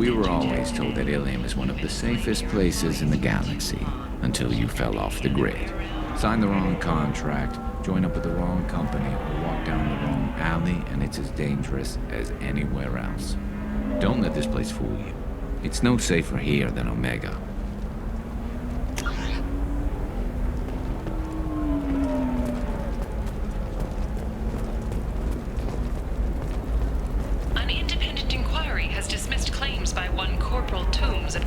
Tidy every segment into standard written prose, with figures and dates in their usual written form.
We were always told that Illium is one of the safest places in the galaxy, until you fell off the grid. Signed the wrong contract, joined up with the wrong company, or walked down the wrong alley, and it's as dangerous as anywhere else. Don't let this place fool you. It's no safer here than Omega. An independent inquiry has dismissed claims by one Corporal Toombs at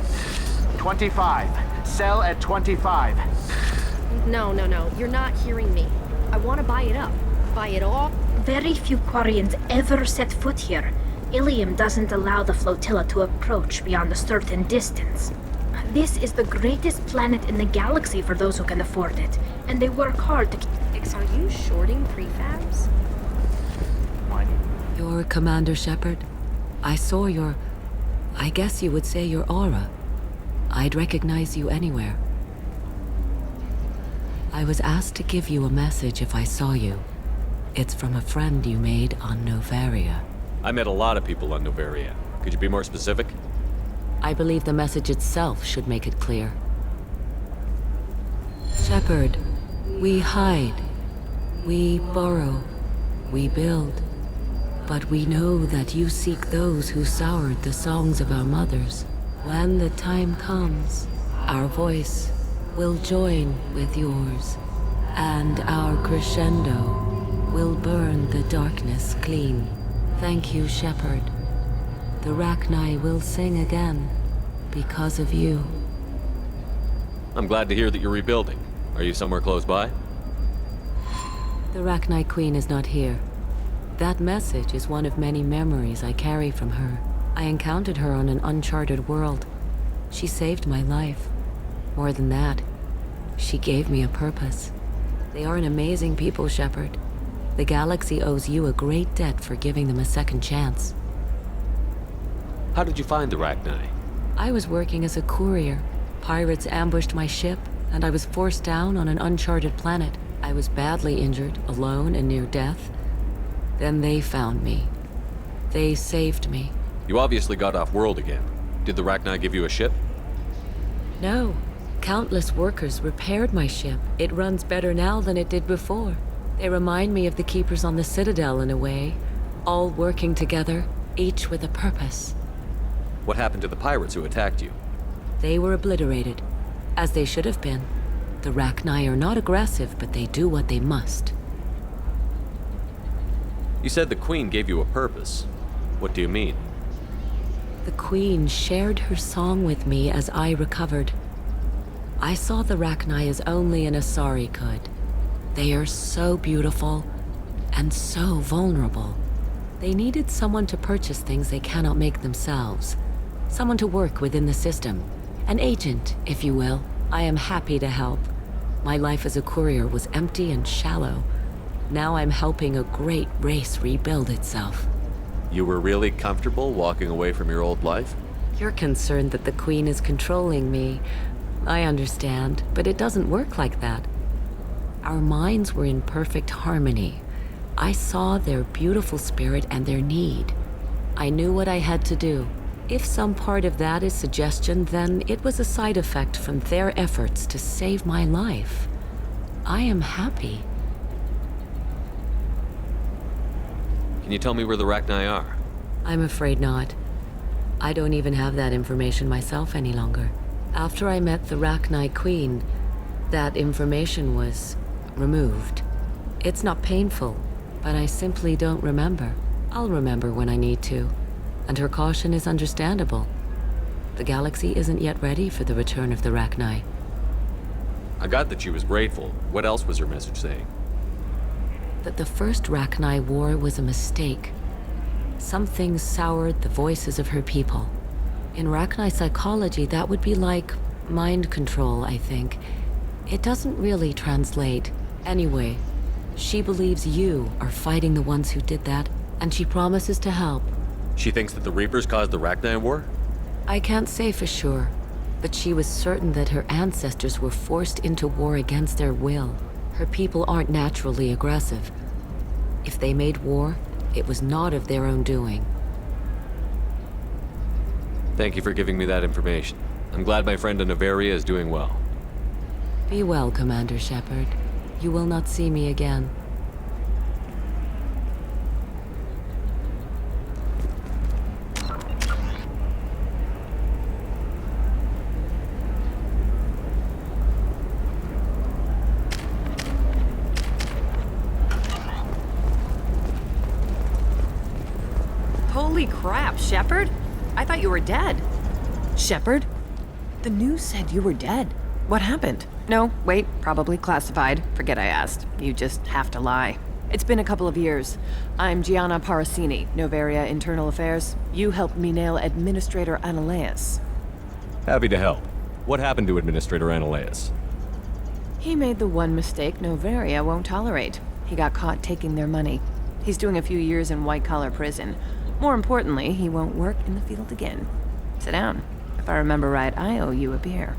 25. Sell at 25. No, you're not hearing me. I want to buy it up. Buy it all. Very few Quarians ever set foot here. Illium doesn't allow the flotilla to approach beyond a certain distance. This is the greatest planet in the galaxy for those who can afford it, and they work hard to Ix, are you shorting prefabs? You're Commander Shepard. I saw I guess you would say your aura. I'd recognize you anywhere. I was asked to give you a message if I saw you. It's from a friend you made on Novaria. I met a lot of people on Novaria. Could you be more specific? I believe the message itself should make it clear. Shepard, we hide. We borrow. We build. But we know that you seek those who soured the songs of our mothers. When the time comes, our voice will join with yours, and our crescendo will burn the darkness clean. Thank you, Shepard. The Rachni will sing again because of you. I'm glad to hear that you're rebuilding. Are you somewhere close by? The Rachni Queen is not here. That message is one of many memories I carry from her. I encountered her on an uncharted world. She saved my life. More than that, she gave me a purpose. They are an amazing people, Shepard. The galaxy owes you a great debt for giving them a second chance. How did you find the Rachni? I was working as a courier. Pirates ambushed my ship, and I was forced down on an uncharted planet. I was badly injured, alone and near death. Then they found me. They saved me. You obviously got off world again. Did the Rachni give you a ship? No. Countless workers repaired my ship. It runs better now than it did before. They remind me of the Keepers on the Citadel in a way. All working together, each with a purpose. What happened to the pirates who attacked you? They were obliterated, as they should have been. The Rachni are not aggressive, but they do what they must. You said the Queen gave you a purpose. What do you mean? The Queen shared her song with me as I recovered. I saw the Rachni as only an Asari could. They are so beautiful and so vulnerable. They needed someone to purchase things they cannot make themselves. Someone to work within the system. An agent, if you will. I am happy to help. My life as a courier was empty and shallow. Now I'm helping a great race rebuild itself. You were really comfortable walking away from your old life? You're concerned that the Queen is controlling me. I understand, but it doesn't work like that. Our minds were in perfect harmony. I saw their beautiful spirit and their need. I knew what I had to do. If some part of that is suggestion, then it was a side effect from their efforts to save my life. I am happy. Can you tell me where the Rachni are? I'm afraid not. I don't even have that information myself any longer. After I met the Rachni Queen, that information was removed. It's not painful, but I simply don't remember. I'll remember when I need to, and her caution is understandable. The galaxy isn't yet ready for the return of the Rachni. I got that she was grateful. What else was her message saying? That the first Rachni war was a mistake. Something soured the voices of her people. In Rachni psychology, that would be like mind control, I think. It doesn't really translate. Anyway, she believes you are fighting the ones who did that, and she promises to help. She thinks that the Reapers caused the Rachni war? I can't say for sure, but she was certain that her ancestors were forced into war against their will. Her people aren't naturally aggressive. If they made war, it was not of their own doing. Thank you for giving me that information. I'm glad my friend in Noveria is doing well. Be well, Commander Shepard. You will not see me again. Holy crap, Shepard? I thought you were dead. Shepard? The news said you were dead. What happened? No, wait, probably classified. Forget I asked. You just have to lie. It's been a couple of years. I'm Gianna Parasini, Noveria Internal Affairs. You helped me nail Administrator Analeus. Happy to help. What happened to Administrator Analeus? He made the one mistake Noveria won't tolerate. He got caught taking their money. He's doing a few years in white-collar prison. More importantly, he won't work in the field again. Sit down. If I remember right, I owe you a beer.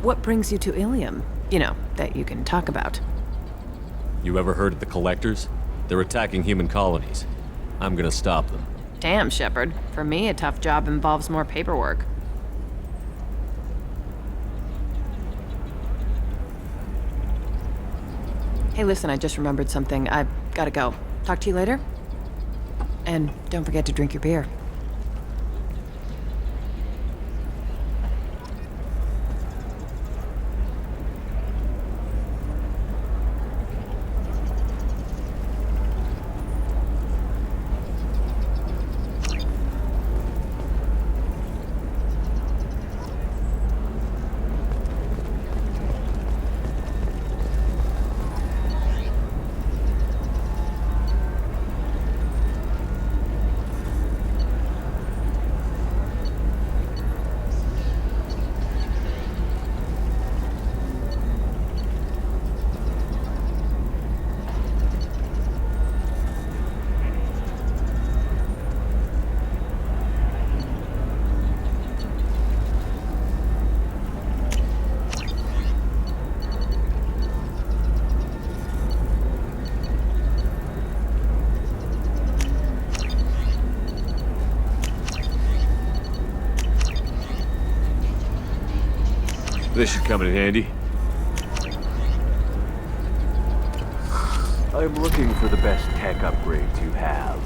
What brings you to Illium? You know, that you can talk about. You ever heard of the Collectors? They're attacking human colonies. I'm gonna stop them. Damn, Shepard. For me, a tough job involves more paperwork. Hey, listen, I just remembered something. I've gotta go. Talk to you later? And don't forget to drink your beer. This should come in handy. I'm looking for the best tech upgrades you have.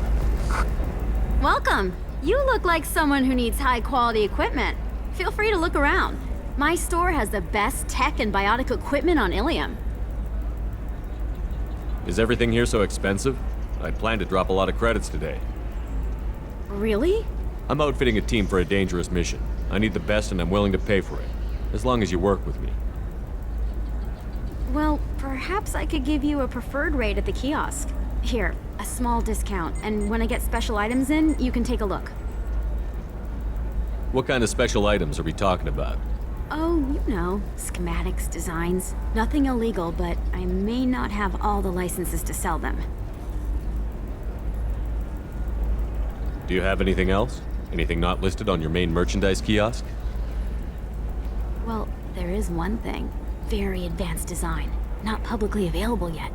Welcome. You look like someone who needs high-quality equipment. Feel free to look around. My store has the best tech and biotic equipment on Illium. Is everything here so expensive? I'd planned to drop a lot of credits today. Really? I'm outfitting a team for a dangerous mission. I need the best and I'm willing to pay for it. As long as you work with me. Well, perhaps I could give you a preferred rate at the kiosk. Here, a small discount, and when I get special items in, you can take a look. What kind of special items are we talking about? Oh, you know, schematics, designs. Nothing illegal, but I may not have all the licenses to sell them. Do you have anything else? Anything not listed on your main merchandise kiosk? Well, there is one thing. Very advanced design. Not publicly available yet.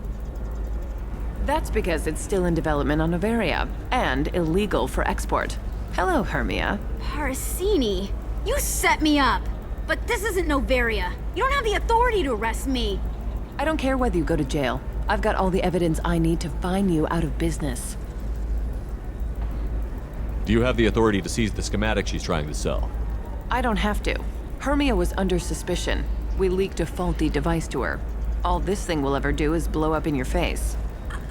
That's because it's still in development on Noveria, and illegal for export. Hello, Hermia. Parasini, you set me up! But this isn't Noveria. You don't have the authority to arrest me. I don't care whether you go to jail. I've got all the evidence I need to fine you out of business. Do you have the authority to seize the schematic she's trying to sell? I don't have to. Hermia was under suspicion. We leaked a faulty device to her. All this thing will ever do is blow up in your face.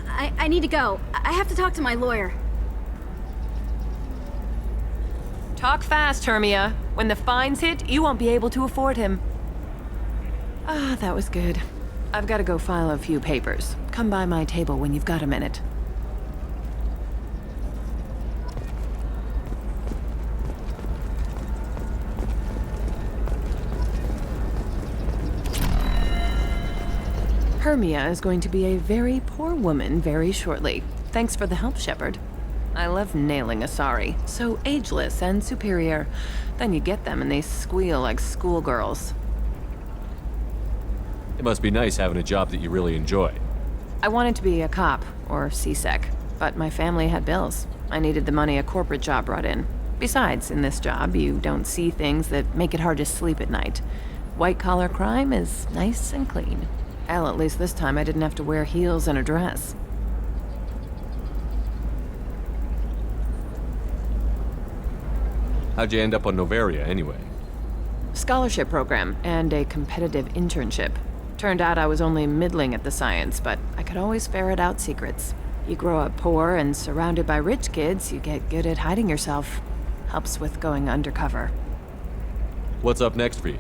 I need to go. I have to talk to my lawyer. Talk fast, Hermia. When the fines hit, you won't be able to afford him. Ah, that was good. I've got to go file a few papers. Come by my table when you've got a minute. Hermia is going to be a very poor woman very shortly. Thanks for the help, Shepard. I love nailing Asari. So ageless and superior. Then you get them and they squeal like schoolgirls. It must be nice having a job that you really enjoy. I wanted to be a cop, or CSEC. but my family had bills. I needed the money a corporate job brought in. Besides, in this job, you don't see things that make it hard to sleep at night. White-collar crime is nice and clean. Hell, at least this time I didn't have to wear heels and a dress. How'd you end up on Novaria, anyway? Scholarship program and a competitive internship. Turned out I was only middling at the science, but I could always ferret out secrets. You grow up poor and surrounded by rich kids, you get good at hiding yourself. Helps with going undercover. What's up next for you?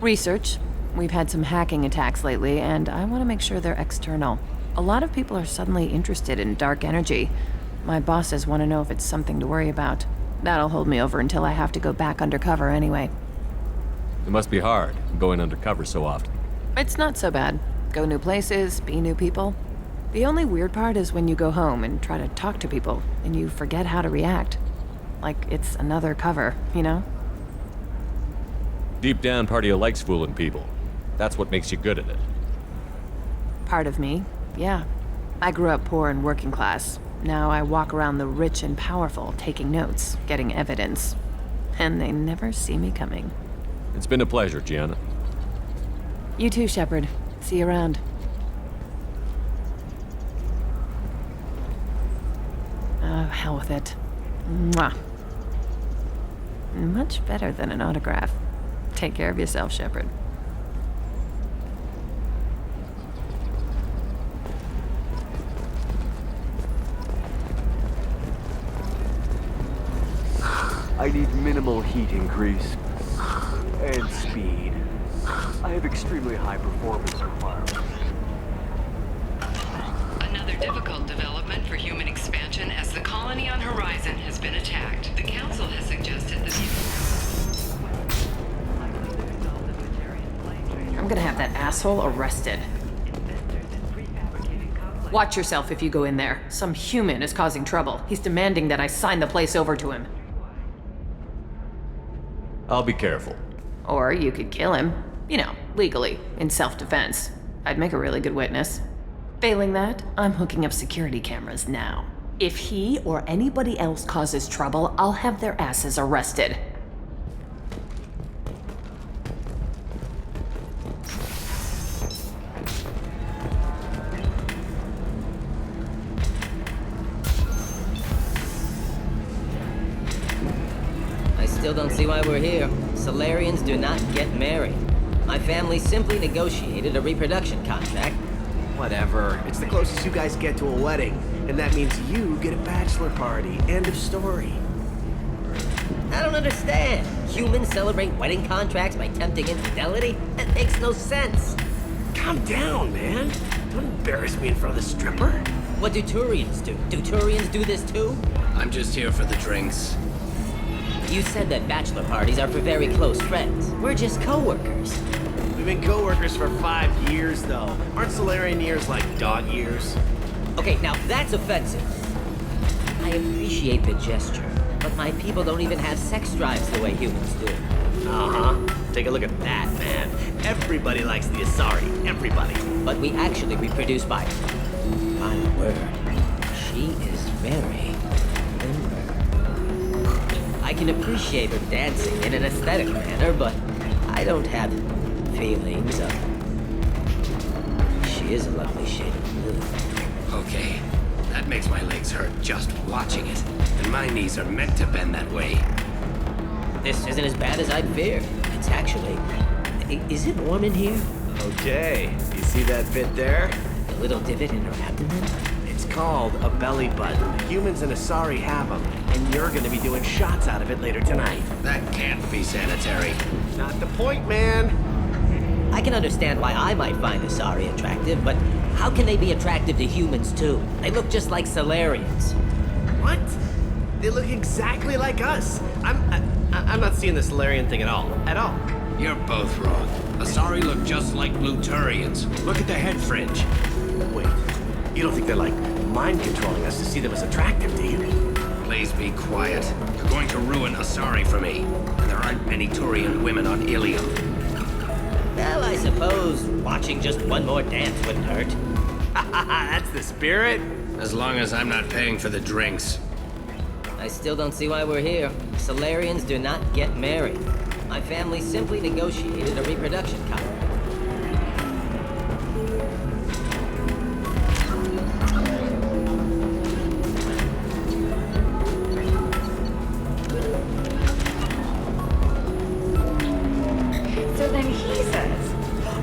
Research. We've had some hacking attacks lately, and I want to make sure they're external. A lot of people are suddenly interested in dark energy. My bosses want to know if it's something to worry about. That'll hold me over until I have to go back undercover anyway. It must be hard, going undercover so often. It's not so bad. Go new places, be new people. The only weird part is when you go home and try to talk to people, and you forget how to react. Like it's another cover, you know? Deep down, part of you likes fooling people. That's what makes you good at it. Part of me, yeah. I grew up poor and working class. Now I walk around the rich and powerful, taking notes, getting evidence. And they never see me coming. It's been a pleasure, Gianna. You too, Shepard. See you around. Oh, hell with it. Mwah. Much better than an autograph. Take care of yourself, Shepard. I need minimal heat increase. And speed. I have extremely high performance requirements. Another difficult development for human expansion as the colony on Horizon has been attacked. The Council has suggested that I'm gonna have that asshole arrested. Watch yourself if you go in there. Some human is causing trouble. He's demanding that I sign the place over to him. I'll be careful. Or you could kill him. You know, legally, in self-defense. I'd make a really good witness. Failing that, I'm hooking up security cameras now. If he or anybody else causes trouble, I'll have their asses arrested. I still don't see why we're here. Solarians do not get married. My family simply negotiated a reproduction contract. Whatever. It's the closest you guys get to a wedding. And that means you get a bachelor party. End of story. I don't understand. Humans celebrate wedding contracts by tempting infidelity? That makes no sense. Calm down, man. Don't embarrass me in front of the stripper. What do Turians do? Do Turians do this too? I'm just here for the drinks. You said that bachelor parties are for very close friends. We're just co-workers. We've been co-workers for 5 years, though. Aren't Solarian years like dog years? Okay, now that's offensive. I appreciate the gesture, but my people don't even have sex drives the way humans do. Uh-huh. Take a look at that, man. Everybody likes the Asari. Everybody. But we actually reproduce by... My word. She is very limber. I can appreciate her dancing in an aesthetic manner, but I don't have feelings of... She is a lovely shade of blue. Okay, that makes my legs hurt just watching it. And my knees are meant to bend that way. This isn't as bad as I'd feared. It's actually... Is it warm in here? Okay. You see that bit there? The little divot in her abdomen? It's called a belly button. Humans and Asari have them. And you're gonna be doing shots out of it later tonight. That can't be sanitary. Not the point, man. I can understand why I might find Asari attractive, but how can they be attractive to humans too? They look just like Solarians. What? They look exactly like us. I'm not seeing the Solarian thing at all. At all. You're both wrong. Asari look just like Bluturians. Look at the head fringe. Wait, you don't think they're like mind controlling us to see them as attractive, do you? Please be quiet. You're going to ruin Asari for me. And there aren't many Turian women on Illium. Well, I suppose watching just one more dance wouldn't hurt. That's the spirit. As long as I'm not paying for the drinks. I still don't see why we're here. Solarians do not get married. My family simply negotiated a reproduction contract. So then he says,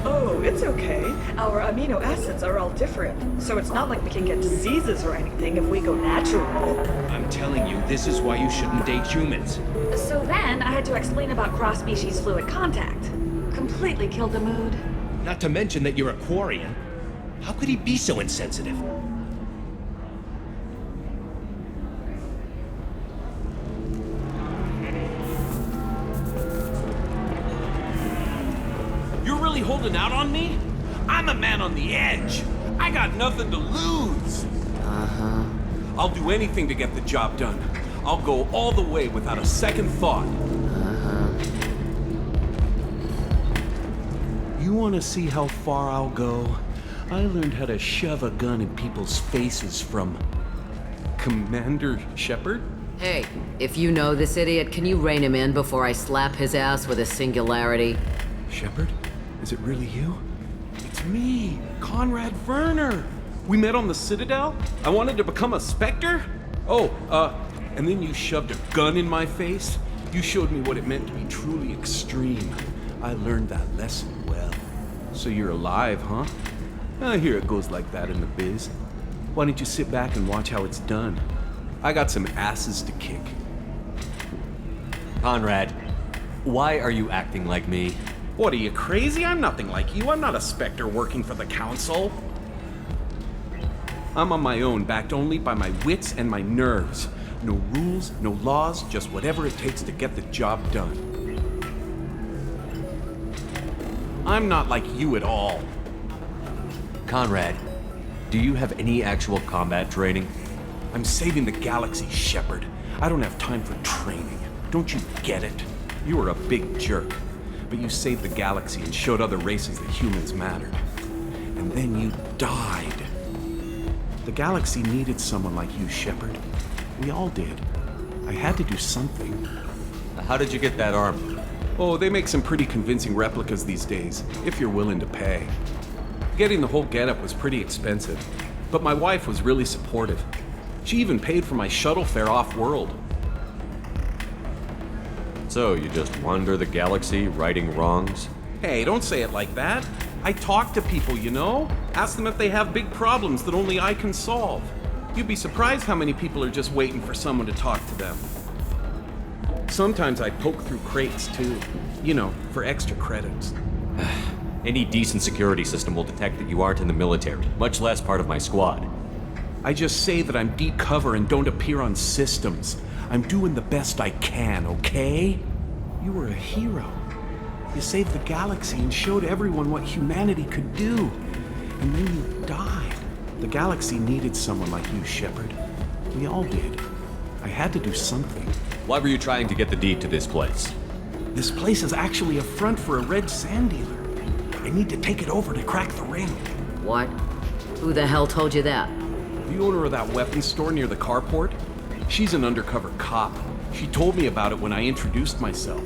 oh, it's okay. Our amino acids are all different, so it's not like we can get diseases or anything if we go natural. I'm telling you, this is why you shouldn't date humans. So then I had to explain about cross-species fluid contact. Completely killed the mood. Not to mention that you're a Quarian. How could he be so insensitive? You're really holding out on me? I'm a man on the edge. I got nothing to lose. Uh-huh. I'll do anything to get the job done. I'll go all the way without a second thought. Uh-huh. You want to see how far I'll go? I learned how to shove a gun in people's faces from Commander Shepard. Hey, if you know this idiot, can you rein him in before I slap his ass with a singularity? Shepard? Is it really you? It's me, Conrad Werner. We met on the Citadel? I wanted to become a Spectre? And then you shoved a gun in my face? You showed me what it meant to be truly extreme. I learned that lesson well. So you're alive, huh? I hear it goes like that in the biz. Why don't you sit back and watch how it's done? I got some asses to kick. Conrad, why are you acting like me? What, are you crazy? I'm nothing like you. I'm not a Spectre working for the Council. I'm on my own, backed only by my wits and my nerves. No rules, no laws, just whatever it takes to get the job done. I'm not like you at all. Conrad, do you have any actual combat training? I'm saving the galaxy, Shepard. I don't have time for training. Don't you get it? You were a big jerk, but you saved the galaxy and showed other races that humans mattered. And then you died. The galaxy needed someone like you, Shepard. We all did. I had to do something. How did you get that armor? Oh, they make some pretty convincing replicas these days, if you're willing to pay. Getting the whole getup was pretty expensive, but my wife was really supportive. She even paid for my shuttle fare off-world. So, you just wander the galaxy, righting wrongs? Hey, don't say it like that. I talk to people, you know? Ask them if they have big problems that only I can solve. You'd be surprised how many people are just waiting for someone to talk to them. Sometimes I poke through crates, too. You know, for extra credits. Any decent security system will detect that you aren't in the military, much less part of my squad. I just say that I'm deep cover and don't appear on systems. I'm doing the best I can, okay? You were a hero. You saved the galaxy and showed everyone what humanity could do. And then you died. The galaxy needed someone like you, Shepard. We all did. I had to do something. Why were you trying to get the deed to this place? This place is actually a front for a red sand dealer. I need to take it over to crack the ring. What? Who the hell told you that? The owner of that weapons store near the carport. She's an undercover cop. She told me about it when I introduced myself.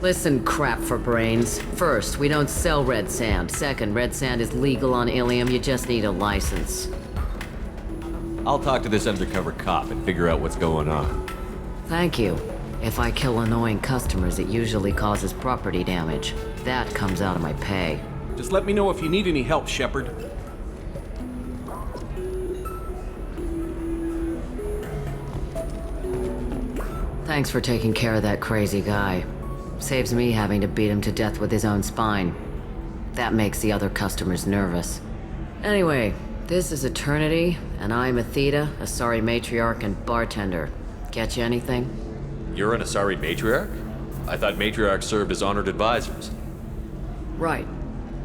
Listen, crap for brains. First, we don't sell red sand. Second, red sand is legal on Illium. You just need a license. I'll talk to this undercover cop and figure out what's going on. Thank you. If I kill annoying customers, it usually causes property damage. That comes out of my pay. Just let me know if you need any help, Shepard. Thanks for taking care of that crazy guy. Saves me having to beat him to death with his own spine. That makes the other customers nervous. Anyway, this is Eternity, and I'm Athena, Asari matriarch and bartender. Get you anything? You're an Asari matriarch? I thought matriarchs served as honored advisors. Right.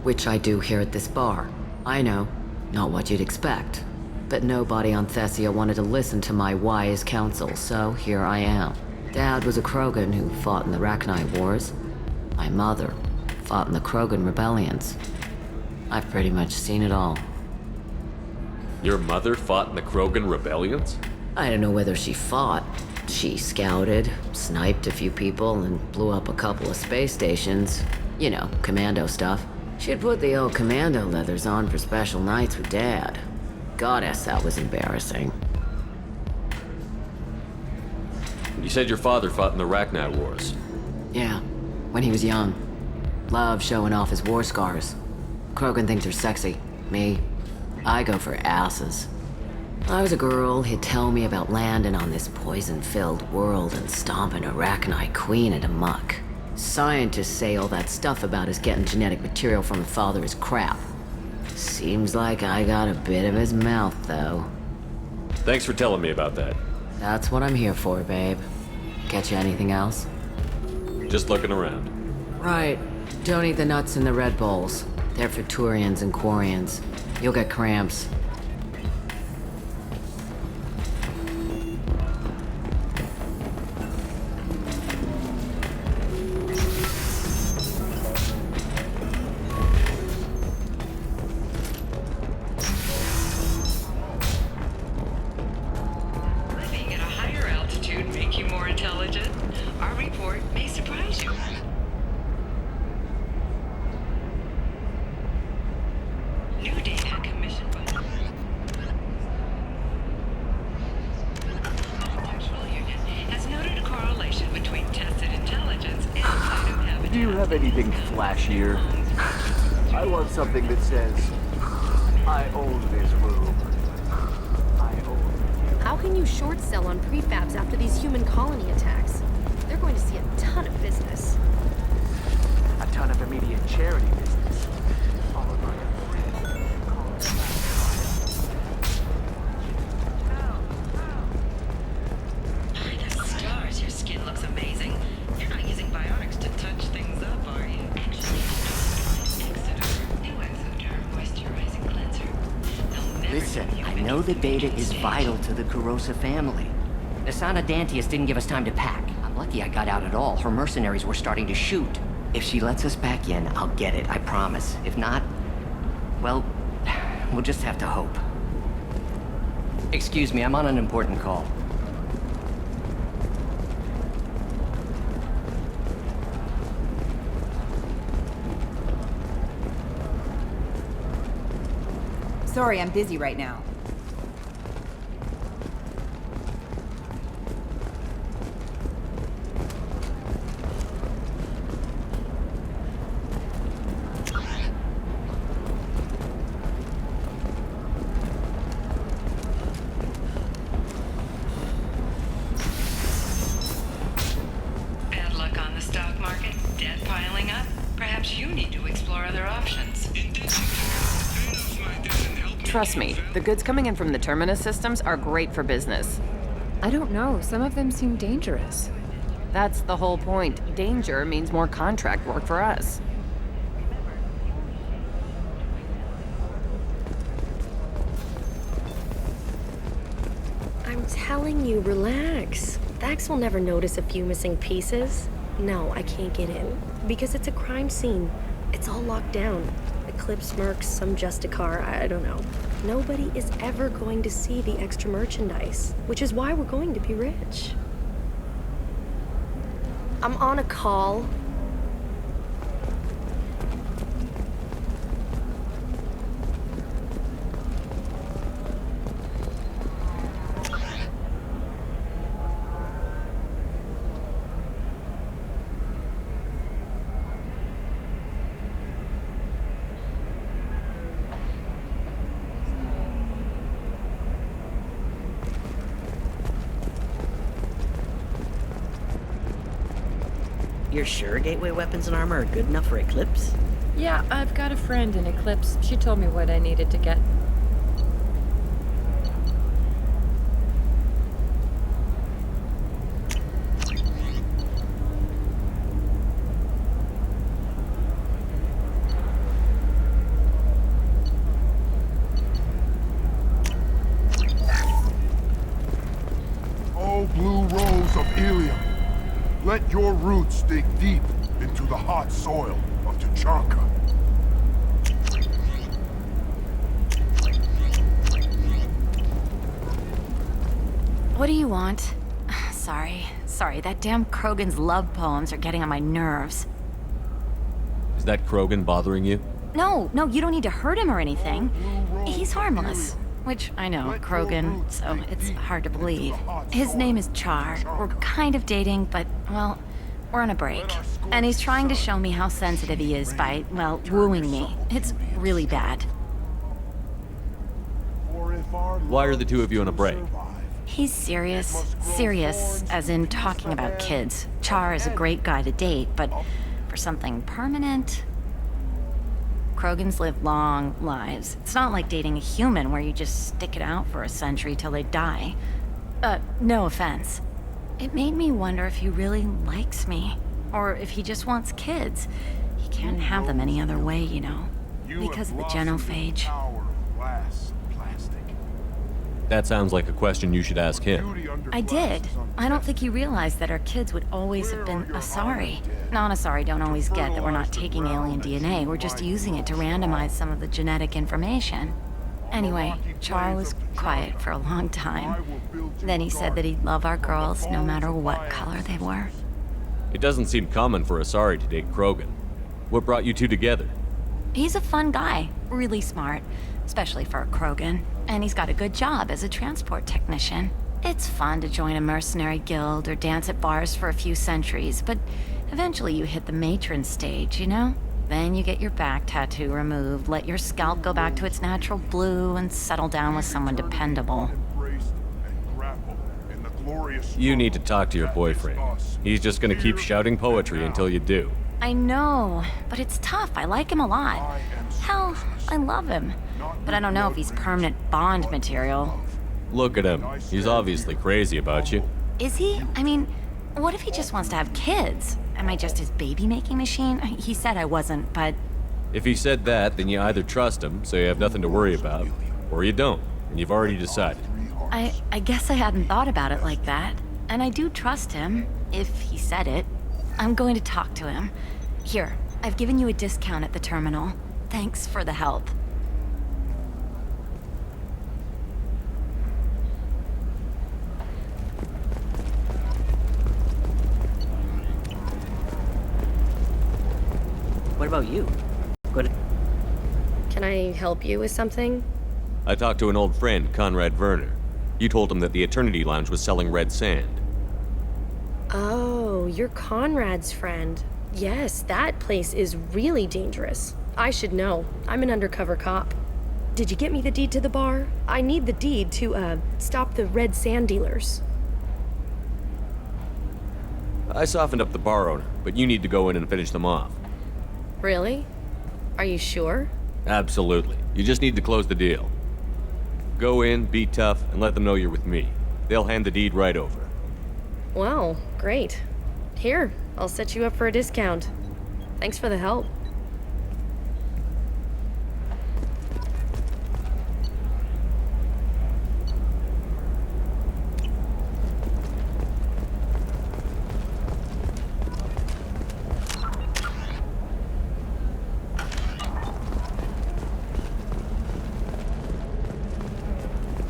Which I do here at this bar. I know, not what you'd expect. But nobody on Thessia wanted to listen to my wise counsel, so here I am. Dad was a Krogan who fought in the Rachni Wars. My mother fought in the Krogan rebellions. I've pretty much seen it all. Your mother fought in the Krogan rebellions? I don't know whether she fought. She scouted, sniped a few people, and blew up a couple of space stations. You know, commando stuff. She'd put the old commando leathers on for special nights with Dad. Goddess, that was embarrassing. You said your father fought in the Rachni Wars. Yeah, when he was young. Loved showing off his war scars. Krogan thinks they're sexy. Me, I go for asses. I was a girl, he'd tell me about landing on this poison-filled world and stomping a Rachni queen into muck. Scientists say all that stuff about us getting genetic material from her father is crap. Seems like I got a bit of his mouth, though. Thanks for telling me about that. That's what I'm here for, babe. Get you anything else? Just looking around. Right. Don't eat the nuts in the Red Bulls. They're for Turians and Quarians. You'll get cramps. Living at a higher altitude make you more intelligent? Our report may surprise you. New data commissioned by the Contextual Union has noted a correlation between tested intelligence and cytohabitat. Do you have anything flashier? I want something that says, I own this room. I own How can you short sell on prefabs after these human colony attacks? They're going to see a ton of business. a ton of immediate charity business. Followed by By the stars, your skin looks amazing. You're not using biotics to touch things up, are you? Actually, Exeter, new Exeter moisturizing cleanser. They'll never Listen, give you I know the anything data is stage. vital to the Kurosa family. Nasana Dantius didn't give us time to pack. I'm lucky I got out at all. Her mercenaries were starting to shoot. If she lets us back in, I'll get it, I promise. If not, well, we'll just have to hope. Excuse me, I'm on an important call. Sorry, I'm busy right now. Bad luck on the stock market, debt piling up. Perhaps you need to explore other options. Trust me, the goods coming in from the Terminus systems are great for business. I don't know. Some of them seem dangerous. That's the whole point. Danger means more contract work for us. I'm telling you, relax. Thax will never notice a few missing pieces. No, I can't get in. Because it's a crime scene. It's all locked down. Eclipse mercs, some Justicar, I don't know. Nobody is ever going to see the extra merchandise, which is why we're going to be rich. I'm on a call. You're sure gateway weapons and armor are good enough for Eclipse? Yeah, I've got a friend in Eclipse. She told me what I needed to get. Oh, blue rose of Illium, let your roots dig deep into the hot soil of Tuchanka. What do you want? Sorry, that damn Krogan's love poems are getting on my nerves. Is that Krogan bothering you? No, you don't need to hurt him or anything. He's harmless. Which, I know, Krogan, so it's hard to believe. His name is Char. We're kind of dating, but, well, we're on a break. And he's trying to show me how sensitive he is by, well, wooing me. It's really bad. Why are the two of you on a break? He's serious. Serious, as in talking about kids. Char is a great guy to date, but for something permanent... Krogans live long lives. It's not like dating a human where you just stick it out for a century till they die. No offense. It made me wonder if he really likes me, or if he just wants kids. He can't have them any other way, you know, because of the genophage. That sounds like a question you should ask him. I did. I don't think he realized that our kids would always have been Asari. Non-Asari don't always get that we're not taking alien DNA, we're just using it to randomize some of the genetic information. Anyway, Char was quiet for a long time. Then he said that he'd love our girls no matter what color they were. It doesn't seem common for Asari to date Krogan. What brought you two together? He's a fun guy, really smart, especially for a Krogan. And he's got a good job as a transport technician. It's fun to join a mercenary guild or dance at bars for a few centuries, but eventually you hit the matron stage, you know? Then you get your back tattoo removed, let your scalp go back to its natural blue, and settle down with someone dependable. You need to talk to your boyfriend. He's just gonna keep shouting poetry until you do. I know, but it's tough. I like him a lot. Hell, I love him. But I don't know if he's permanent Bond material. Look at him. He's obviously crazy about you. Is he? I mean, what if he just wants to have kids? Am I just his baby-making machine? He said I wasn't, but... If he said that, then you either trust him, so you have nothing to worry about, or you don't, and you've already decided. I guess I hadn't thought about it like that. And I do trust him, if he said it. I'm going to talk to him. Here, I've given you a discount at the terminal. Thanks for the help. What about you? Good. Can I help you with something? I talked to an old friend, Conrad Werner. You told him that the Eternity Lounge was selling red sand. Oh, you're Conrad's friend. Yes, that place is really dangerous. I should know. I'm an undercover cop. Did you get me the deed to the bar? I need the deed to, stop the red sand dealers. I softened up the bar owner, but you need to go in and finish them off. Really? Are you sure? Absolutely. You just need to close the deal. Go in, be tough, and let them know you're with me. They'll hand the deed right over. Well, great. Here, I'll set you up for a discount. Thanks for the help.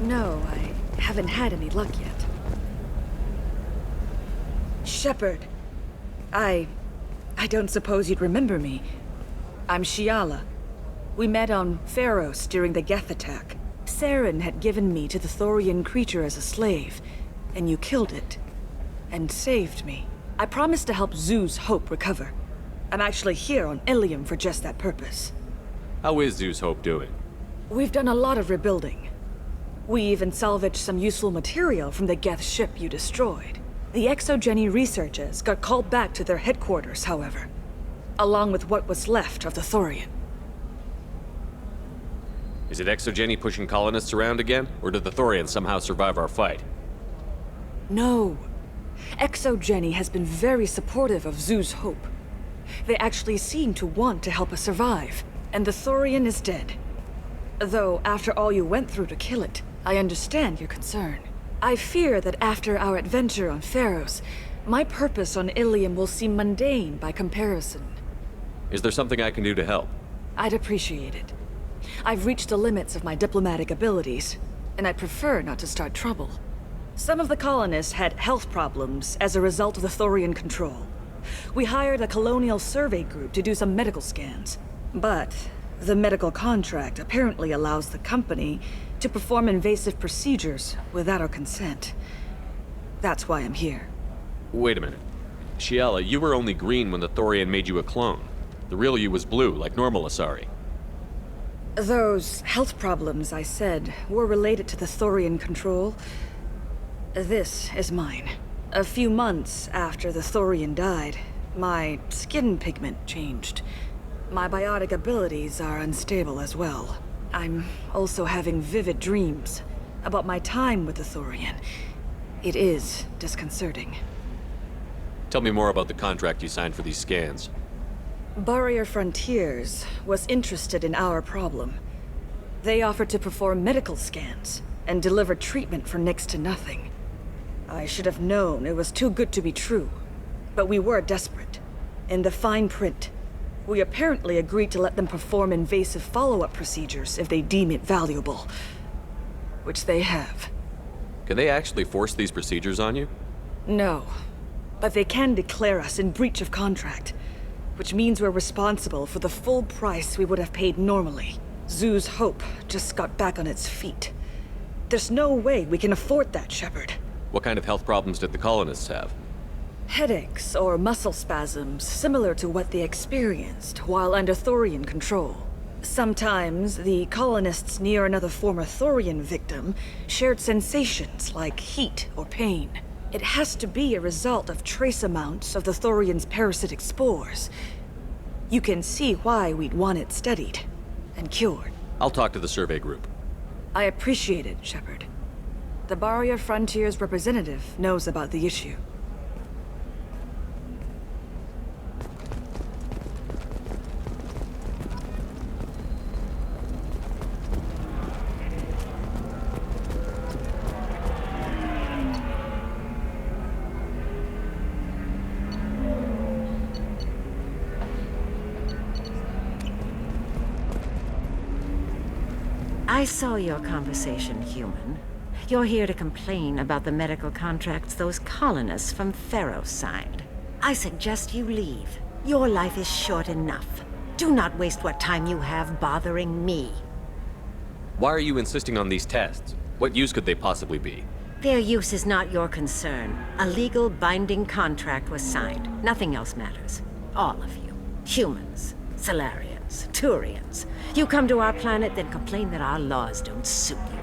No, I haven't had any luck yet. Shepard. I don't suppose you'd remember me. I'm Shiala. We met on Pharos during the Geth attack. Saren had given me to the Thorian creature as a slave, and you killed it. And saved me. I promised to help Zoo's Hope recover. I'm actually here on Illium for just that purpose. How is Zoo's Hope doing? We've done a lot of rebuilding. We even salvaged some useful material from the Geth ship you destroyed. The Exogeny researchers got called back to their headquarters, however, along with what was left of the Thorian. Is it Exogeny pushing colonists around again, or did the Thorians somehow survive our fight? No. Exogeny has been very supportive of Zoo's Hope. They actually seem to want to help us survive, and the Thorian is dead. Though, after all you went through to kill it, I understand your concern. I fear that after our adventure on Pharos, my purpose on Illium will seem mundane by comparison. Is there something I can do to help? I'd appreciate it. I've reached the limits of my diplomatic abilities, and I'd prefer not to start trouble. Some of the colonists had health problems as a result of the Thorian control. We hired a colonial survey group to do some medical scans. But the medical contract apparently allows the company to perform invasive procedures without our consent. That's why I'm here. Wait a minute. Shiala, you were only green when the Thorian made you a clone. The real you was blue, like normal Asari. Those health problems I said were related to the Thorian control. This is mine. A few months after the Thorian died, my skin pigment changed. My biotic abilities are unstable as well. I'm also having vivid dreams about my time with the Thorian. It is disconcerting. Tell me more about the contract you signed for these scans. Barrier Frontiers was interested in our problem. They offered to perform medical scans and deliver treatment for next to nothing. I should have known it was too good to be true, but we were desperate. In the fine print, we apparently agreed to let them perform invasive follow-up procedures if they deem it valuable. Which they have. Can they actually force these procedures on you? No, but they can declare us in breach of contract, which means we're responsible for the full price we would have paid normally. Zoo's hope just got back on its feet. There's no way we can afford that, Shepard. What kind of health problems did the colonists have? Headaches or muscle spasms similar to what they experienced while under Thorian control. Sometimes the colonists near another former Thorian victim shared sensations like heat or pain. It has to be a result of trace amounts of the Thorian's parasitic spores. You can see why we'd want it studied and cured. I'll talk to the survey group. I appreciate it, Shepard. The Barrier Frontiers representative knows about the issue. I saw your conversation, human. You're here to complain about the medical contracts those colonists from Pharaoh signed. I suggest you leave. Your life is short enough. Do not waste what time you have bothering me. Why are you insisting on these tests? What use could they possibly be? Their use is not your concern. A legal binding contract was signed. Nothing else matters. All of you. Humans, Solarians, Turians. You come to our planet, then complain that our laws don't suit you.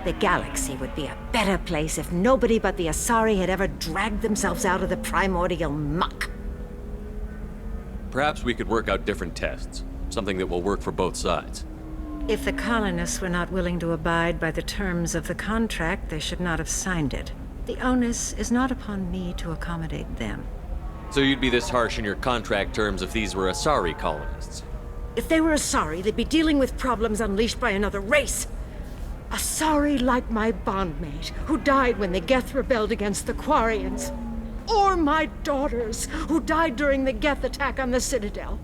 The galaxy would be a better place if nobody but the Asari had ever dragged themselves out of the primordial muck. Perhaps we could work out different tests. Something that will work for both sides. If the colonists were not willing to abide by the terms of the contract, they should not have signed it. The onus is not upon me to accommodate them. So you'd be this harsh in your contract terms if these were Asari colonists? If they were Asari, they'd be dealing with problems unleashed by another race. Asari like my bondmate, who died when the Geth rebelled against the Quarians. Or my daughters, who died during the Geth attack on the Citadel.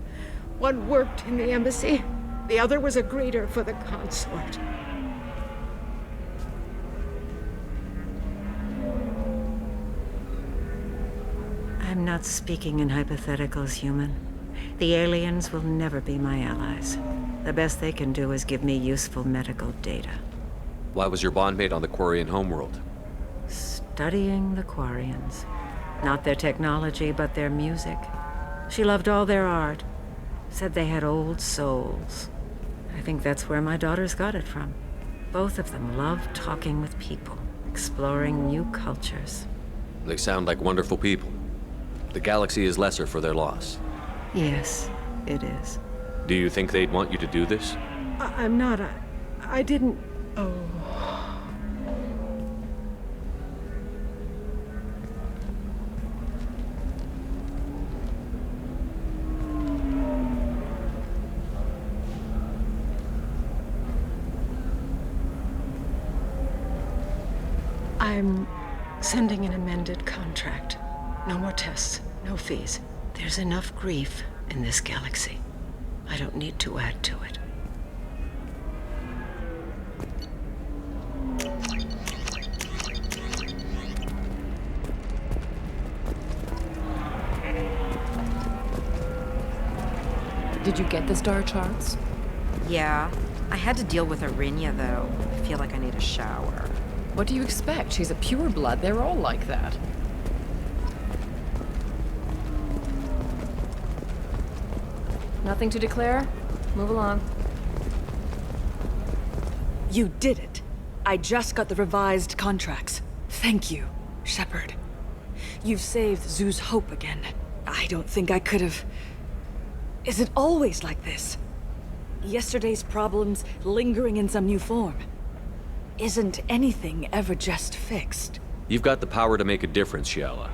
One worked in the embassy, the other was a greeter for the consort. I'm not speaking in hypotheticals, human. The aliens will never be my allies. The best they can do is give me useful medical data. Why was your bondmate on the Quarian homeworld? Studying the Quarians. Not their technology, but their music. She loved all their art. Said they had old souls. I think that's where my daughters got it from. Both of them loved talking with people, exploring new cultures. They sound like wonderful people. The galaxy is lesser for their loss. Yes, it is. Do you think they'd want you to do this? I'm not. I didn't. Oh. I'm sending an amended contract. No more tests, no fees. There's enough grief in this galaxy. I don't need to add to it. Did you get the star charts? Yeah. I had to deal with Arinya, though. I feel like I need a shower. What do you expect? She's a pureblood. They're all like that. Nothing to declare? Move along. You did it. I just got the revised contracts. Thank you, Shepard. You've saved Zoo's hope again. I don't think I could have... Is it always like this? Yesterday's problems lingering in some new form. Isn't anything ever just fixed? You've got the power to make a difference, Shiala.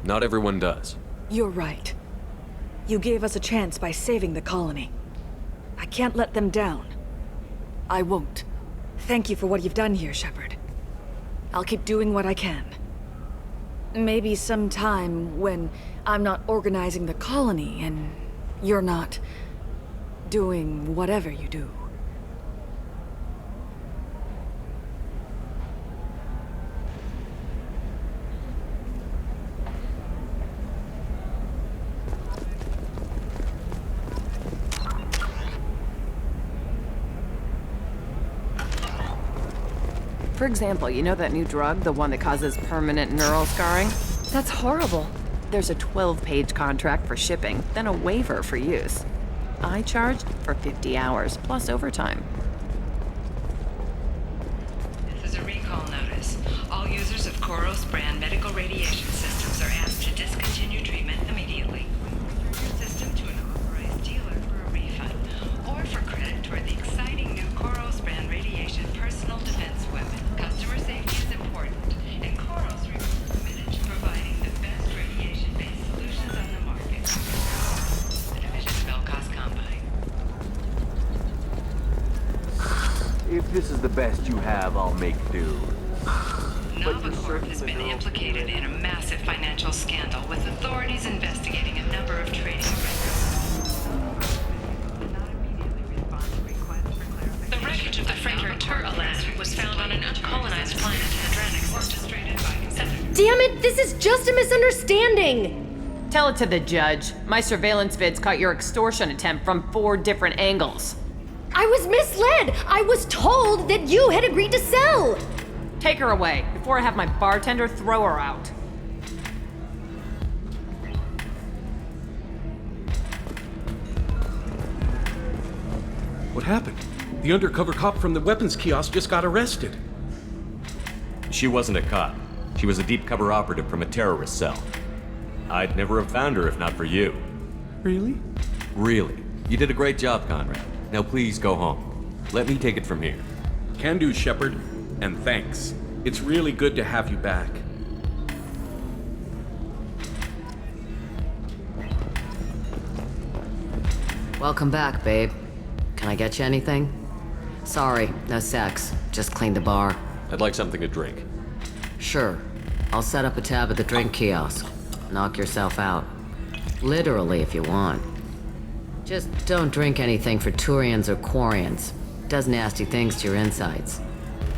Not everyone does. You're right. You gave us a chance by saving the colony. I can't let them down. I won't. Thank you for what you've done here, Shepard. I'll keep doing what I can. Maybe sometime when I'm not organizing the colony and you're not doing whatever you do. For example, you know that new drug, the one that causes permanent neural scarring? That's horrible. There's a 12-page contract for shipping, then a waiver for use. I charged for 50 hours, plus overtime. This is a recall notice. All users of Koros brand medical radiation systems are asked to discontinue treatment immediately. Refer your system to an authorized dealer for a refund, or for credit toward the exciting new Koros brand radiation personal defense weapon. Customer safety is important, and Koros remains committed to providing the best radiation-based solutions on the market. The division of Belcost Combine. If this is the best you have, I'll make do. Nova Corp has been implicated in a massive financial scandal, with authorities investigating a number of trading records. The wreckage of the freighter Tur'alan was found on an uncolonized planet Hadranix, orchestrated by Senator. Damn it, this is just a misunderstanding! Tell it to the judge. My surveillance vids caught your extortion attempt from 4 different angles. I was misled! I was told that you had agreed to sell! Take her away, before I have my bartender throw her out. What happened? The undercover cop from the weapons kiosk just got arrested. She wasn't a cop. She was a deep cover operative from a terrorist cell. I'd never have found her if not for you. Really? Really. You did a great job, Conrad. Now please go home. Let me take it from here. Can do, Shepard. And thanks. It's really good to have you back. Welcome back, babe. Can I get you anything? Sorry, no sex. Just cleaned the bar. I'd like something to drink. Sure. I'll set up a tab at the drink kiosk. Knock yourself out. Literally, if you want. Just don't drink anything for Turians or Quarians. Does nasty things to your insides.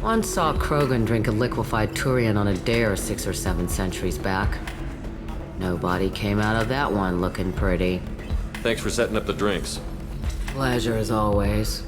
Once saw Krogan drink a liquefied Turian on a dare 6 or 7 centuries back. Nobody came out of that one looking pretty. Thanks for setting up the drinks. Pleasure as always.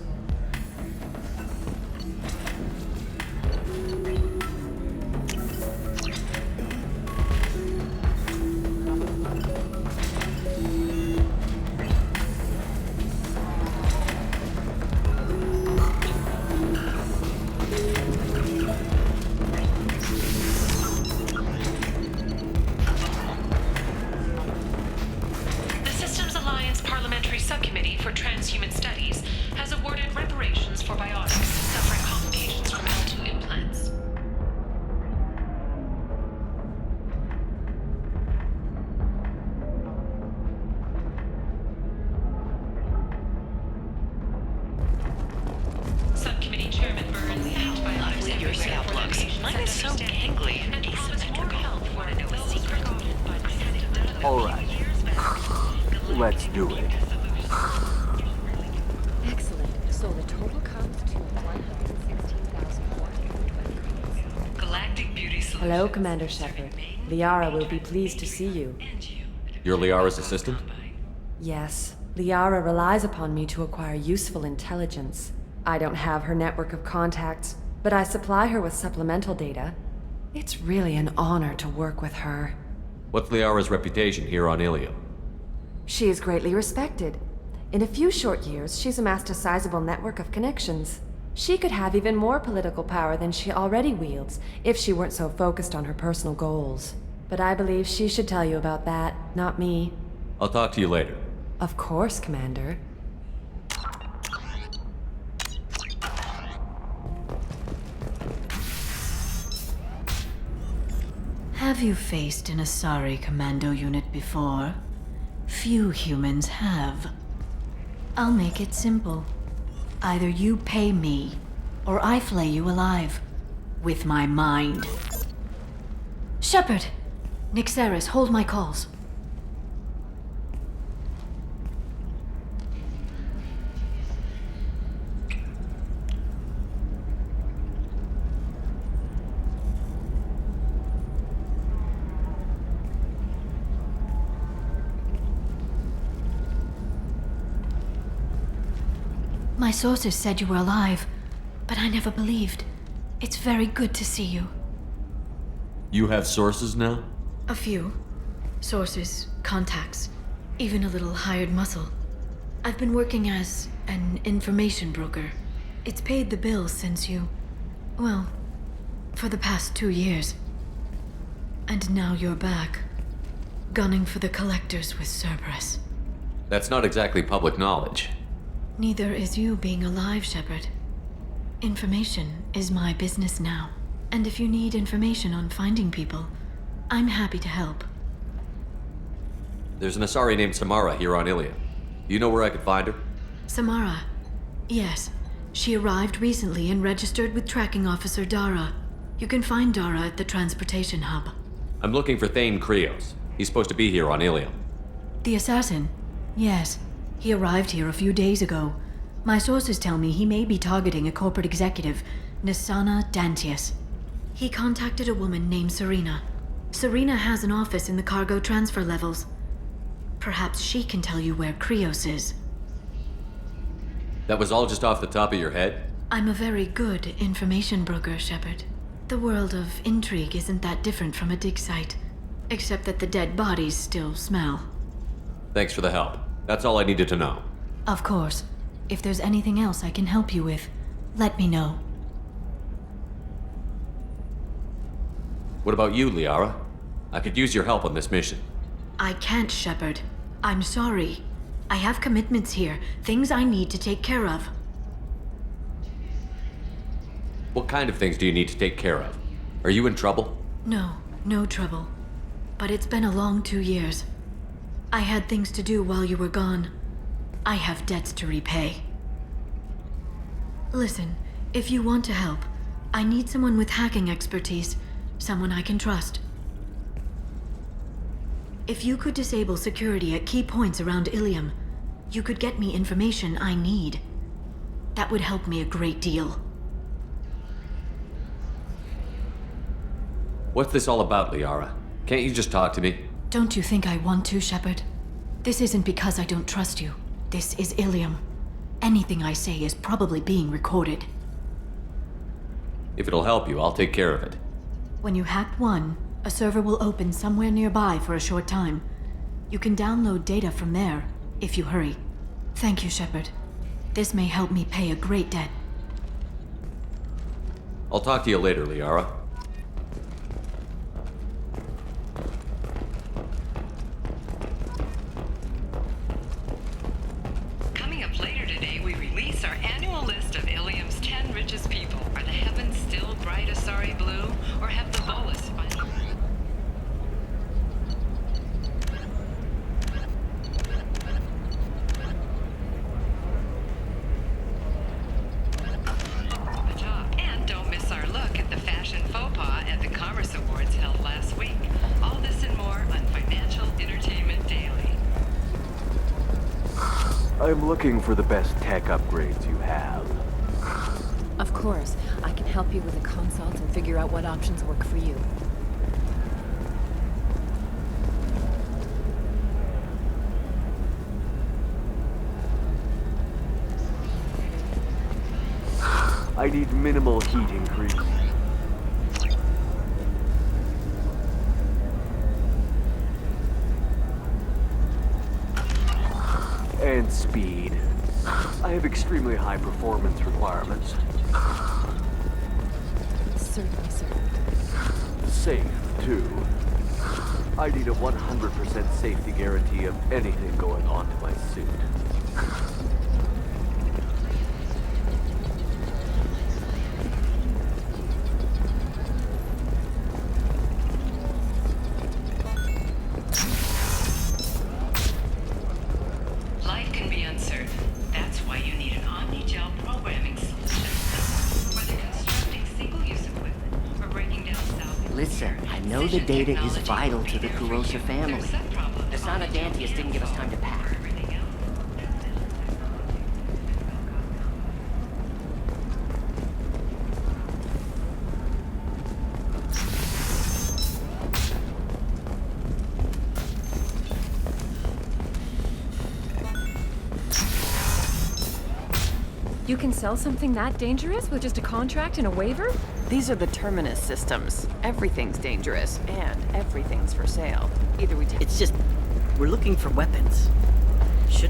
All right. Let's do it. Excellent. So the total comes to 116,420. Galactic Beauty Solutions. Hello, Commander Shepard. Liara will be pleased to see you. You're Liara's assistant? Yes. Liara relies upon me to acquire useful intelligence. I don't have her network of contacts, but I supply her with supplemental data. It's really an honor to work with her. What's Liara's reputation here on Illium? She is greatly respected. In a few short years, she's amassed a sizable network of connections. She could have even more political power than she already wields if she weren't so focused on her personal goals. But I believe she should tell you about that, not me. I'll talk to you later. Of course, Commander. Have you faced an Asari commando unit before? Few humans have. I'll make it simple. Either you pay me, or I flay you alive. With my mind. Shepard! Nixeris, hold my calls. My sources said you were alive, but I never believed. It's very good to see you. You have sources now? A few. Sources, contacts, even a little hired muscle. I've been working as an information broker. It's paid the bills since you... well, for the past 2 years. And now you're back, gunning for the collectors with Cerberus. That's not exactly public knowledge. Neither is you being alive, Shepard. Information is my business now. And if you need information on finding people, I'm happy to help. There's an Asari named Samara here on Illium. Do you know where I could find her? Samara. Yes. She arrived recently and registered with Tracking Officer Dara. You can find Dara at the transportation hub. I'm looking for Thane Krios. He's supposed to be here on Illium. The assassin? Yes. He arrived here a few days ago. My sources tell me he may be targeting a corporate executive, Nisana Dantius. He contacted a woman named Serena. Serena has an office in the cargo transfer levels. Perhaps she can tell you where Krios is. That was all just off the top of your head? I'm a very good information broker, Shepard. The world of intrigue isn't that different from a dig site, except that the dead bodies still smell. Thanks for the help. That's all I needed to know. Of course. If there's anything else I can help you with, let me know. What about you, Liara? I could use your help on this mission. I can't, Shepard. I'm sorry. I have commitments here, things I need to take care of. What kind of things do you need to take care of? Are you in trouble? No, no trouble. But it's been a long 2 years. I had things to do while you were gone. I have debts to repay. Listen, if you want to help, I need someone with hacking expertise, someone I can trust. If you could disable security at key points around Illium, you could get me information I need. That would help me a great deal. What's this all about, Liara? Can't you just talk to me? Don't you think I want to, Shepard? This isn't because I don't trust you. This is Illium. Anything I say is probably being recorded. If it'll help you, I'll take care of it. When you hack one, a server will open somewhere nearby for a short time. You can download data from there, if you hurry. Thank you, Shepard. This may help me pay a great debt. I'll talk to you later, Liara. Coming up later today, we release our annual list of Illium's 10 richest people. Are the heavens still bright Asari blue, or have the Volus finally... And don't miss our look at the fashion faux pas at the Commerce Awards held last week. All this and more on Financial Entertainment Daily. I'm looking for the best tech upgrades you have. Of course. I can help you with a consult and figure out what options work for you. I need minimal heat increase. And speed. I have extremely high performance requirements. Certainly, sir. Safe, too. I need a 100% safety guarantee of anything going on to my suit. Life can be uncertain. That's why you need an omni-gel programming solution. Whether constructing single-use equipment or breaking down salvage. Listen, I know the data is vital to the Kurosa family. The Sana Dantius didn't give us time to pack. You can sell something that dangerous with just a contract and a waiver? These are the Terminus systems. Everything's dangerous, and everything's for sale. Either we take... It's just, we're looking for weapons.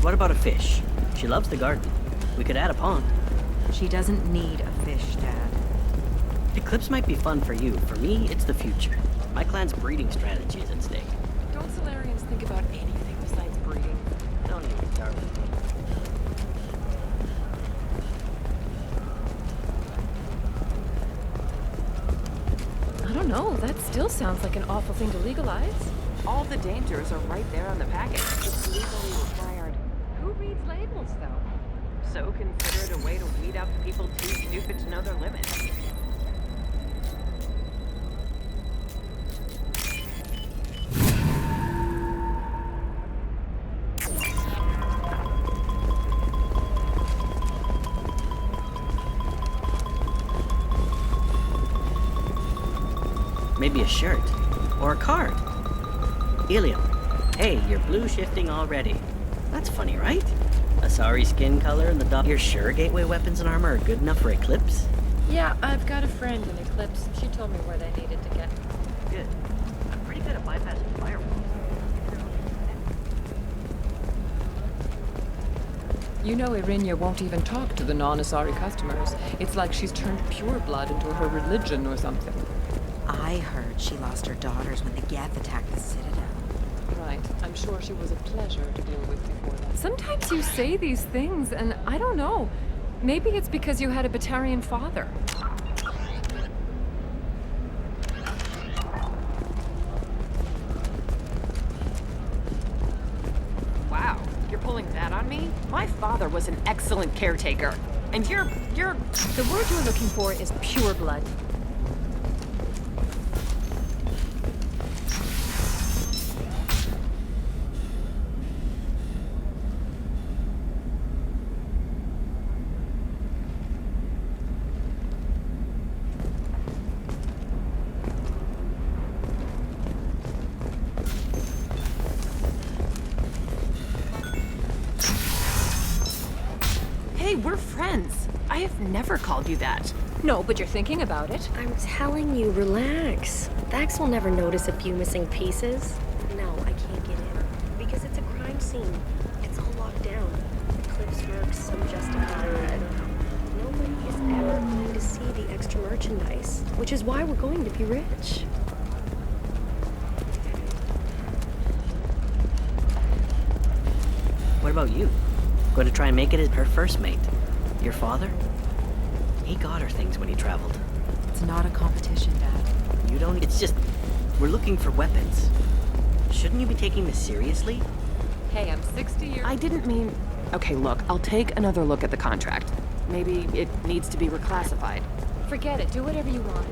What about a fish? She loves the garden. We could add a pond. She doesn't need a fish, Dad. Eclipse might be fun for you. For me, it's the future. My clan's breeding strategy is at stake. Don't Solarians think about anything besides breeding? Don't even start with me. I don't know. That still sounds like an awful thing to legalize. All the dangers are right there on the package. It's legally required. Who reads labels, though? So consider it a way to weed out people too stupid to know their limits. Maybe a shirt. Or a card. Illium. Hey, you're blue shifting already. That's funny, right? Asari skin color and the dog. You're sure gateway weapons and armor are good enough for Eclipse? Yeah, I've got a friend in Eclipse. She told me where they needed to get. Good. I'm pretty good at bypassing firewalls. You know Irinia won't even talk to the non-Asari customers. It's like she's turned pure blood into her religion or something. I heard she lost her daughters when the Geth attacked the Citadel. Right. I'm sure she was a pleasure to deal with before that. Sometimes you say these things, and I don't know. Maybe it's because you had a Batarian father. Wow, you're pulling that on me? My father was an excellent caretaker. And you're... The word you're looking for is pure blood. Hey, we're friends. I have never called you that. No, but you're thinking about it. I'm telling you, relax. Thax will never notice a few missing pieces. No, I can't get in. Because it's a crime scene. It's all locked down. Eclipse mercs, some justifier, I don't know. Nobody is ever going to see the extra merchandise. Which is why we're going to be rich. What about you? Going to try and make it as her first mate? Your father? He got her things when he traveled. It's not a competition, Dad. You don't... It's just... We're looking for weapons. Shouldn't you be taking this seriously? Hey, I'm 60 years... I didn't mean... Okay, look, I'll take another look at the contract. Maybe it needs to be reclassified. Forget it. Do whatever you want.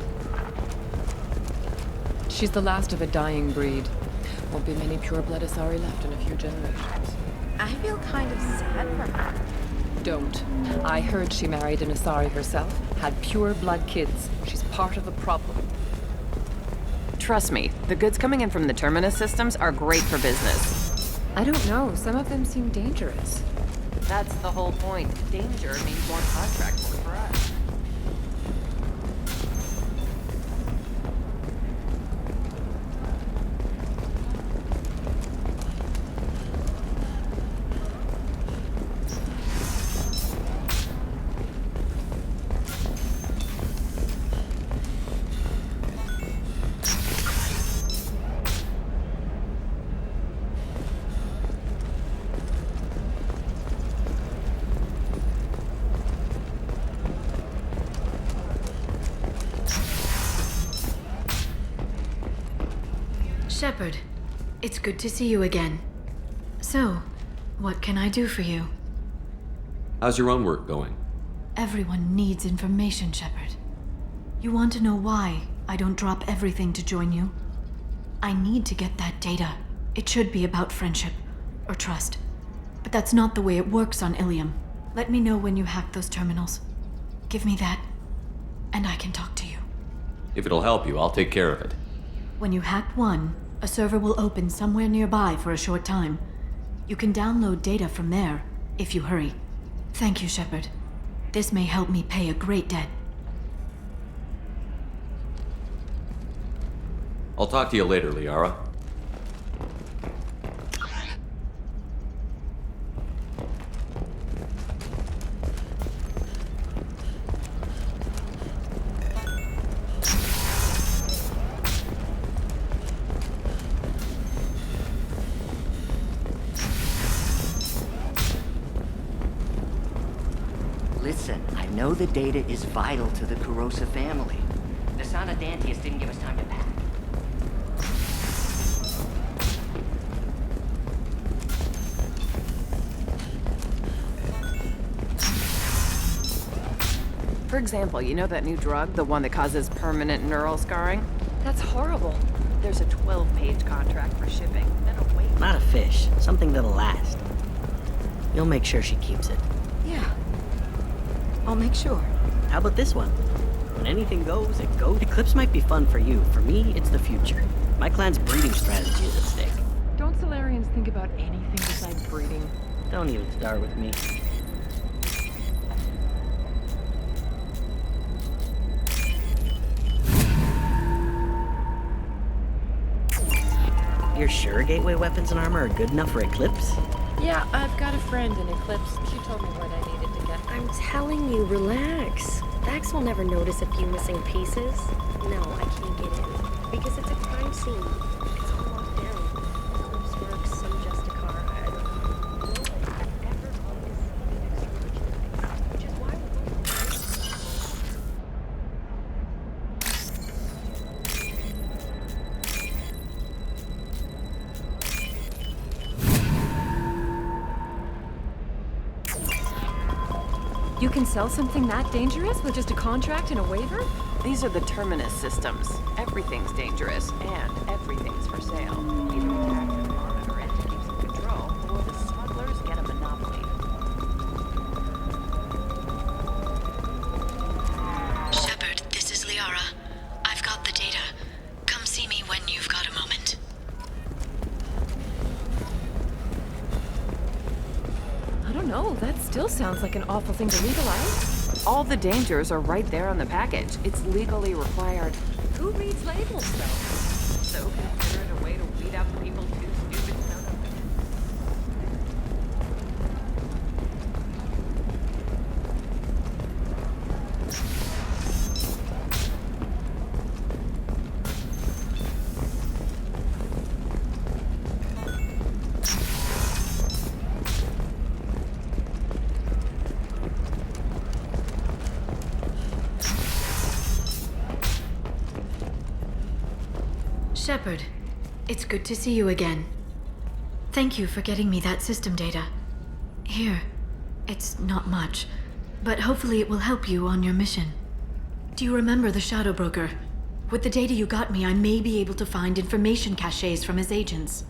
She's the last of a dying breed. Won't be many pure-blood Asari left in a few generations. I feel kind of sad for her. Don't. I heard she married an Asari herself, had pure-blood kids. She's part of the problem. Trust me, the goods coming in from the Terminus systems are great for business. I don't know. Some of them seem dangerous. That's the whole point. Danger means more contract work for us. Shepard, it's good to see you again. So, what can I do for you? How's your own work going? Everyone needs information, Shepard. You want to know why I don't drop everything to join you? I need to get that data. It should be about friendship, or trust. But that's not the way it works on Illium. Let me know when you hack those terminals. Give me that, and I can talk to you. If it'll help you, I'll take care of it. When you hack one, a server will open somewhere nearby for a short time. You can download data from there, if you hurry. Thank you, Shepard. This may help me pay a great debt. I'll talk to you later, Liara. Listen, I know the data is vital to the Kurosa family. The Sana Dantius didn't give us time to pack. For example, you know that new drug, the one that causes permanent neural scarring? That's horrible. There's a 12-page contract for shipping, then a wait. Not a fish. Something that'll last. You'll make sure she keeps it. Yeah. I'll make sure. How about this one? When anything goes, it goes. Eclipse might be fun for you. For me, it's the future. My clan's breeding strategy is at stake. Don't Solarians think about anything besides breeding? Don't even start with me. You're sure gateway weapons and armor are good enough for Eclipse? Yeah, I've got a friend in Eclipse. She told me what I needed to get. I'm telling you, relax. Vax will never notice a few missing pieces. No, I can't get in. Because it's a crime scene. It's all locked down. Eclipse works, some just a car. I don't know. No one ever is which is why You can sell something that dangerous with just a contract and a waiver? These are the Terminus systems. Everything's dangerous, and everything's for sale. Either we crack the norm or entities in control, or the smugglers get a monopoly. Shepard, this is Liara. I've got the data. Come see me when you've got a moment. I don't know, that still sounds like an awful thing to legalize. All the dangers are right there on the package. It's legally required. Who reads labels, though? So consider it a way to weed out the people too stupid to know nothing. Shepard, it's good to see you again. Thank you for getting me that system data. Here, it's not much, but hopefully it will help you on your mission. Do you remember the Shadow Broker? With the data you got me, I may be able to find information caches from his agents.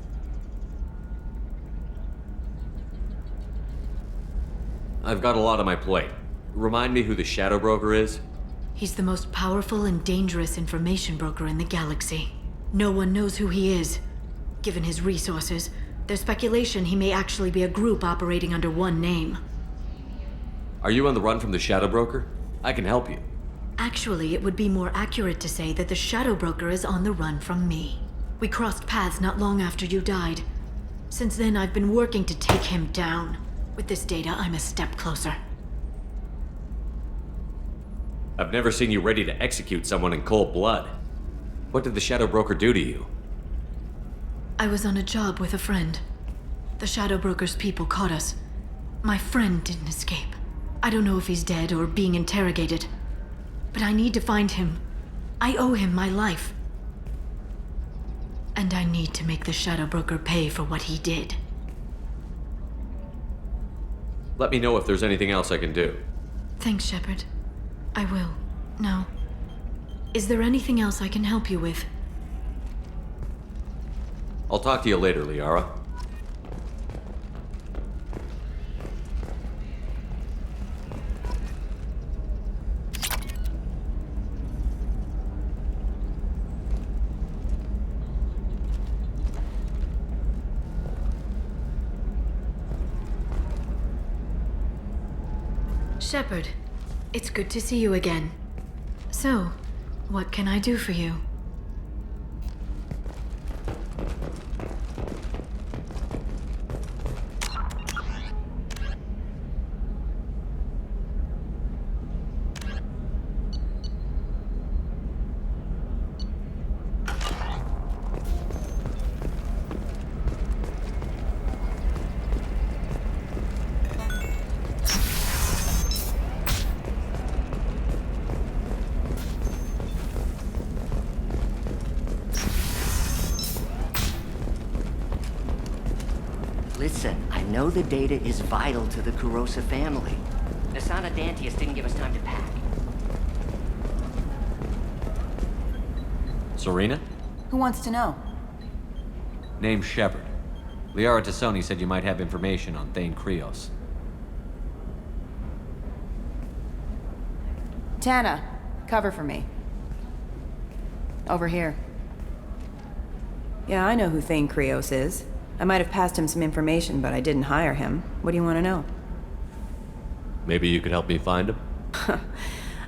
I've got a lot on my plate. Remind me who the Shadow Broker is? He's the most powerful and dangerous information broker in the galaxy. No one knows who he is. Given his resources, there's speculation he may actually be a group operating under one name. Are you on the run from the Shadow Broker? I can help you. Actually, it would be more accurate to say that the Shadow Broker is on the run from me. We crossed paths not long after you died. Since then, I've been working to take him down. With this data, I'm a step closer. I've never seen you ready to execute someone in cold blood. What did the Shadow Broker do to you? I was on a job with a friend. The Shadow Broker's people caught us. My friend didn't escape. I don't know if he's dead or being interrogated. But I need to find him. I owe him my life. And I need to make the Shadow Broker pay for what he did. Let me know if there's anything else I can do. Thanks, Shepard. I will. Now, is there anything else I can help you with? I'll talk to you later, Liara. Shepard, it's good to see you again. So, what can I do for you? Listen, I know the data is vital to the Kurosa family. Nasana Dantius didn't give us time to pack. Serena? Who wants to know? Name's Shepard. Liara Tassoni said you might have information on Thane Krios. Tana, cover for me. Over here. Yeah, I know who Thane Krios is. I might have passed him some information, but I didn't hire him. What do you want to know? Maybe you could help me find him?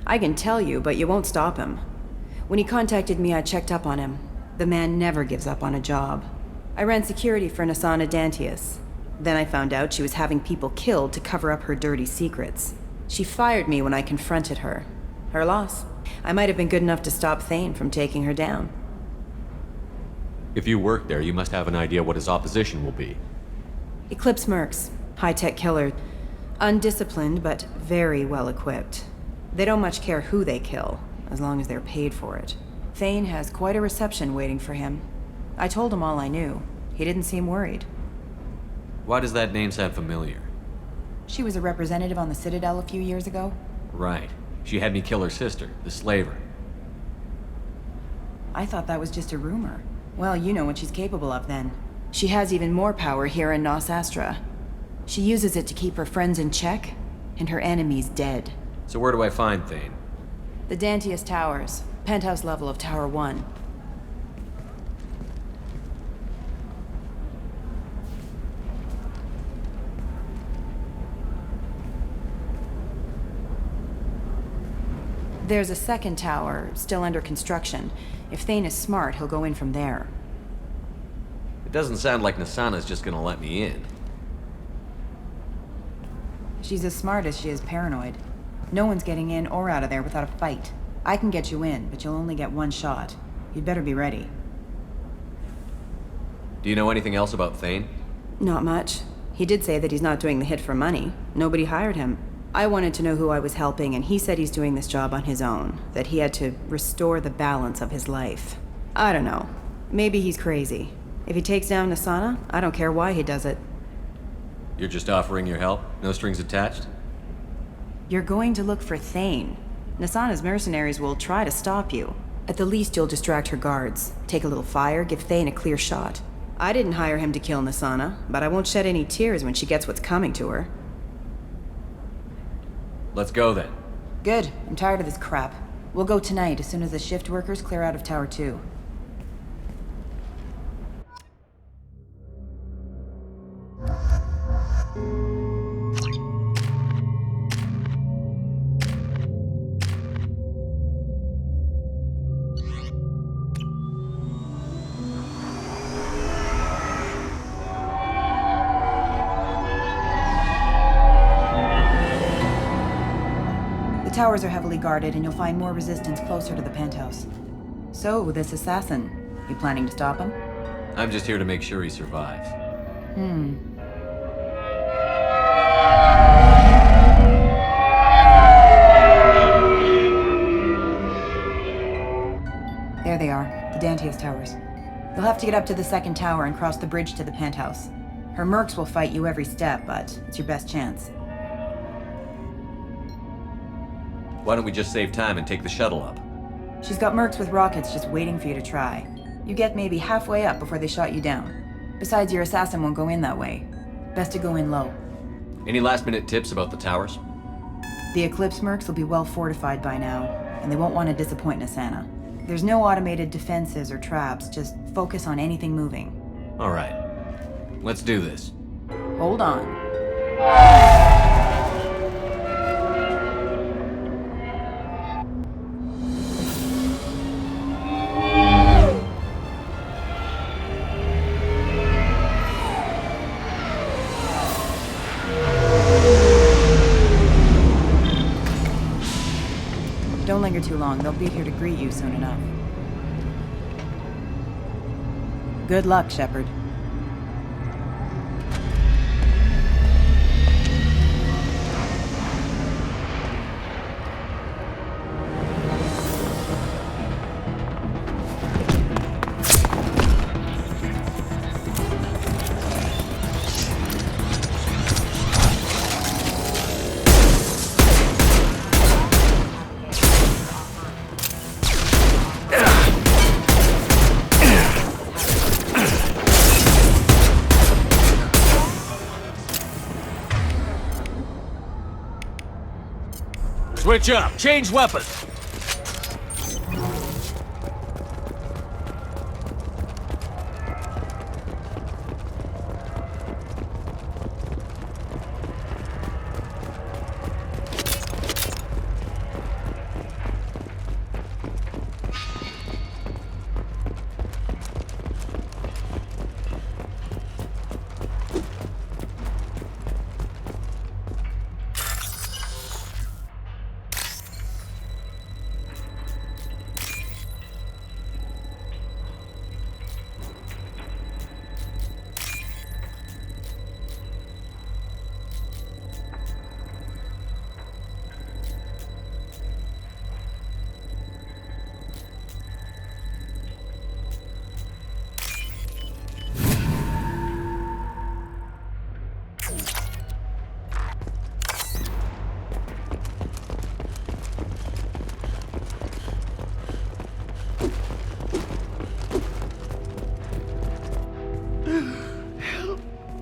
I can tell you, but you won't stop him. When he contacted me, I checked up on him. The man never gives up on a job. I ran security for Nasana Dantius. Then I found out she was having people killed to cover up her dirty secrets. She fired me when I confronted her. Her loss. I might have been good enough to stop Thane from taking her down. If you work there, you must have an idea what his opposition will be. Eclipse mercs. High-tech killer. Undisciplined, but very well-equipped. They don't much care who they kill, as long as they're paid for it. Thane has quite a reception waiting for him. I told him all I knew. He didn't seem worried. Why does that name sound familiar? She was a representative on the Citadel a few years ago. Right. She had me kill her sister, the slaver. I thought that was just a rumor. Well, you know what she's capable of then. She has even more power here in Nos Astra. She uses it to keep her friends in check, and her enemies dead. So where do I find Thane? The Dantius Towers, penthouse level of Tower 1. There's a second tower, still under construction. If Thane is smart, he'll go in from there. It doesn't sound like Nasana's just gonna let me in. She's as smart as she is paranoid. No one's getting in or out of there without a fight. I can get you in, but you'll only get one shot. You'd better be ready. Do you know anything else about Thane? Not much. He did say that he's not doing the hit for money. Nobody hired him. I wanted to know who I was helping, and he said he's doing this job on his own. That he had to restore the balance of his life. I don't know. Maybe he's crazy. If he takes down Nasana, I don't care why he does it. You're just offering your help? No strings attached? You're going to look for Thane. Nasana's mercenaries will try to stop you. At the least, you'll distract her guards. Take a little fire, give Thane a clear shot. I didn't hire him to kill Nasana, but I won't shed any tears when she gets what's coming to her. Let's go then. Good. I'm tired of this crap. We'll go tonight as soon as the shift workers clear out of Tower 2. The towers are heavily guarded, and you'll find more resistance closer to the penthouse. So, this assassin, you planning to stop him? I'm just here to make sure he survives. There they are, the Dantius Towers. You'll have to get up to the second tower and cross the bridge to the penthouse. Her mercs will fight you every step, but it's your best chance. Why don't we just save time and take the shuttle up? She's got mercs with rockets just waiting for you to try. You get maybe halfway up before they shot you down. Besides, your assassin won't go in that way. Best to go in low. Any last-minute tips about the towers? The Eclipse mercs will be well fortified by now, and they won't want to disappoint Nasana. There's no automated defenses or traps, just focus on anything moving. All right. Let's do this. Hold on. Don't linger too long. They'll be here to greet you soon enough. Good luck, Shepard. Switch up! Change weapons!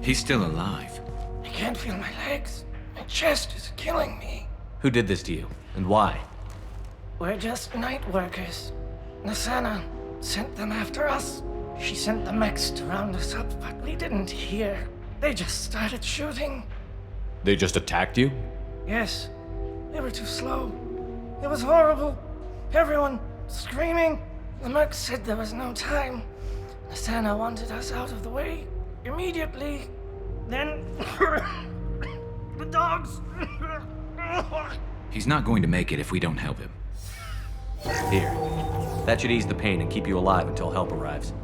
He's still alive. I can't feel my legs. My chest is killing me. Who did this to you, and why? We're just night workers. Nasana sent them after us. She sent the mechs to round us up, but we didn't hear. They just started shooting. They just attacked you? Yes, they were too slow. It was horrible. Everyone screaming. The mechs said there was no time. Nasana wanted us out of the way immediately. Then the dogs. He's not going to make it if we don't help him. Here. That should ease the pain and keep you alive until help arrives.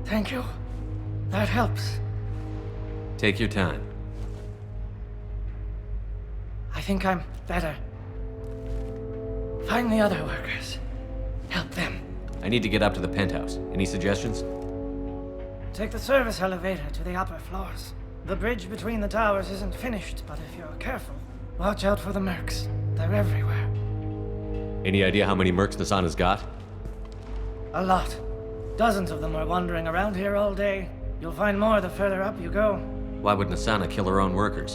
Thank you. That helps. Take your time. I think I'm better. Find the other workers. Help them. I need to get up to the penthouse. Any suggestions? Take the service elevator to the upper floors. The bridge between the towers isn't finished, but if you're careful, watch out for the mercs. They're everywhere. Any idea how many mercs Nasana's got? A lot. Dozens of them are wandering around here all day. You'll find more the further up you go. Why would Nasana kill her own workers?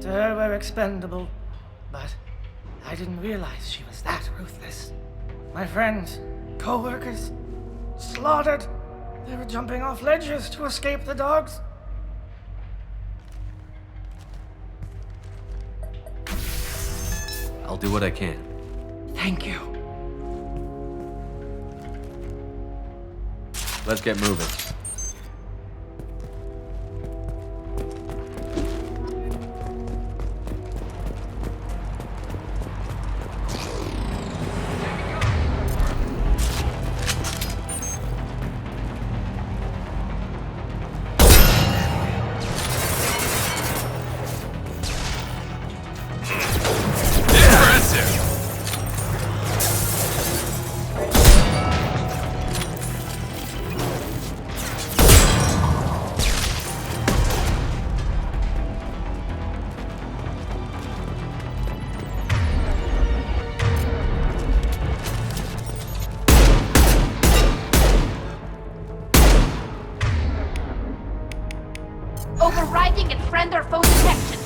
To her, we're expendable. But I didn't realize she was that ruthless. My friends, co-workers, slaughtered. They were jumping off ledges to escape the dogs. I'll do what I can. Thank you. Let's get moving. overriding its friend or foe detection.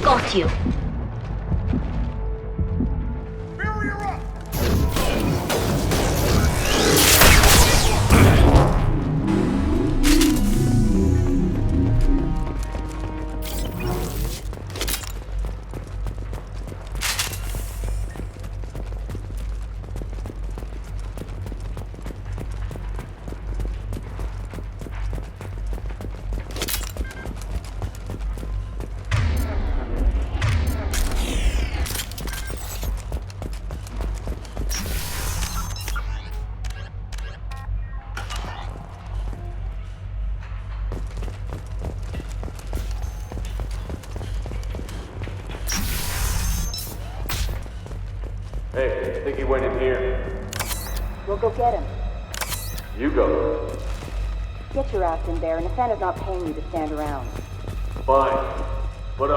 Got you. Hey, I think he went in here. We'll go get him. You go. Get your ass in there, and Nathana's not paying you to stand around. Fine. But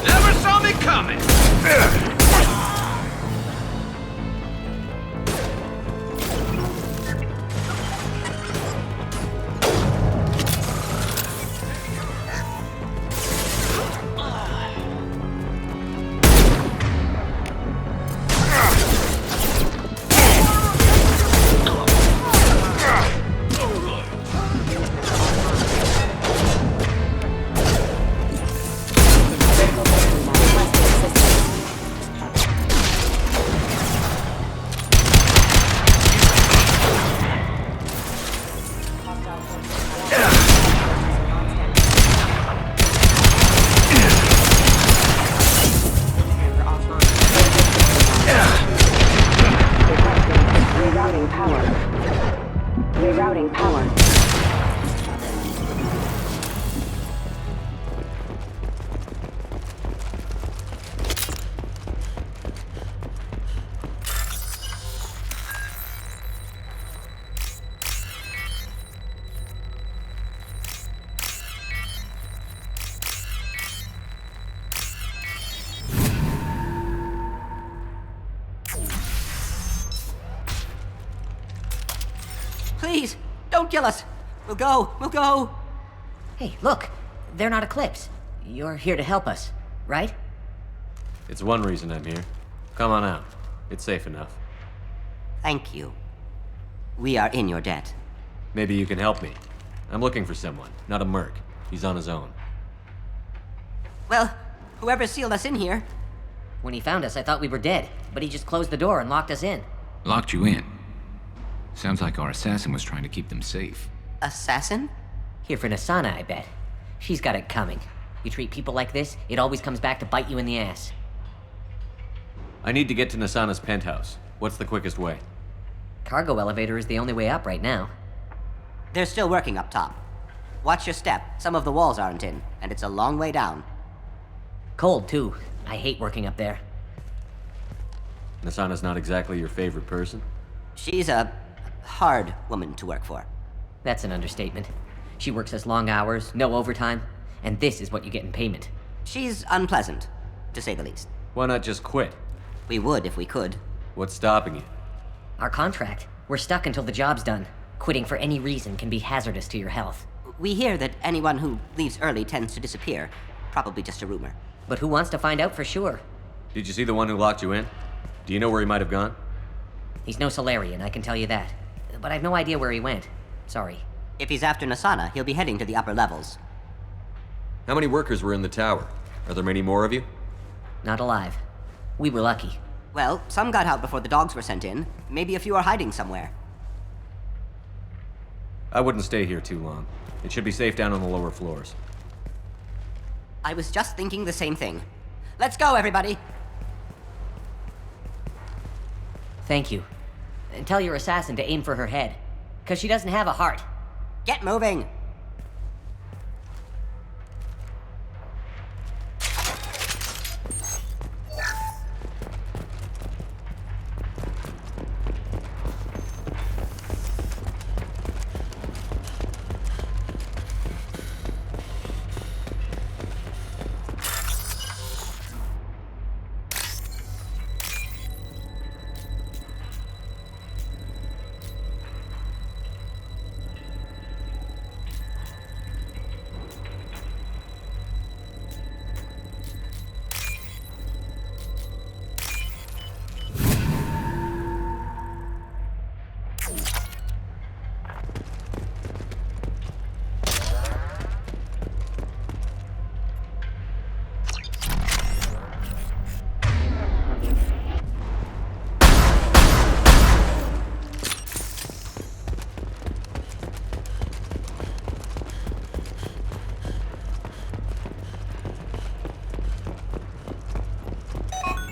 Never saw me coming! Please, don't kill us. We'll go. Hey, look. They're not Eclipse. You're here to help us, right? It's one reason I'm here. Come on out. It's safe enough. Thank you. We are in your debt. Maybe you can help me. I'm looking for someone, not a merc. He's on his own. Well, whoever sealed us in here. When he found us, I thought we were dead, but he just closed the door and locked us in. Locked you in? Sounds like our assassin was trying to keep them safe. Assassin? Here for Nasana, I bet. She's got it coming. You treat people like this, it always comes back to bite you in the ass. I need to get to Nasana's penthouse. What's the quickest way? Cargo elevator is the only way up right now. They're still working up top. Watch your step. Some of the walls aren't in, and it's a long way down. Cold, too. I hate working up there. Nasana's not exactly your favorite person? She's a hard woman to work for. That's an understatement. She works us long hours, no overtime, and this is what you get in payment. She's unpleasant, to say the least. Why not just quit? We would if we could. What's stopping you? Our contract. We're stuck until the job's done. Quitting for any reason can be hazardous to your health. We hear that anyone who leaves early tends to disappear. Probably just a rumor. But who wants to find out for sure? Did you see the one who locked you in? Do you know where he might have gone? He's no Solarian, I can tell you that. But I've no idea where he went. Sorry. If he's after Nasana, he'll be heading to the upper levels. How many workers were in the tower? Are there many more of you? Not alive. We were lucky. Well, some got out before the dogs were sent in. Maybe a few are hiding somewhere. I wouldn't stay here too long. It should be safe down on the lower floors. I was just thinking the same thing. Let's go, everybody! Thank you. And tell your assassin to aim for her head. 'Cause she doesn't have a heart. Get moving!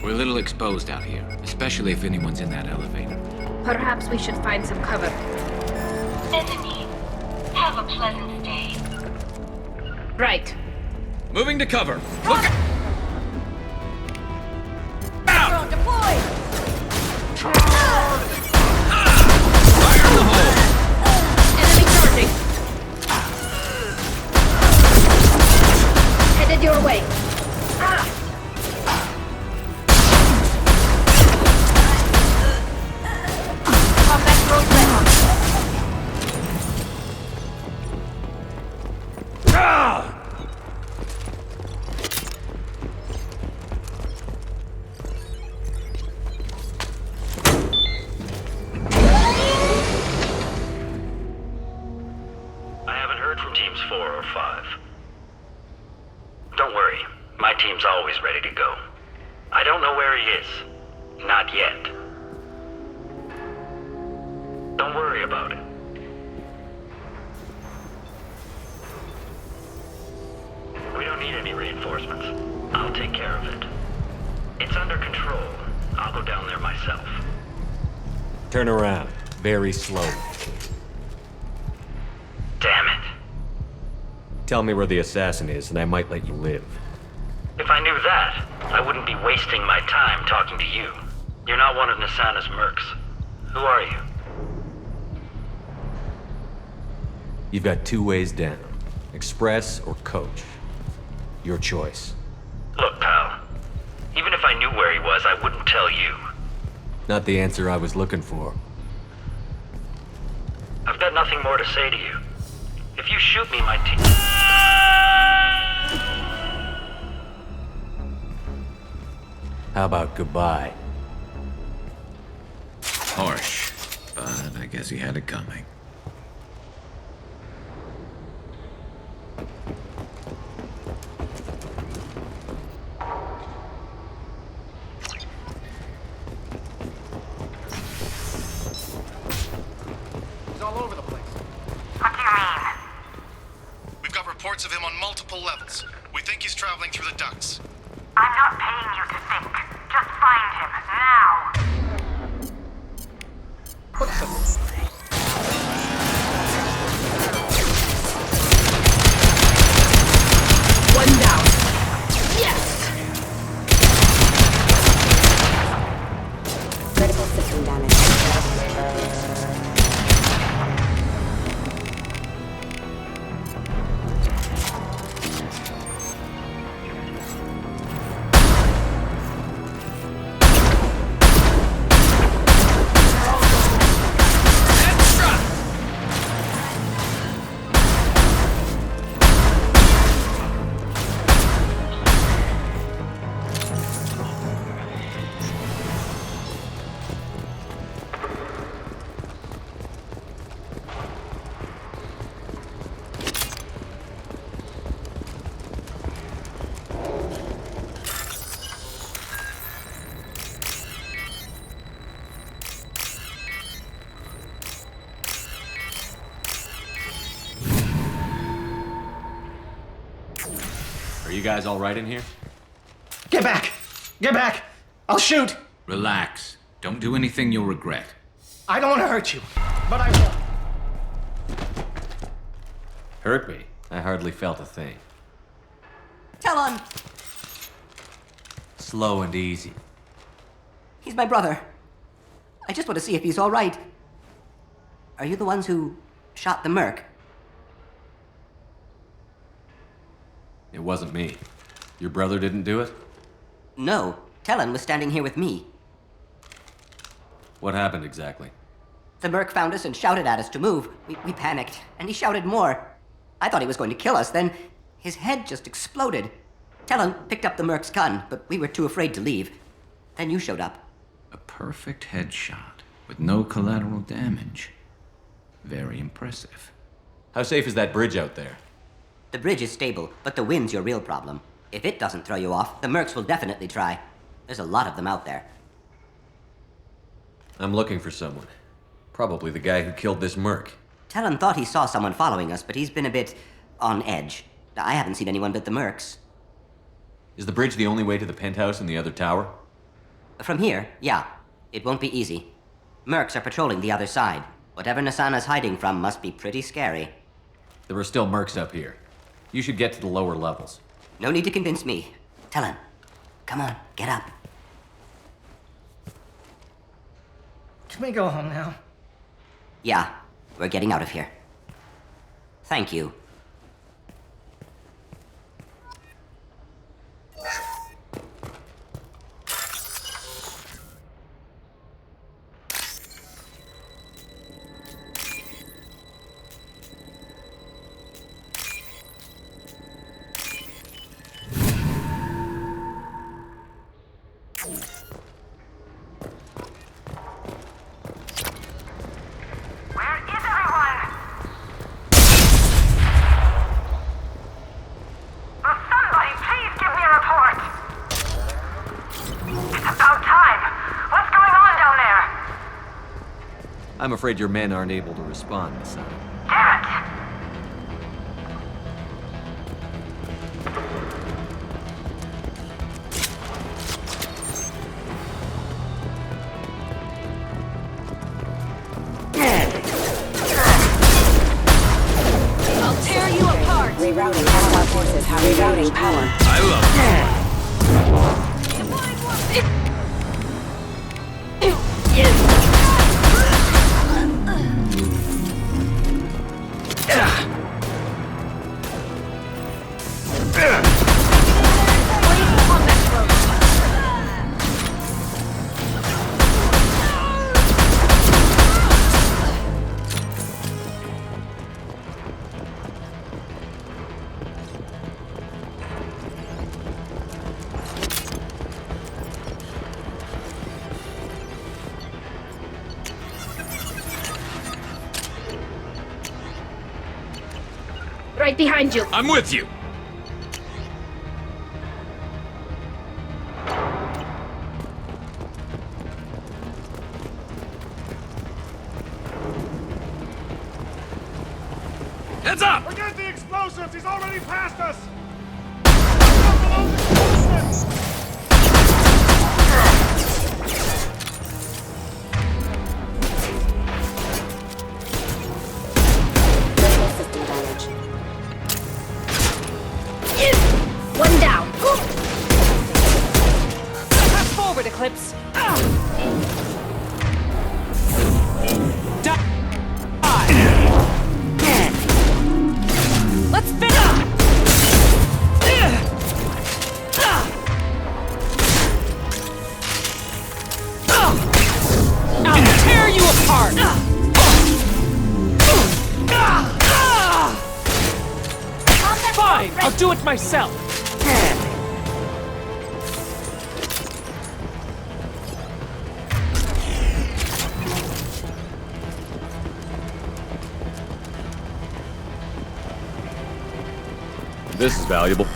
We're a little exposed out here, especially if anyone's in that elevator. Perhaps we should find some cover. Enemy, have a pleasant day. Right. Moving to cover. Look out! Fire in the hole! Enemy charging. Headed your way. Turn around, very slowly. Damn it. Tell me where the assassin is, and I might let you live. If I knew that, I wouldn't be wasting my time talking to you. You're not one of Nasana's mercs. Who are you? You've got two ways down. Express or coach. Your choice. Look, pal. Even if I knew where he was, I wouldn't tell you. Not the answer I was looking for. I've got nothing more to say to you. If you shoot me, my team... How about goodbye? Harsh, but I guess he had it coming. He's all over the place. What do you mean? We've got reports of him on multiple levels. We think he's traveling through the ducts. I'm not paying you to think. Just find him, now! One down. Yes! Critical system damage. Are you guys all right in here? Get back! Get back! I'll shoot! Relax. Don't do anything you'll regret. I don't want to hurt you, but I will. Hurt me? I hardly felt a thing. Talon! Slow and easy. He's my brother. I just want to see if he's all right. Are you the ones who shot the merc? It wasn't me. Your brother didn't do it? No. Talon was standing here with me. What happened exactly? The merc found us and shouted at us to move. We panicked, and he shouted more. I thought he was going to kill us, then his head just exploded. Talon picked up the merc's gun, but we were too afraid to leave. Then you showed up. A perfect headshot with no collateral damage. Very impressive. How safe is that bridge out there? The bridge is stable, but the wind's your real problem. If it doesn't throw you off, the mercs will definitely try. There's a lot of them out there. I'm looking for someone. Probably the guy who killed this merc. Talon thought he saw someone following us, but he's been a bit on edge. I haven't seen anyone but the mercs. Is the bridge the only way to the penthouse and the other tower? From here, yeah. It won't be easy. Mercs are patrolling the other side. Whatever Nasana's hiding from must be pretty scary. There are still mercs up here. You should get to the lower levels. No need to convince me. Talon, come on, get up. Can we go home now? Yeah, we're getting out of here. Thank you. I'm afraid your men aren't able to respond, Nasana. Damn it! I'll tear you apart! Rerouting all our forces. Rerouting power. I love right behind you. I'm with you. Heads up! Forget the explosives! He's already past us! System damage. One down. Press forward, Eclipse. Let's finish! I'll tear you apart! Fine, I'll do it myself! This is valuable.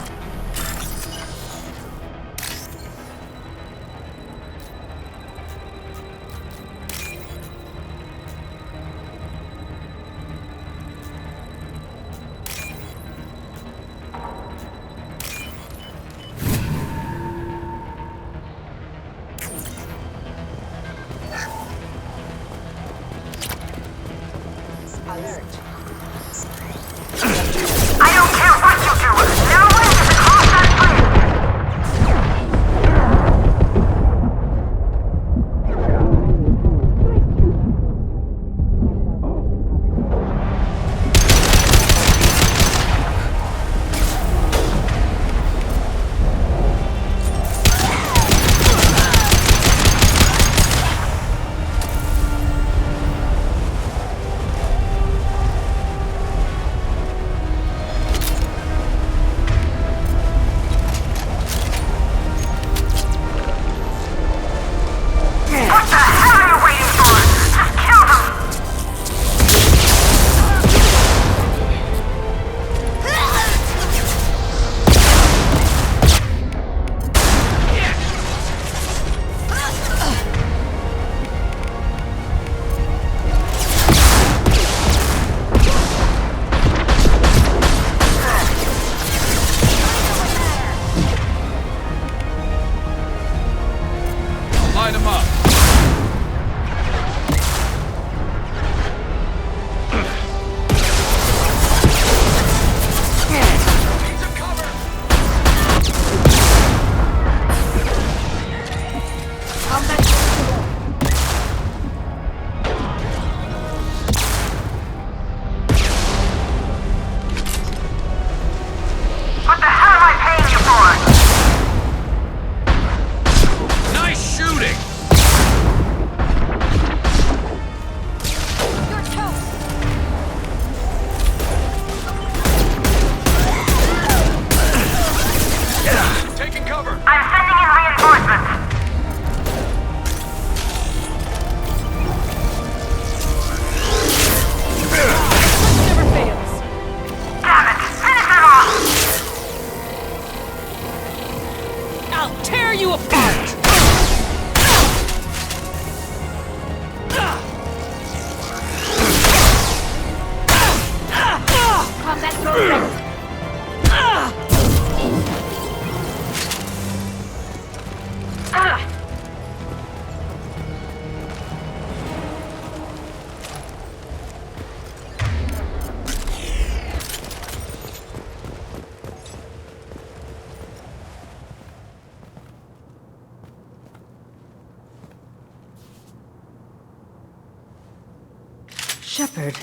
Shepard,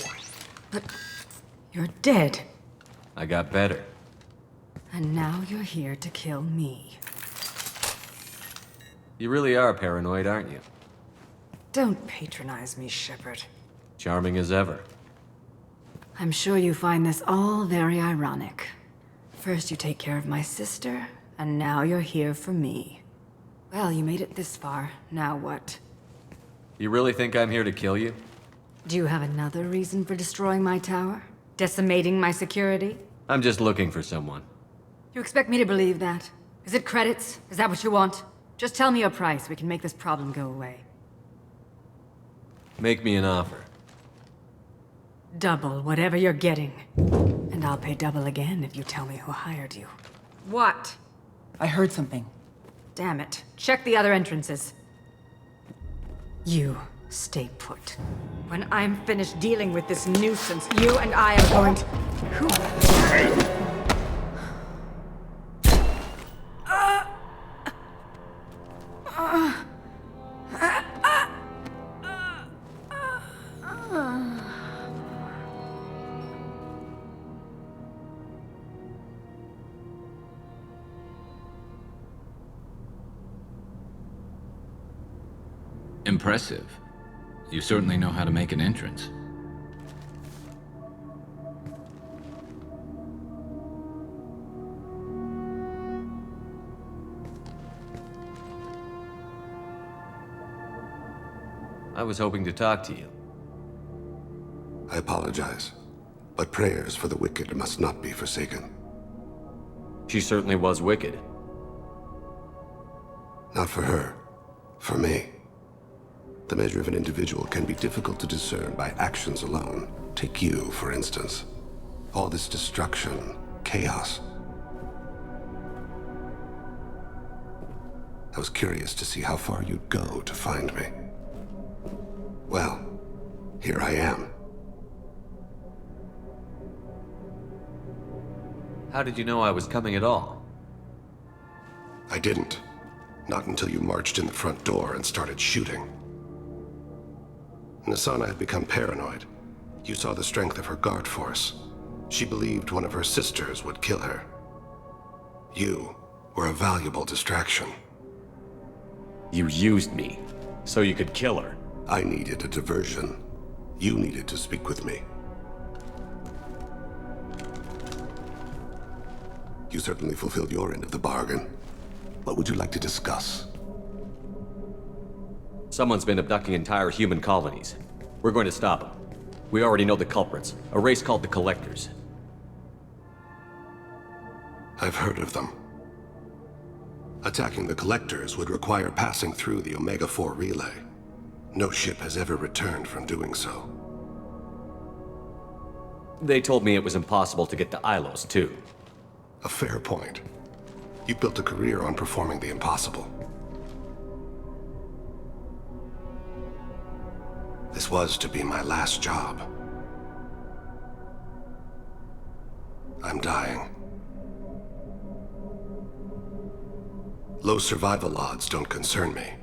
but you're dead. I got better. And now you're here to kill me. You really are paranoid, aren't you? Don't patronize me, Shepard. Charming as ever. I'm sure you find this all very ironic. First you take care of my sister, and now you're here for me. Well, you made it this far. Now what? You really think I'm here to kill you? Do you have another reason for destroying my tower? Decimating my security? I'm just looking for someone. You expect me to believe that? Is it credits? Is that what you want? Just tell me your price. We can make this problem go away. Make me an offer. Double whatever you're getting. And I'll pay double again if you tell me who hired you. What? I heard something. Damn it. Check the other entrances. You stay put. When I'm finished dealing with this nuisance, you and I are going to... Who? Impressive. You certainly know how to make an entrance. I was hoping to talk to you. I apologize, but prayers for the wicked must not be forsaken. She certainly was wicked. Not for her. For me. The measure of an individual can be difficult to discern by actions alone. Take you, for instance. All this destruction, chaos. I was curious to see how far you'd go to find me. Well, here I am. How did you know I was coming at all? I didn't. Not until you marched in the front door and started shooting. Nassana had become paranoid. You saw the strength of her guard force. She believed one of her sisters would kill her. You were a valuable distraction. You used me, so you could kill her. I needed a diversion. You needed to speak with me. You certainly fulfilled your end of the bargain. What would you like to discuss? Someone's been abducting entire human colonies. We're going to stop them. We already know the culprits, a race called the Collectors. I've heard of them. Attacking the Collectors would require passing through the Omega-4 relay. No ship has ever returned from doing so. They told me it was impossible to get to Ilos, too. A fair point. You built a career on performing the impossible. This was to be my last job. I'm dying. Low survival odds don't concern me.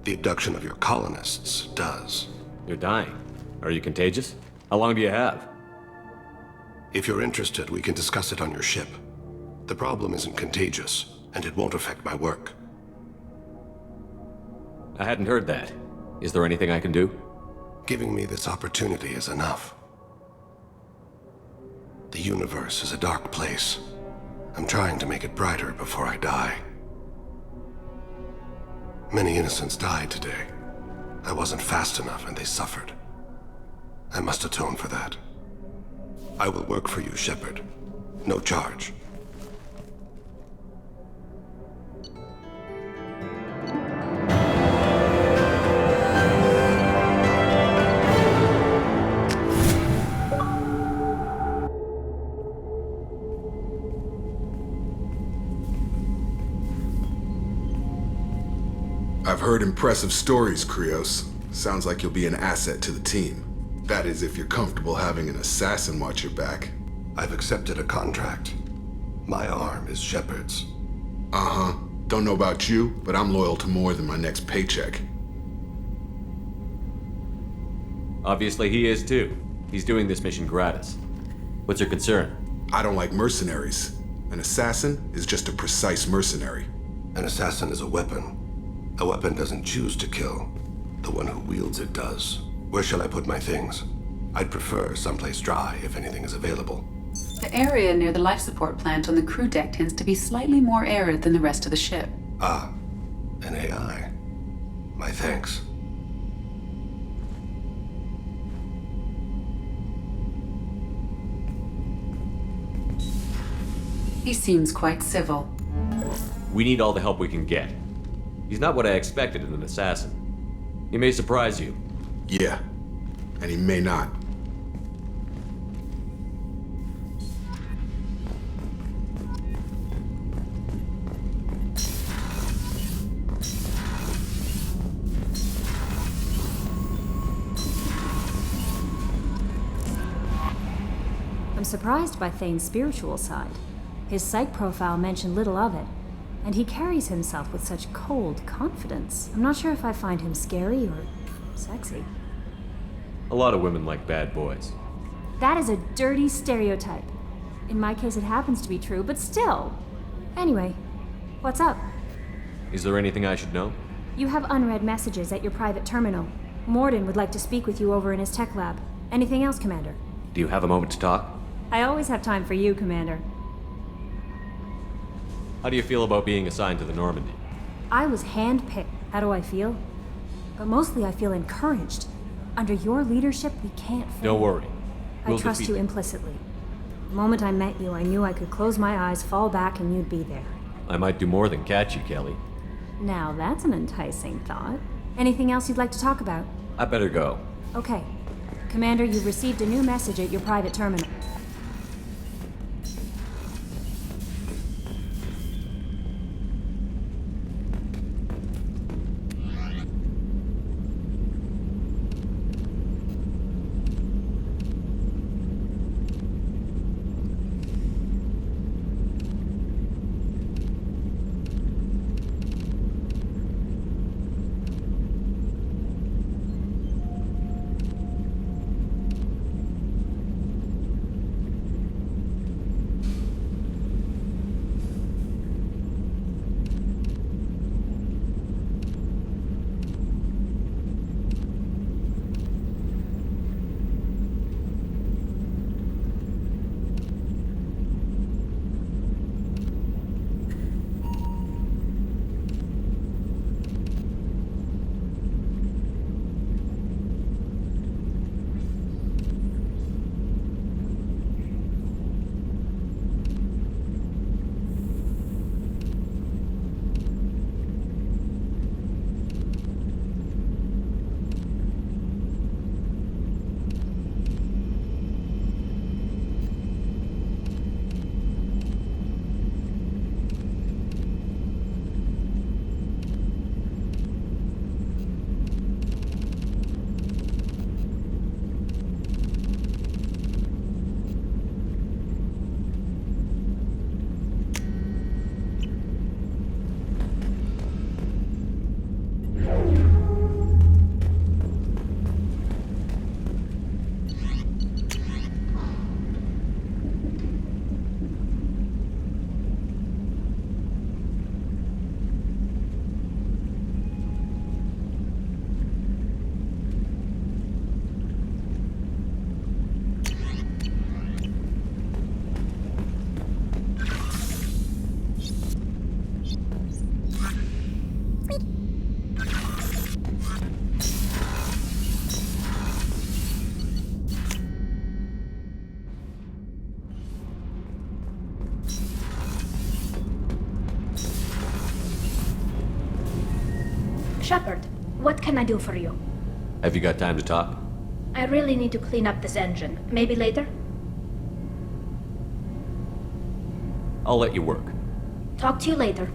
The abduction of your colonists does. You're dying. Are you contagious? How long do you have? If you're interested, we can discuss it on your ship. The problem isn't contagious, and it won't affect my work. I hadn't heard that. Is there anything I can do? Giving me this opportunity is enough. The universe is a dark place. I'm trying to make it brighter before I die. Many innocents died today. I wasn't fast enough and they suffered. I must atone for that. I will work for you, Shepard. No charge. I've heard impressive stories, Krios. Sounds like you'll be an asset to the team. That is, if you're comfortable having an assassin watch your back. I've accepted a contract. My arm is Shepard's. Uh-huh. Don't know about you, but I'm loyal to more than my next paycheck. Obviously he is too. He's doing this mission gratis. What's your concern? I don't like mercenaries. An assassin is just a precise mercenary. An assassin is a weapon. A weapon doesn't choose to kill. The one who wields it does. Where shall I put my things? I'd prefer someplace dry if anything is available. The area near the life support plant on the crew deck tends to be slightly more arid than the rest of the ship. Ah, an AI. My thanks. He seems quite civil. We need all the help we can get. He's not what I expected in an assassin. He may surprise you. Yeah, and he may not. I'm surprised by Thane's spiritual side. His psych profile mentioned little of it, and he carries himself with such cold confidence. I'm not sure if I find him scary or sexy. A lot of women like bad boys. That is a dirty stereotype. In my case, it happens to be true, but still. Anyway, what's up? Is there anything I should know? You have unread messages at your private terminal. Morden would like to speak with you over in his tech lab. Anything else, Commander? Do you have a moment to talk? I always have time for you, Commander. How do you feel about being assigned to the Normandy? I was handpicked. How do I feel? But mostly I feel encouraged. Under your leadership, we can't fail. Don't worry. I trust you implicitly. The moment I met you, I knew I could close my eyes, fall back, and you'd be there. I might do more than catch you, Kelly. Now that's an enticing thought. Anything else you'd like to talk about? I better go. Okay. Commander, you've received a new message at your private terminal. Shepard, what can I do for you? Have you got time to talk? I really need to clean up this engine. Maybe later? I'll let you work. Talk to you later.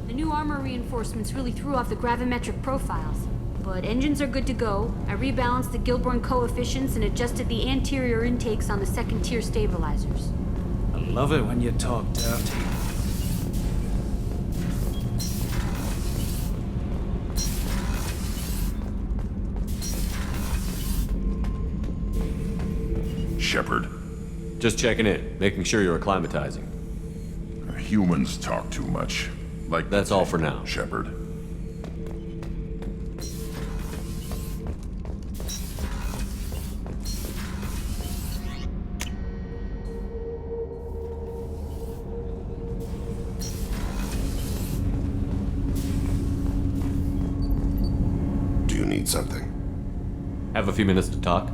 The new armor reinforcements really threw off the gravimetric profiles. But engines are good to go. I rebalanced the Gilborn coefficients and adjusted the anterior intakes on the second-tier stabilizers. I love it when you talk dirty. Shepard. Just checking in, making sure you're acclimatizing. Humans talk too much. Like that's all for now. Shepard. Do you need something? Have a few minutes to talk?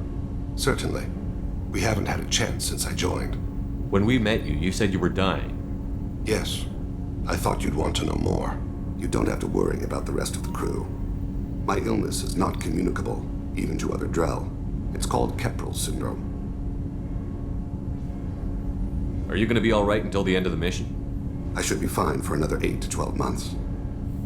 Certainly. We haven't had a chance since I joined. When we met you, you said you were dying. Yes. I thought you'd want to know more. You don't have to worry about the rest of the crew. My illness is not communicable, even to other Drell. It's called Keprel syndrome. Are you gonna be alright until the end of the mission? I should be fine for another 8 to 12 months.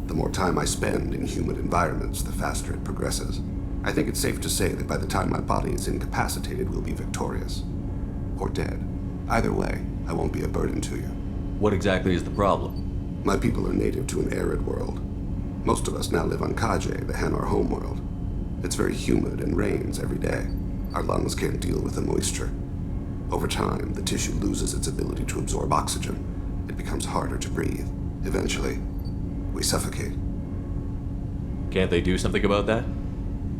The more time I spend in human environments, the faster it progresses. I think it's safe to say that by the time my body is incapacitated, we'll be victorious. Or dead. Either way, I won't be a burden to you. What exactly is the problem? My people are native to an arid world. Most of us now live on Kaje, the Hanar homeworld. It's very humid and rains every day. Our lungs can't deal with the moisture. Over time, the tissue loses its ability to absorb oxygen. It becomes harder to breathe. Eventually, we suffocate. Can't they do something about that?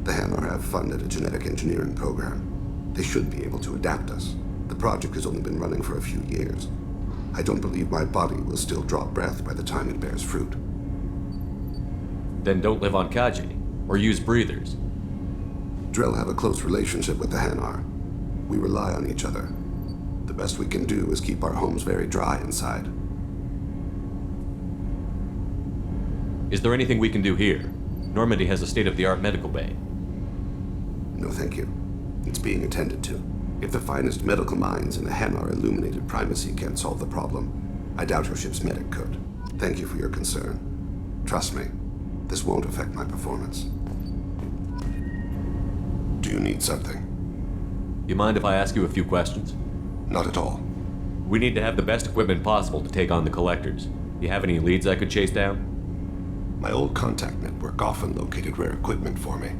The Hanar have funded a genetic engineering program. They should be able to adapt us. The project has only been running for a few years. I don't believe my body will still draw breath by the time it bears fruit. Then don't live on Kaji, or use breathers. Drell have a close relationship with the Hanar. We rely on each other. The best we can do is keep our homes very dry inside. Is there anything we can do here? Normandy has a state-of-the-art medical bay. No, thank you. It's being attended to. If the finest medical minds in the Hanar illuminated primacy can't solve the problem, I doubt your ship's medic could. Thank you for your concern. Trust me, this won't affect my performance. Do you need something? You mind if I ask you a few questions? Not at all. We need to have the best equipment possible to take on the collectors. You have any leads I could chase down? My old contact network often located rare equipment for me.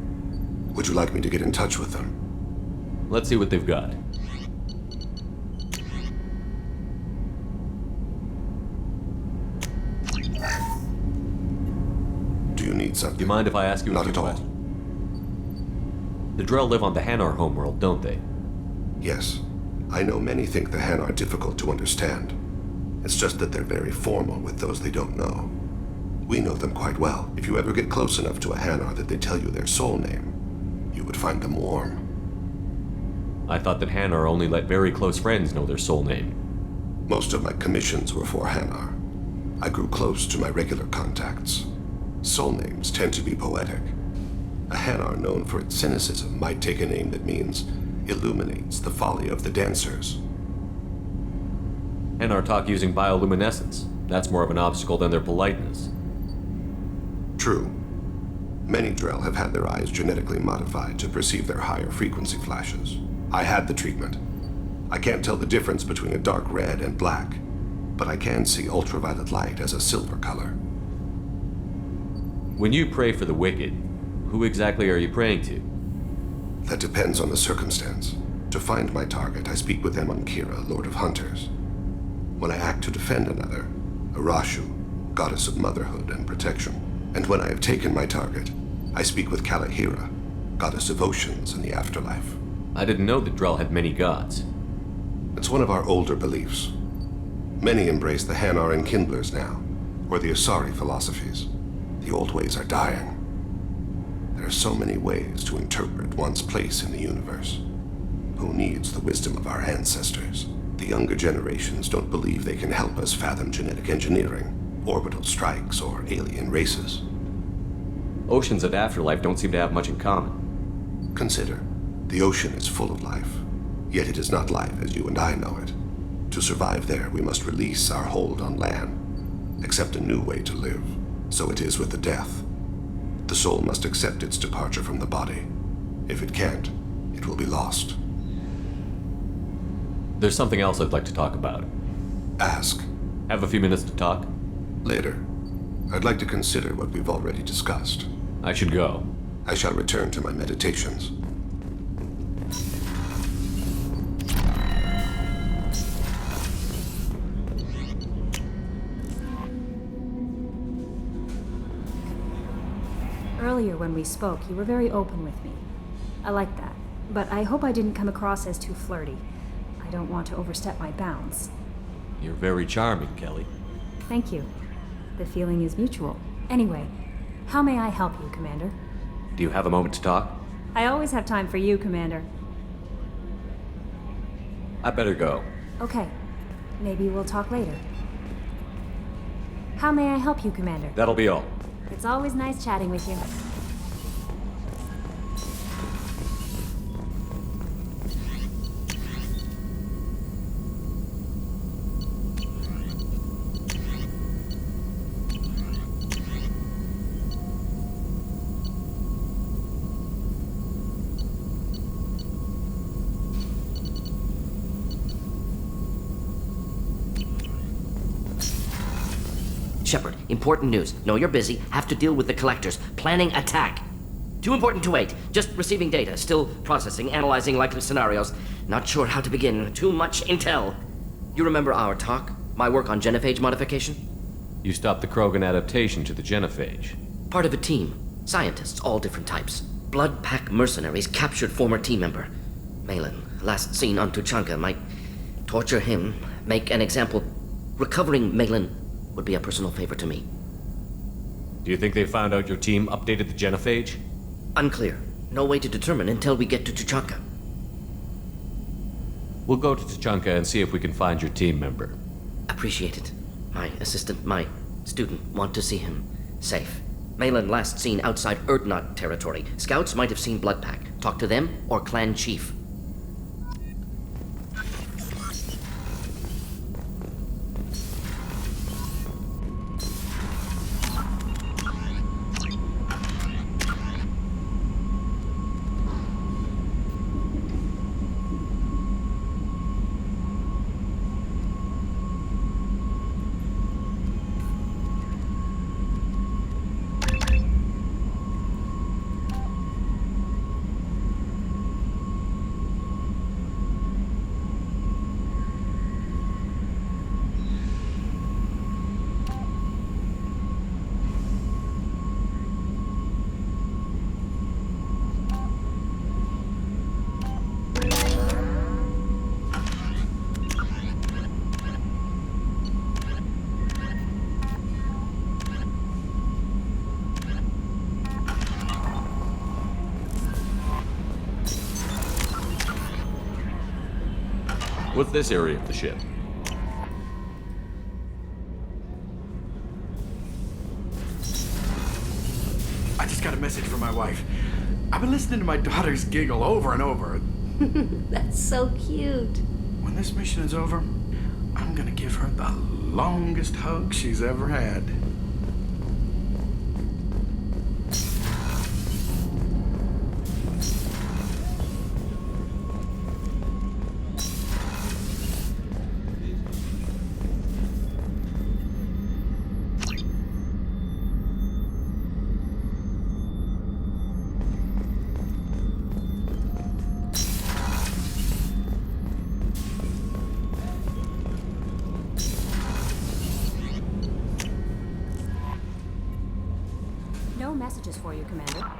Would you like me to get in touch with them? Let's see what they've got. Do you need something? Do you mind if I ask you a few questions? Not at all. The Drell live on the Hanar homeworld, don't they? Yes. I know many think the Hanar are difficult to understand. It's just that they're very formal with those they don't know. We know them quite well. If you ever get close enough to a Hanar that they tell you their soul name, you would find them warm. I thought that Hanar only let very close friends know their soul name. Most of my commissions were for Hanar. I grew close to my regular contacts. Soul names tend to be poetic. A Hanar known for its cynicism might take a name that means illuminates the folly of the dancers. Hanar talk using bioluminescence. That's more of an obstacle than their politeness. True. Many Drell have had their eyes genetically modified to perceive their higher frequency flashes. I had the treatment. I can't tell the difference between a dark red and black, but I can see ultraviolet light as a silver color. When you pray for the wicked, who exactly are you praying to? That depends on the circumstance. To find my target, I speak with Emunkira, Lord of Hunters. When I act to defend another, Arashu, Goddess of Motherhood and Protection. And when I have taken my target, I speak with Kalahira, Goddess of Oceans and the Afterlife. I didn't know that Drell had many gods. It's one of our older beliefs. Many embrace the Hanar and Kindlers now, or the Asari philosophies. The old ways are dying. There are so many ways to interpret one's place in the universe. Who needs the wisdom of our ancestors? The younger generations don't believe they can help us fathom genetic engineering, orbital strikes, or alien races. Oceans and Afterlife don't seem to have much in common. Consider, the ocean is full of life, yet it is not life as you and I know it. To survive there, we must release our hold on land, accept a new way to live. So it is with the death. The soul must accept its departure from the body. If it can't, it will be lost. There's something else I'd like to talk about. Ask. Have a few minutes to talk? Later. I'd like to consider what we've already discussed. I should go. I shall return to my meditations. Earlier when we spoke, you were very open with me. I like that, but I hope I didn't come across as too flirty. I don't want to overstep my bounds. You're very charming, Kelly. Thank you. The feeling is mutual. Anyway, how may I help you, Commander? Do you have a moment to talk? I always have time for you, Commander. I better go. Okay, Maybe we'll talk later. How may I help you, Commander? That'll be all. It's always nice chatting with you. Shepard, important news. Know you're busy. Have to deal with the collectors. Planning attack. Too important to wait. Just receiving data. Still processing, analyzing likely scenarios. Not sure how to begin. Too much intel. You remember our talk? My work on genophage modification? You stopped the Krogan adaptation to the genophage. Part of a team. Scientists, all different types. Blood Pack mercenaries captured former team member. Malin, last seen on Tuchanka, might torture him, make an example. Recovering Malin would be a personal favor to me. Do you think they found out your team updated the genophage? Unclear. No way to determine until we get to Tuchanka. We'll go to Tuchanka and see if we can find your team member. Appreciate it. My assistant, my student, want to see him safe. Malin last seen outside Erdnot territory. Scouts might have seen Blood Pack. Talk to them or clan chief. What's this area of the ship? I just got a message from my wife. I've been listening to my daughters giggle over and over. That's so cute. When this mission is over, I'm gonna give her the longest hug she's ever had. No messages for you, Commander.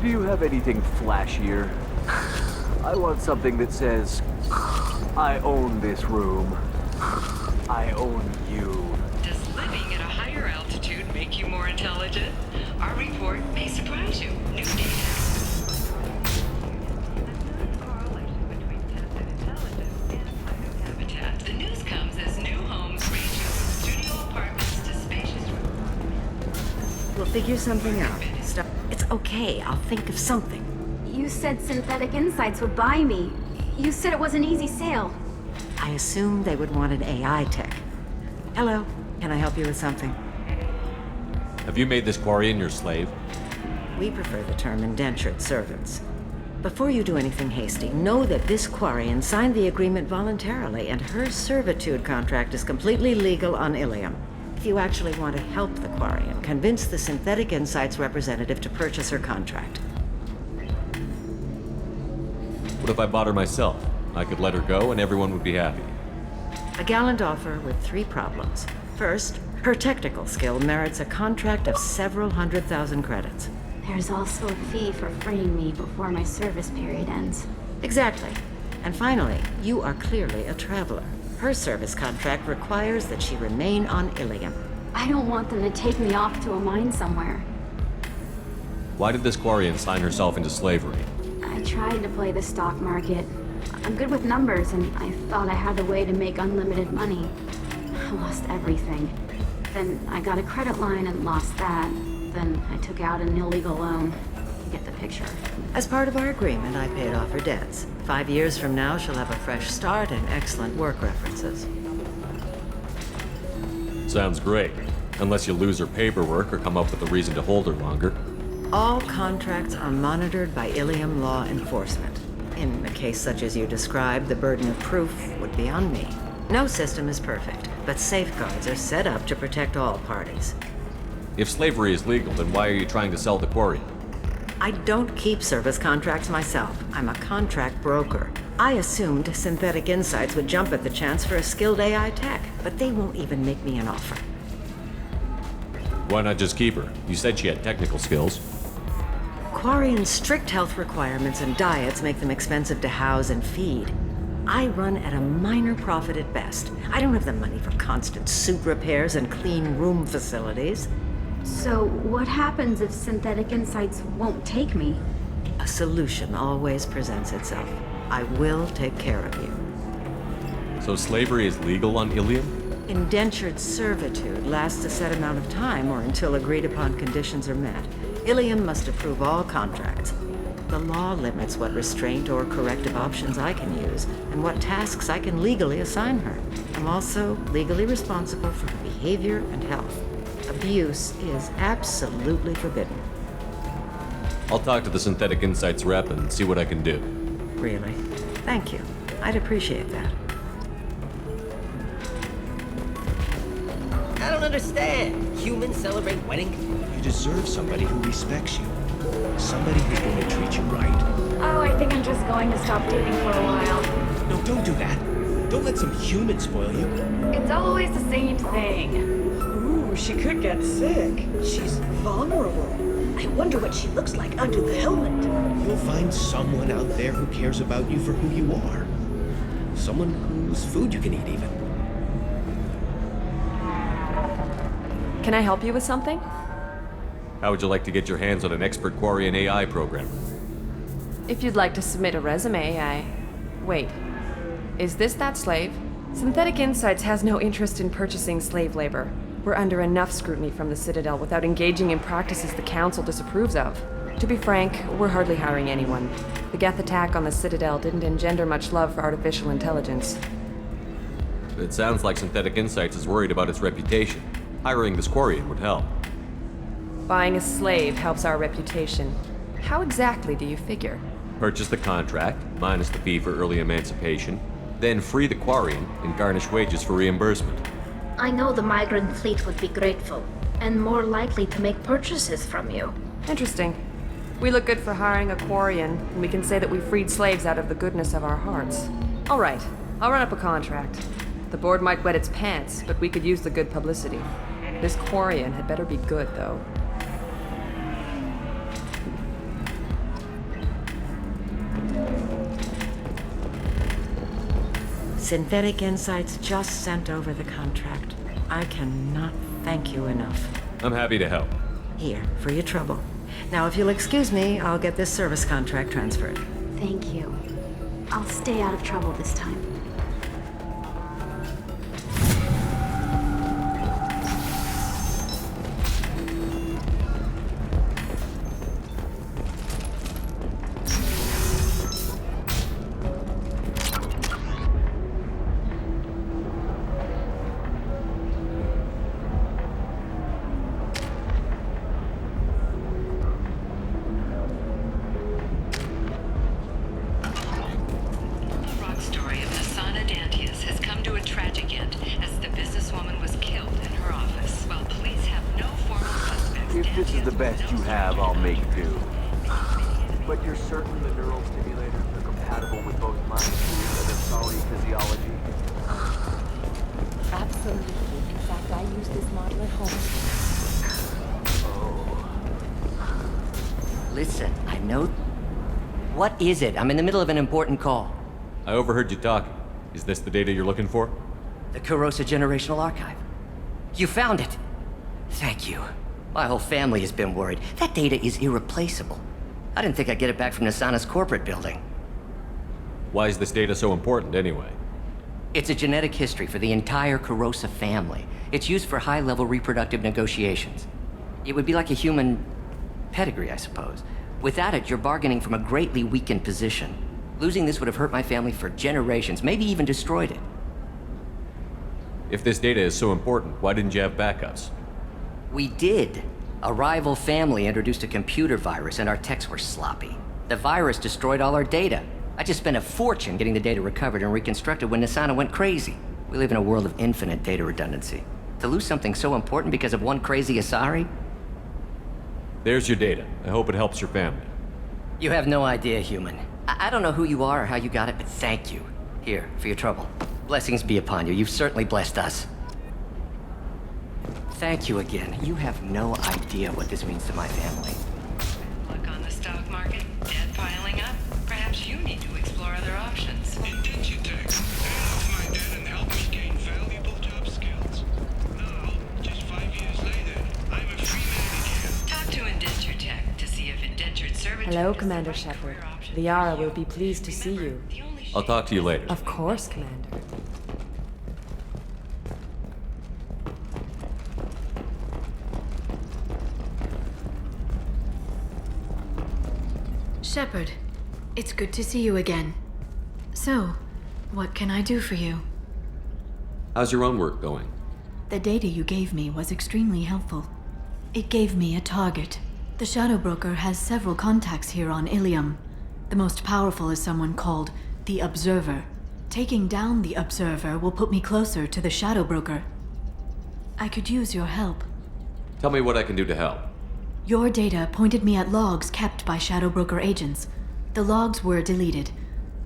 Do you have anything flashier? I want something that says, I own this room. I own you. Does living at a higher altitude make you more intelligent? Our report may surprise you. New data. Habitat. The news comes as new homes range from studio apartments to spacious rooms. We'll figure something out. It's okay. I'll think of something. You said Synthetic Insights would buy me. You said it was an easy sale. I assumed they would want an AI tech. Hello. Can I help you with something? Have you made this Quarian your slave? We prefer the term indentured servants. Before you do anything hasty, know that this Quarian signed the agreement voluntarily, and her servitude contract is completely legal on Illium. If you actually want to help the Quarian, convince the Synthetic Insights representative to purchase her contract. What if I bought her myself? I could let her go and everyone would be happy. A gallant offer with 3 problems. First, her technical skill merits a contract of several 100,000 credits. There's also a fee for freeing me before my service period ends. Exactly. And finally, you are clearly a traveler. Her service contract requires that she remain on Illium. I don't want them to take me off to a mine somewhere. Why did this Quarian sign herself into slavery? I tried to play the stock market. I'm good with numbers, and I thought I had a way to make unlimited money. I lost everything. Then I got a credit line and lost that. Then I took out an illegal loan. You get the picture. As part of our agreement, I paid off her debts. 5 years from now, she'll have a fresh start and excellent work references. Sounds great. Unless you lose her paperwork or come up with a reason to hold her longer. All contracts are monitored by Illium law enforcement. In a case such as you described, the burden of proof would be on me. No system is perfect, but safeguards are set up to protect all parties. If slavery is legal, then why are you trying to sell the Quarian? I don't keep service contracts myself. I'm a contract broker. I assumed Synthetic Insights would jump at the chance for a skilled AI tech, but they won't even make me an offer. Why not just keep her? You said she had technical skills. Quarian's strict health requirements and diets make them expensive to house and feed. I run at a minor profit at best. I don't have the money for constant suit repairs and clean room facilities. So what happens if Synthetic Insights won't take me? A solution always presents itself. I will take care of you. So slavery is legal on Illium? Indentured servitude lasts a set amount of time or until agreed upon conditions are met. Illium must approve all contracts. The law limits what restraint or corrective options I can use and what tasks I can legally assign her. I'm also legally responsible for her behavior and health. Abuse is absolutely forbidden. I'll talk to the Synthetic Insights rep and see what I can do. Really? Thank you. I'd appreciate that. I don't understand. Humans celebrate wedding? You deserve somebody who respects you. Somebody who's going to treat you right. Oh, I think I'm just going to stop dating for a while. No, don't do that. Don't let some human spoil you. It's always the same thing. Ooh, she could get sick. She's vulnerable. I wonder what she looks like under the helmet. You'll find someone out there who cares about you for who you are. Someone whose food you can eat, even. Can I help you with something? How would you like to get your hands on an expert Quarian AI programmer? If you'd like to submit a resume, Wait. Is this that slave? Synthetic Insights has no interest in purchasing slave labor. We're under enough scrutiny from the Citadel without engaging in practices the Council disapproves of. To be frank, we're hardly hiring anyone. The Geth attack on the Citadel didn't engender much love for artificial intelligence. It sounds like Synthetic Insights is worried about its reputation. Hiring this Quarian would help. Buying a slave helps our reputation. How exactly do you figure? Purchase the contract, minus the fee for early emancipation, then free the Quarian and garnish wages for reimbursement. I know the migrant fleet would be grateful, and more likely to make purchases from you. Interesting. We look good for hiring a Quarian, and we can say that we freed slaves out of the goodness of our hearts. All right, I'll run up a contract. The board might wet its pants, but we could use the good publicity. This Quarian had better be good, though. Synthetic Insights just sent over the contract. I cannot thank you enough. I'm happy to help. Here, for your trouble. Now, if you'll excuse me, I'll get this service contract transferred. Thank you. I'll stay out of trouble this time. If this is the best you have, I'll make do. But you're certain the neural stimulators are compatible with both mind tools and Asari physiology? Absolutely. In fact, I use this model at home. Listen, I know... What is it? I'm in the middle of an important call. I overheard you talking. Is this the data you're looking for? The Kurosa Generational Archive. You found it! Thank you. My whole family has been worried. That data is irreplaceable. I didn't think I'd get it back from Nasana's corporate building. Why is this data so important, anyway? It's a genetic history for the entire Kurosa family. It's used for high-level reproductive negotiations. It would be like a human pedigree, I suppose. Without it, you're bargaining from a greatly weakened position. Losing this would have hurt my family for generations, maybe even destroyed it. If this data is so important, why didn't you have backups? We did. A rival family introduced a computer virus and our techs were sloppy. The virus destroyed all our data. I just spent a fortune getting the data recovered and reconstructed when Nasana went crazy. We live in a world of infinite data redundancy. To lose something so important because of one crazy Asari? There's your data. I hope it helps your family. You have no idea, human. I don't know who you are or how you got it, but thank you. Here, for your trouble. Blessings be upon you. You've certainly blessed us. Thank you again. You have no idea what this means to my family. Look on the stock market, debt piling up. Perhaps you need to explore other options. Indentutech. Pay off my debt and help me gain valuable job skills. Now, just 5 years later, I'm a free man again. Talk to Indentutech to see if indentured servitude. Hello, Commander Shepard. Liara will be pleased to see you. I'll talk to you later. Of course, Commander. Shepard, it's good to see you again. So, what can I do for you? How's your own work going? The data you gave me was extremely helpful. It gave me a target. The Shadow Broker has several contacts here on Illium. The most powerful is someone called the Observer. Taking down the Observer will put me closer to the Shadow Broker. I could use your help. Tell me what I can do to help. Your data pointed me at logs kept by Shadow Broker agents. The logs were deleted,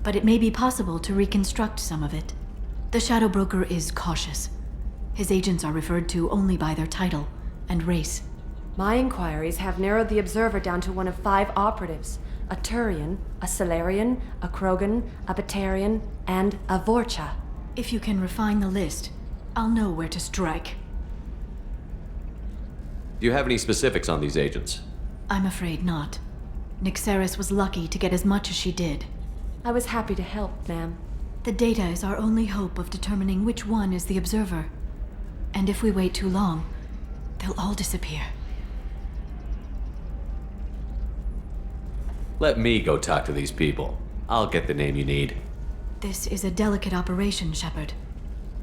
but it may be possible to reconstruct some of it. The Shadow Broker is cautious. His agents are referred to only by their title and race. My inquiries have narrowed the Observer down to one of 5 operatives. A Turian, a Solarian, a Krogan, a Batarian, and a Vorcha. If you can refine the list, I'll know where to strike. Do you have any specifics on these agents? I'm afraid not. Nyxeris was lucky to get as much as she did. I was happy to help, ma'am. The data is our only hope of determining which one is the Observer. And if we wait too long, they'll all disappear. Let me go talk to these people. I'll get the name you need. This is a delicate operation, Shepard.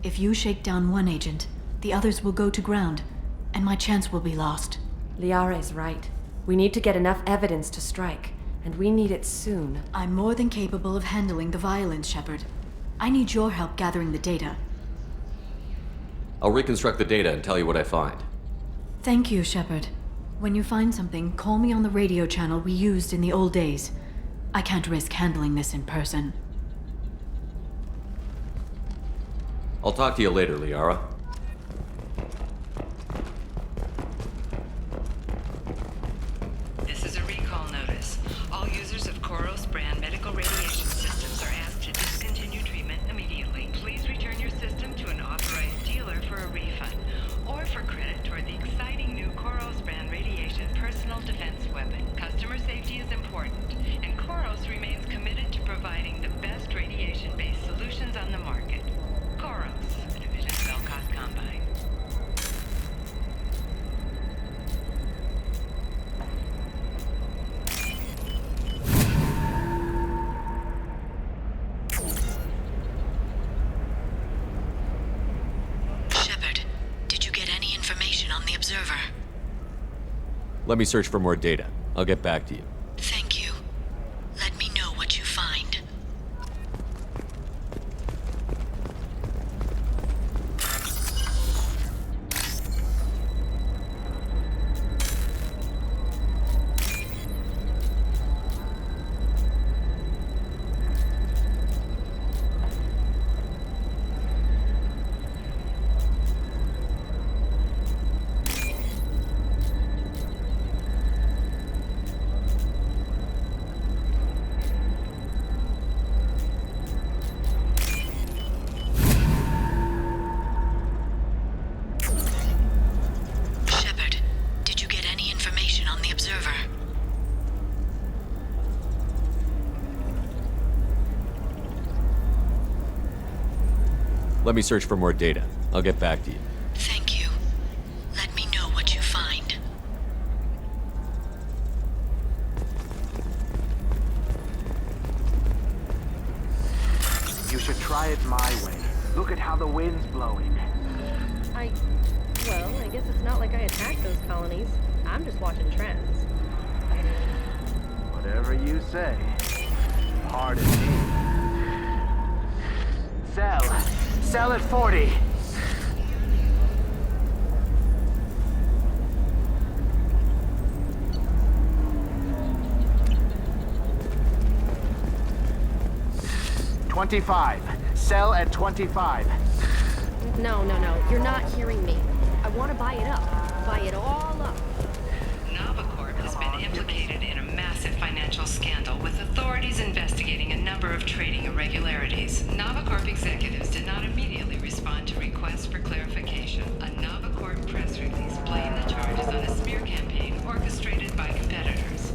If you shake down one agent, the others will go to ground, and my chance will be lost. Liara is right. We need to get enough evidence to strike, and we need it soon. I'm more than capable of handling the violence, Shepard. I need your help gathering the data. I'll reconstruct the data and tell you what I find. Thank you, Shepard. When you find something, call me on the radio channel we used in the old days. I can't risk handling this in person. I'll talk to you later, Liara. This is a recall notice. All users of Koros brand medical radiation systems are asked to discontinue treatment immediately. Please Let me search for more data. I'll get back to you. Thank you. Let me know what you find. Shepard, did you get any information on the observer? Let me search for more data. I'll get back to you. Thank you. Let me know what you find. You should try it my way. Look at how the wind's blowing. Well, I guess it's not like I attacked those colonies. I'm just watching trends. Whatever you say. Pardon me. Sell at 40. $25. Sell at 25. No. You're not hearing me. I want to buy it up. Buy it all up. Navicorp has been implicated in a massive financial scandal with authorities investigating a number of trading irregularities. Navicorp executives did not immediately respond to requests for clarification. A Navicorp press release blamed the charges on a smear campaign orchestrated by competitors.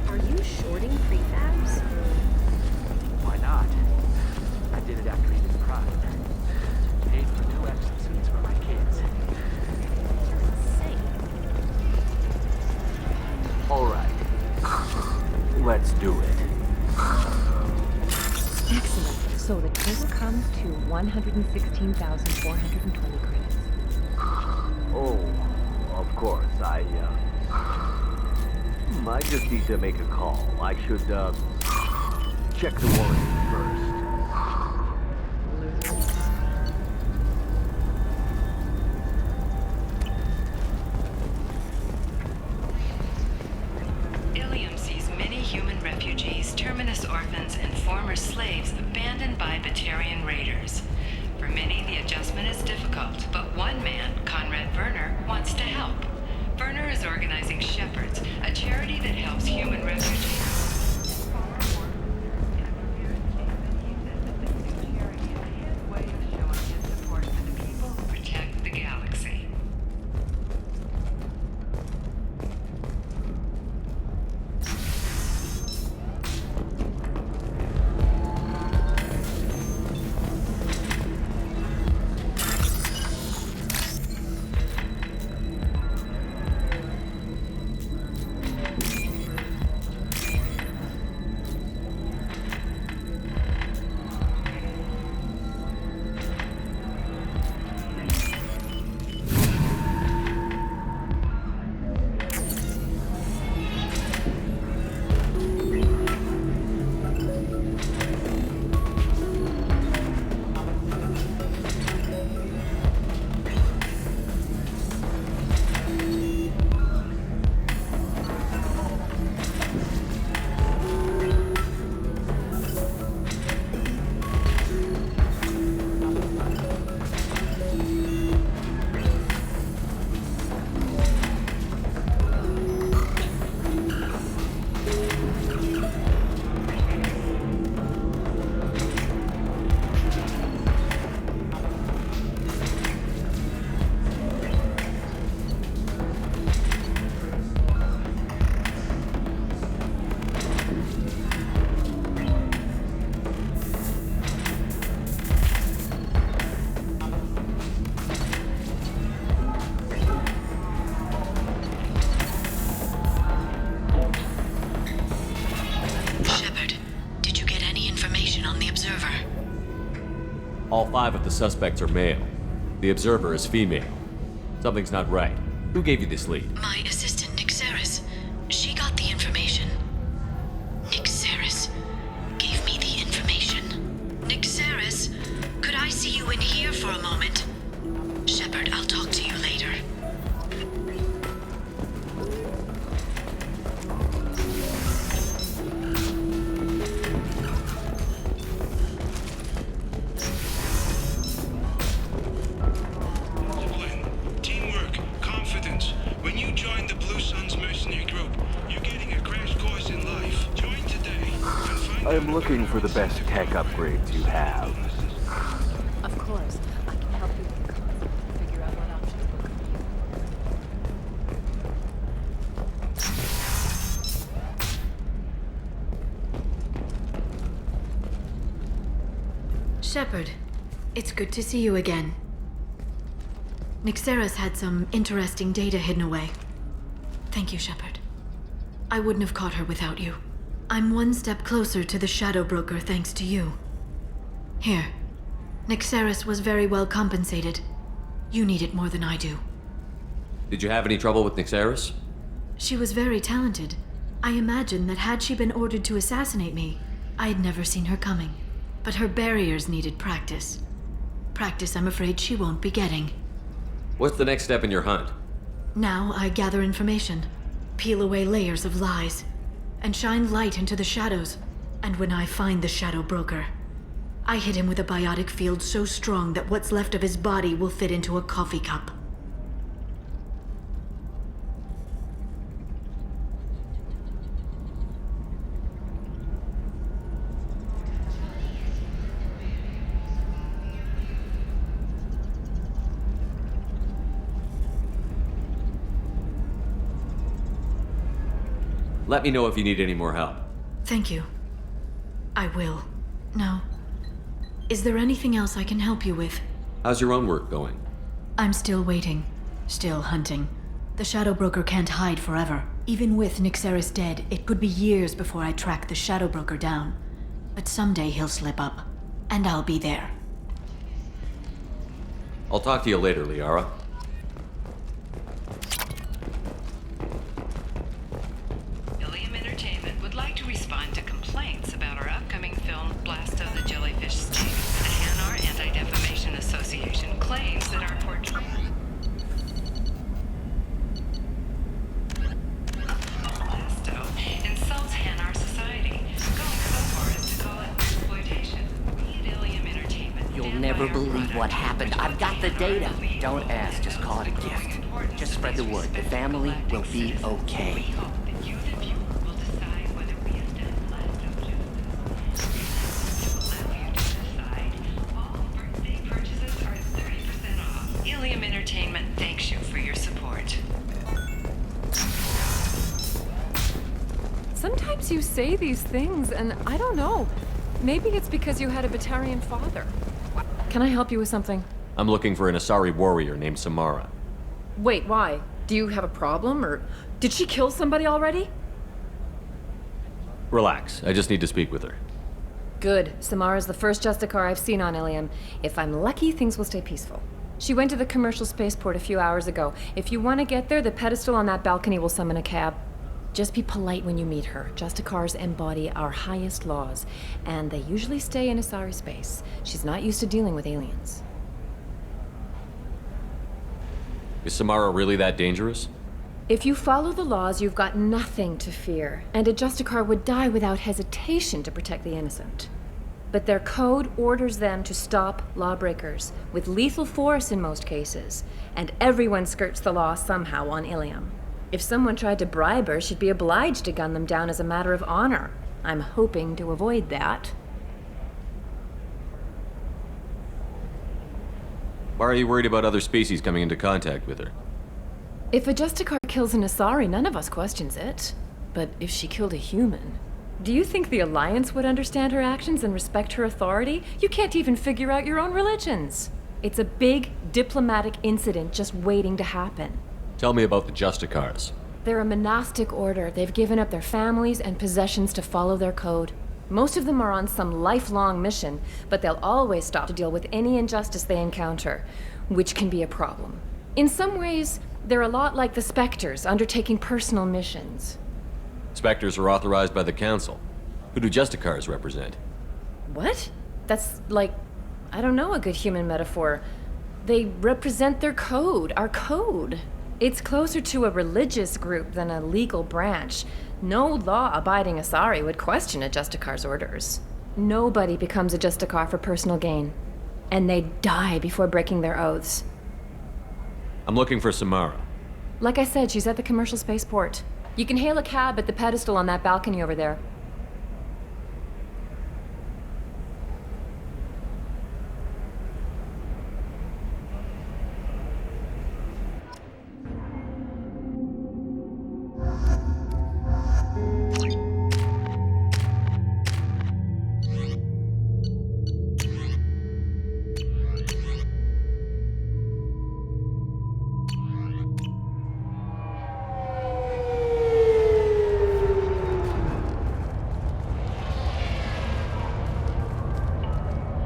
Are you shorting prefabs? Why not? I did it after he did Prime. Paid for new extra suits for my kids. Alright. Let's do it. Excellent. So the total comes to 116,420 credits. Oh, of course. I just need to make a call. I should, check the warranty first. Illium sees many human refugees, terminus orphans, and former slaves abandoned by Batarian raiders. For many, the adjustment is difficult, but one man, Conrad Werner, wants to help. Werner is organizing Shepards, a charity that helps human refugees. Protect the galaxy. observer. All 5 of the suspects are male. The observer is female. Something's not right. Who gave you this lead? My assistant, Nixeris. She got the information. Nixeris gave me the information. Nixeris, could I see you in here for a moment? Shepard, I'll talk to you later. Teamwork, confidence. When you join the Blue Suns mercenary group, you're getting a crash course in life. Join today. I am looking for the best tech upgrades you have. Of course. I can help you with the concept, figure out what options will come to you. Shepard, it's good to see you again. Nixeris had some interesting data hidden away. Thank you, Shepard. I wouldn't have caught her without you. I'm one step closer to the Shadow Broker thanks to you. Here. Nixeris was very well compensated. You need it more than I do. Did you have any trouble with Nixeris? She was very talented. I imagine that had she been ordered to assassinate me, I'd never seen her coming. But her barriers needed practice. Practice I'm afraid she won't be getting. What's the next step in your hunt? Now I gather information, peel away layers of lies, and shine light into the shadows. And when I find the Shadow Broker, I hit him with a biotic field so strong that what's left of his body will fit into a coffee cup. Let me know if you need any more help. Thank you. I will. Now, is there anything else I can help you with? How's your own work going? I'm still waiting. Still hunting. The Shadow Broker can't hide forever. Even with Nixeris dead, it could be years before I track the Shadow Broker down. But someday he'll slip up. And I'll be there. I'll talk to you later, Liara. Illium Entertainment would like to respond to complaints about our upcoming film, Blast of the Jellyfish Sting. The Hanar Anti-Defamation Association claims that our portrayal... Blasto insults Hanar society, going so far as to call it exploitation. We at Illium Entertainment... You'll never believe what happened. I've got the data. Don't ask, just call it a gift. Just spread the word. The family will be okay. Illium Entertainment thanks you for your support. Sometimes you say these things, and I don't know. Maybe it's because you had a Batarian father. Can I help you with something? I'm looking for an Asari warrior named Samara. Wait, why? Do you have a problem, or did she kill somebody already? Relax, I just need to speak with her. Good. Samara's the first Justicar I've seen on Illium. If I'm lucky, things will stay peaceful. She went to the commercial spaceport a few hours ago. If you want to get there, the pedestal on that balcony will summon a cab. Just be polite when you meet her. Justicars embody our highest laws, and they usually stay in Asari space. She's not used to dealing with aliens. Is Samara really that dangerous? If you follow the laws, you've got nothing to fear, and a Justicar would die without hesitation to protect the innocent. But their code orders them to stop lawbreakers, with lethal force in most cases, and everyone skirts the law somehow on Illium. If someone tried to bribe her, she'd be obliged to gun them down as a matter of honor. I'm hoping to avoid that. Why are you worried about other species coming into contact with her? If a Justicar kills an Asari, none of us questions it. But if she killed a human... Do you think the Alliance would understand her actions and respect her authority? You can't even figure out your own religions. It's a big diplomatic incident just waiting to happen. Tell me about the Justicars. They're a monastic order. They've given up their families and possessions to follow their code. Most of them are on some lifelong mission, but they'll always stop to deal with any injustice they encounter, which can be a problem. In some ways, they're a lot like the Spectres, undertaking personal missions. Spectres are authorized by the Council. Who do Justicars represent? What? That's like, I don't know, a good human metaphor. They represent their code, our code. It's closer to a religious group than a legal branch. No law-abiding Asari would question a Justicar's orders. Nobody becomes a Justicar for personal gain. And they die before breaking their oaths. I'm looking for Samara. Like I said, she's at the commercial spaceport. You can hail a cab at the pedestal on that balcony over there.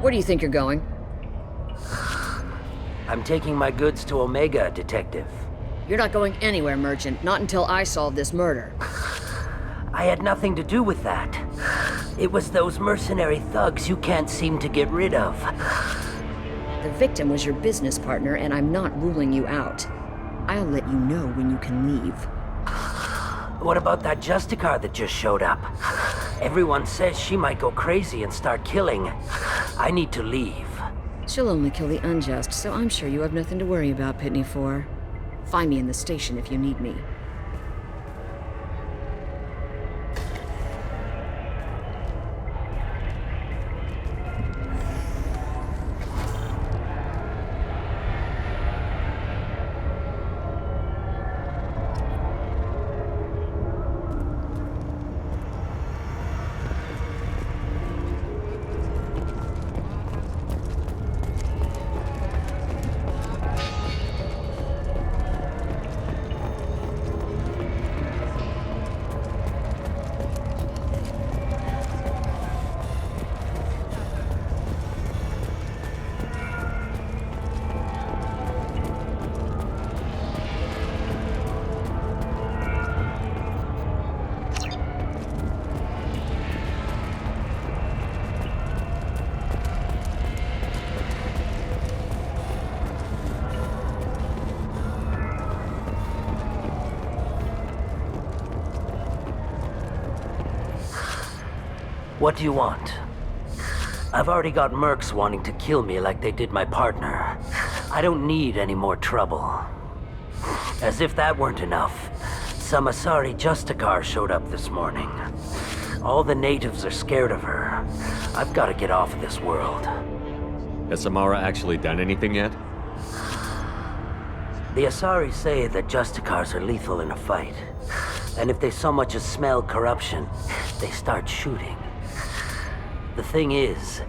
Where do you think you're going? I'm taking my goods to Omega, Detective. You're not going anywhere, Merchant. Not until I solve this murder. I had nothing to do with that. It was those mercenary thugs you can't seem to get rid of. The victim was your business partner, and I'm not ruling you out. I'll let you know when you can leave. What about that Justicar that just showed up? Everyone says she might go crazy and start killing. I need to leave. She'll only kill the unjust, so I'm sure you have nothing to worry about, Pitney 4. Find me in the station if you need me. What do you want? I've already got mercs wanting to kill me like they did my partner. I don't need any more trouble. As if that weren't enough, some Asari Justicar showed up this morning. All the natives are scared of her. I've got to get off of this world. Has Samara actually done anything yet? The Asari say that Justicars are lethal in a fight. And if they so much as smell corruption, they start shooting. The thing is,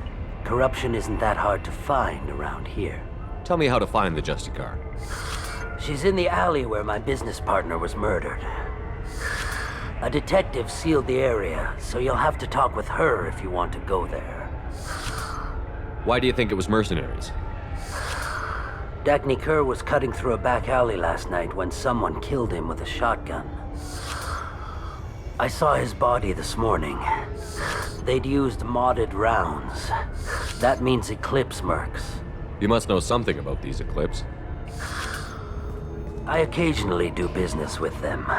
corruption isn't that hard to find around here. Tell me how to find the Justicar. She's in the alley where my business partner was murdered. A detective sealed the area, so you'll have to talk with her if you want to go there. Why do you think it was mercenaries? Dagny Kerr was cutting through a back alley last night when someone killed him with a shotgun. I saw his body this morning. They'd used modded rounds. That means Eclipse mercs. You must know something about these Eclipse. I occasionally do business with them,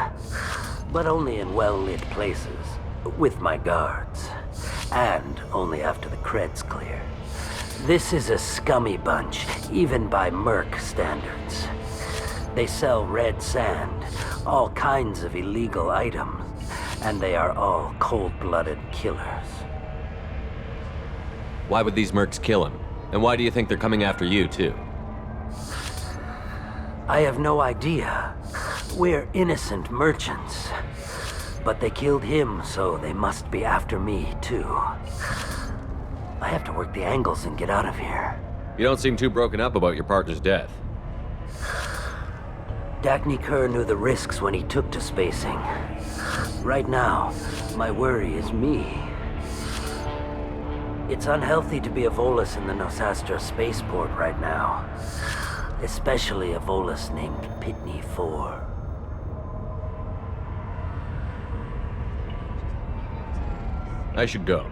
but only in well-lit places, with my guards, and only after the cred's clear. This is a scummy bunch, even by merc standards. They sell red sand, all kinds of illegal items, and they are all cold-blooded killers. Why would these mercs kill him? And why do you think they're coming after you, too? I have no idea. We're innocent merchants. But they killed him, so they must be after me, too. I have to work the angles and get out of here. You don't seem too broken up about your partner's death. Dagny Kerr knew the risks when he took to spacing. Right now, my worry is me. It's unhealthy to be a Volus in the Nosastra spaceport right now. Especially a Volus named Pitney 4. I should go.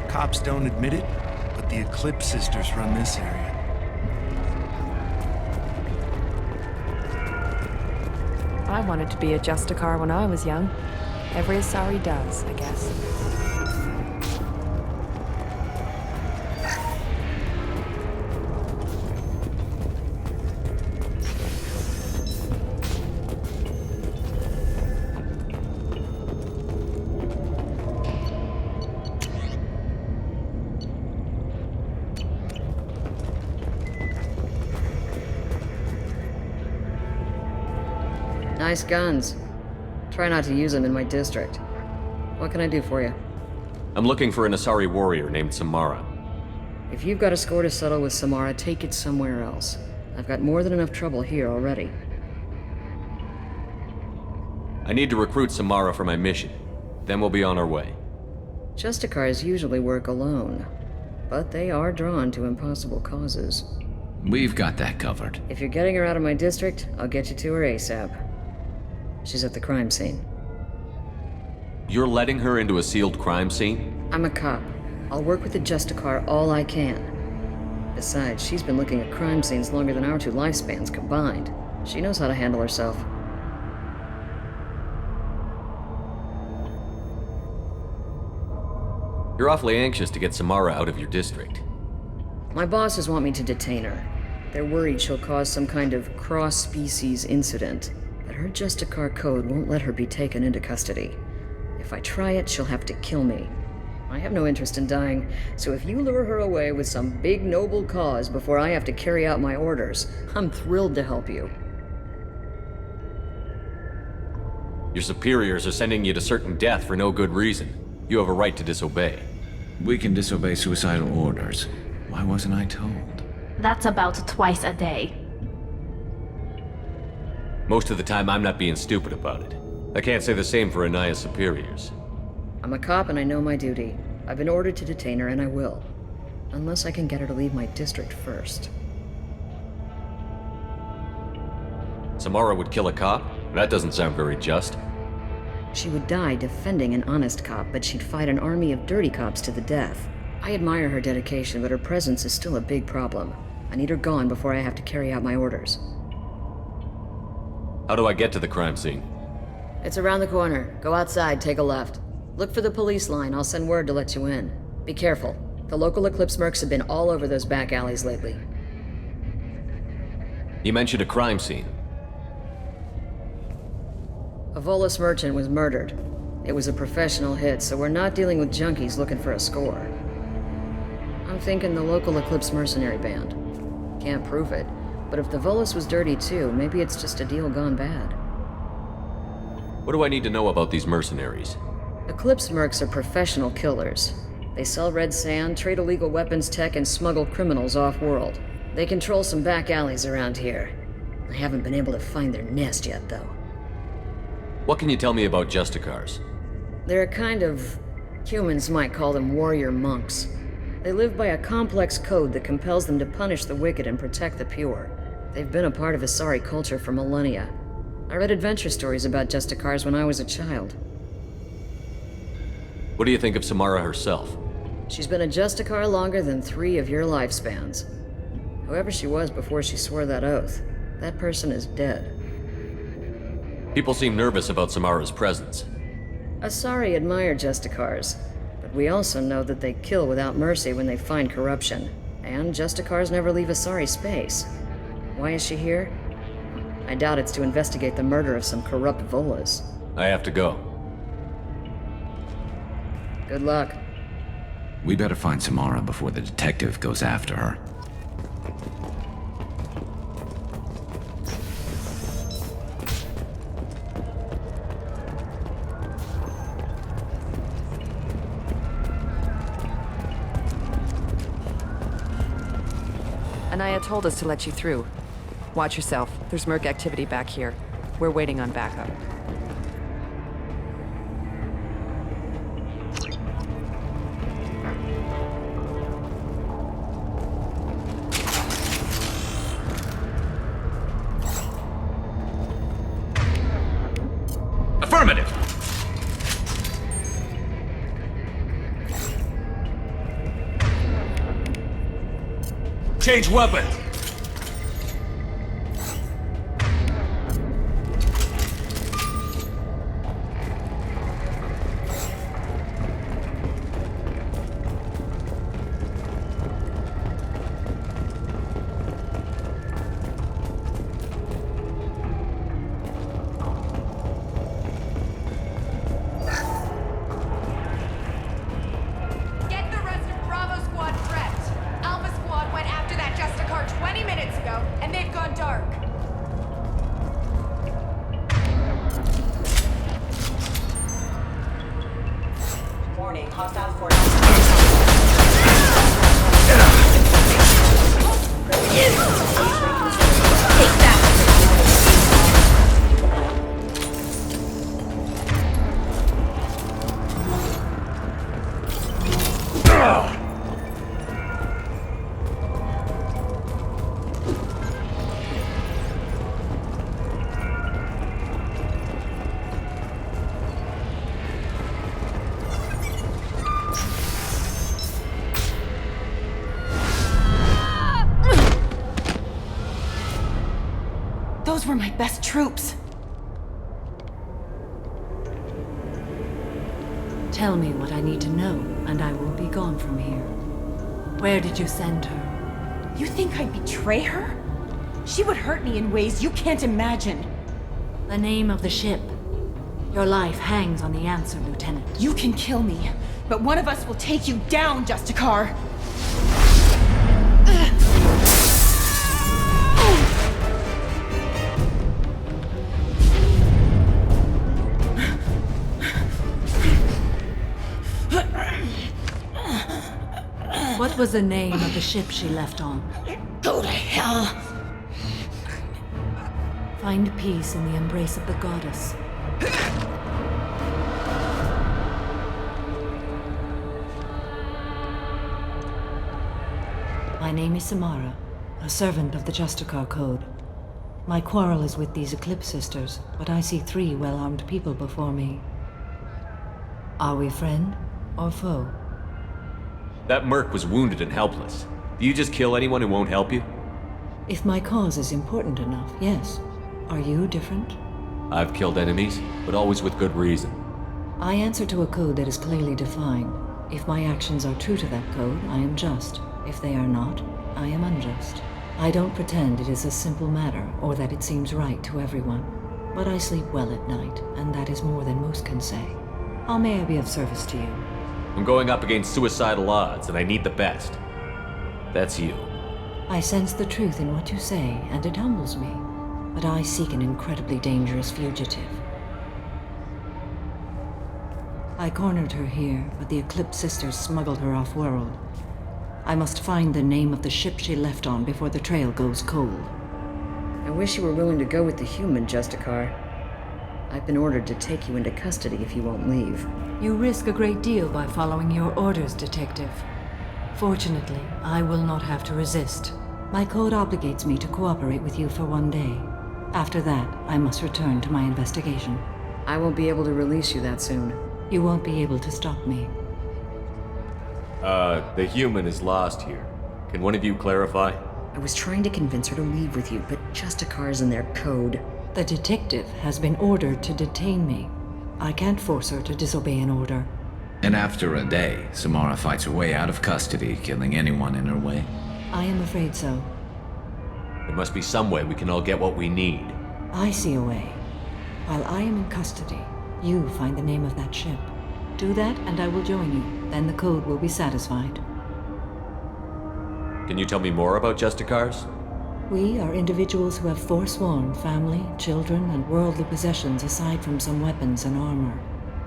Cops don't admit it, but the Eclipse sisters run this area. I wanted to be a Justicar when I was young. Every Asari does, I guess. Nice guns. Try not to use them in my district. What can I do for you? I'm looking for an Asari warrior named Samara. If you've got a score to settle with Samara, take it somewhere else. I've got more than enough trouble here already. I need to recruit Samara for my mission. Then we'll be on our way. Justicars usually work alone, but they are drawn to impossible causes. We've got that covered. If you're getting her out of my district, I'll get you to her ASAP. She's at the crime scene. You're letting her into a sealed crime scene? I'm a cop. I'll work with the Justicar all I can. Besides, she's been looking at crime scenes longer than our 2 lifespans combined. She knows how to handle herself. You're awfully anxious to get Samara out of your district. My bosses want me to detain her. They're worried she'll cause some kind of cross-species incident. But her Justicar code won't let her be taken into custody. If I try it, she'll have to kill me. I have no interest in dying, so if you lure her away with some big noble cause before I have to carry out my orders, I'm thrilled to help you. Your superiors are sending you to certain death for no good reason. You have a right to disobey. We can disobey suicidal orders. Why wasn't I told? That's about twice a day. Most of the time, I'm not being stupid about it. I can't say the same for Anaya's superiors. I'm a cop and I know my duty. I've been ordered to detain her and I will. Unless I can get her to leave my district first. Samara would kill a cop? That doesn't sound very just. She would die defending an honest cop, but she'd fight an army of dirty cops to the death. I admire her dedication, but her presence is still a big problem. I need her gone before I have to carry out my orders. How do I get to the crime scene? It's around the corner. Go outside, take a left. Look for the police line. I'll send word to let you in. Be careful. The local Eclipse mercs have been all over those back alleys lately. You mentioned a crime scene. A Volus merchant was murdered. It was a professional hit, so we're not dealing with junkies looking for a score. I'm thinking the local Eclipse mercenary band. Can't prove it, but if the Volus was dirty too, maybe it's just a deal gone bad. What do I need to know about these mercenaries? Eclipse mercs are professional killers. They sell red sand, trade illegal weapons tech, and smuggle criminals off-world. They control some back alleys around here. I haven't been able to find their nest yet, though. What can you tell me about Justicars? They're a kind of... humans might call them warrior monks. They live by a complex code that compels them to punish the wicked and protect the pure. They've been a part of Asari culture for millennia. I read adventure stories about Justicars when I was a child. What do you think of Samara herself? She's been a Justicar longer than 3 of your lifespans. Whoever she was before she swore that oath, that person is dead. People seem nervous about Samara's presence. Asari admire Justicars, but we also know that they kill without mercy when they find corruption. And Justicars never leave Asari space. Why is she here? I doubt it's to investigate the murder of some corrupt Volas. I have to go. Good luck. We better find Samara before the detective goes after her. Anaya told us to let you through. Watch yourself. There's Merc activity back here. We're waiting on backup. Affirmative! Change weapons! Get the rest of Bravo Squad prepped. Alpha Squad went after that Justicar 20 minutes ago, and they've gone dark. Warning, hostile force. Take that! Those were my best troops. Tell me what I need to know, and I will be gone from here. Where did you send her? You think I'd betray her? She would hurt me in ways you can't imagine. The name of the ship. Your life hangs on the answer, Lieutenant. You can kill me, but one of us will take you down, Justicar. What was the name of the ship she left on? Go to hell. Find peace in the embrace of the goddess. My name is Samara, a servant of the Justicar Code. My quarrel is with these Eclipse Sisters, but I see 3 well-armed people before me. Are we friend or foe? That merc was wounded and helpless. Do you just kill anyone who won't help you? If my cause is important enough, yes. Are you different? I've killed enemies, but always with good reason. I answer to a code that is clearly defined. If my actions are true to that code, I am just. If they are not, I am unjust. I don't pretend it is a simple matter, or that it seems right to everyone. But I sleep well at night, and that is more than most can say. How may I be of service to you? I'm going up against suicidal odds, and I need the best. That's you. I sense the truth in what you say, and it humbles me. But I seek an incredibly dangerous fugitive. I cornered her here, but the Eclipse Sisters smuggled her off-world. I must find the name of the ship she left on before the trail goes cold. I wish you were willing to go with the human, Justicar. I've been ordered to take you into custody if you won't leave. You risk a great deal by following your orders, Detective. Fortunately, I will not have to resist. My code obligates me to cooperate with you for 1 day. After that, I must return to my investigation. I won't be able to release you that soon. You won't be able to stop me. The human is lost here. Can one of you clarify? I was trying to convince her to leave with you, but Justicar's in their code. The detective has been ordered to detain me. I can't force her to disobey an order. And after a day, Samara fights her way out of custody, killing anyone in her way. I am afraid so. There must be some way we can all get what we need. I see a way. While I am in custody, you find the name of that ship. Do that and I will join you. Then the code will be satisfied. Can you tell me more about Justicars? We are individuals who have forsworn family, children, and worldly possessions aside from some weapons and armor.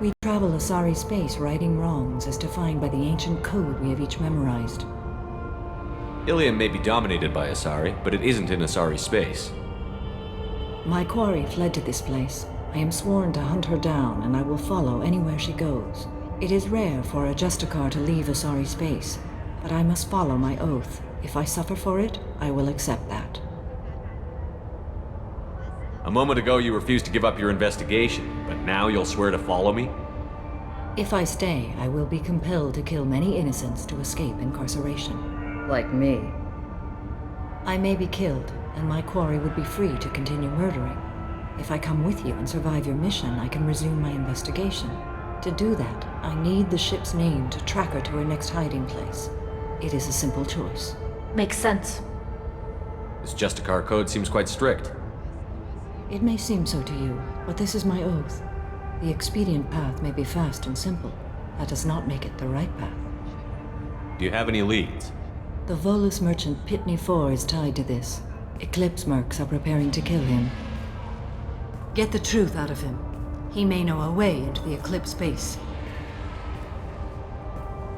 We travel a sorry space righting wrongs as defined by the ancient code we have each memorized. Illium may be dominated by Asari, but it isn't in Asari space. My quarry fled to this place. I am sworn to hunt her down, and I will follow anywhere she goes. It is rare for a Justicar to leave Asari space, but I must follow my oath. If I suffer for it, I will accept that. A moment ago you refused to give up your investigation, but now you'll swear to follow me? If I stay, I will be compelled to kill many innocents to escape incarceration. Like me. I may be killed, and my quarry would be free to continue murdering. If I come with you and survive your mission, I can resume my investigation. To do that, I need the ship's name to track her to her next hiding place. It is a simple choice. Makes sense. This Justicar code seems quite strict. It may seem so to you, but this is my oath. The expedient path may be fast and simple. That does not make it the right path. Do you have any leads? The Volus merchant Pitney IV is tied to this. Eclipse mercs are preparing to kill him. Get the truth out of him. He may know a way into the Eclipse base.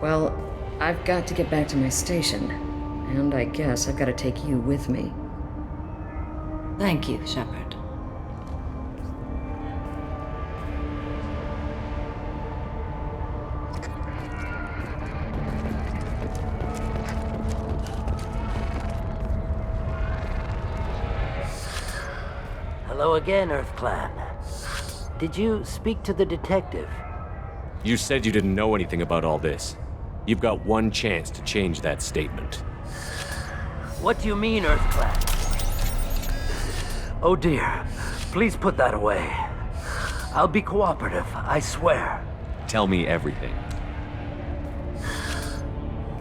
Well, I've got to get back to my station. And I guess I've got to take you with me. Thank you, Shepard. Hello again, Earth Clan. Did you speak to the detective? You said you didn't know anything about all this. You've got one chance to change that statement. What do you mean, Earth Clan? Oh dear. Please put that away. I'll be cooperative, I swear. Tell me everything.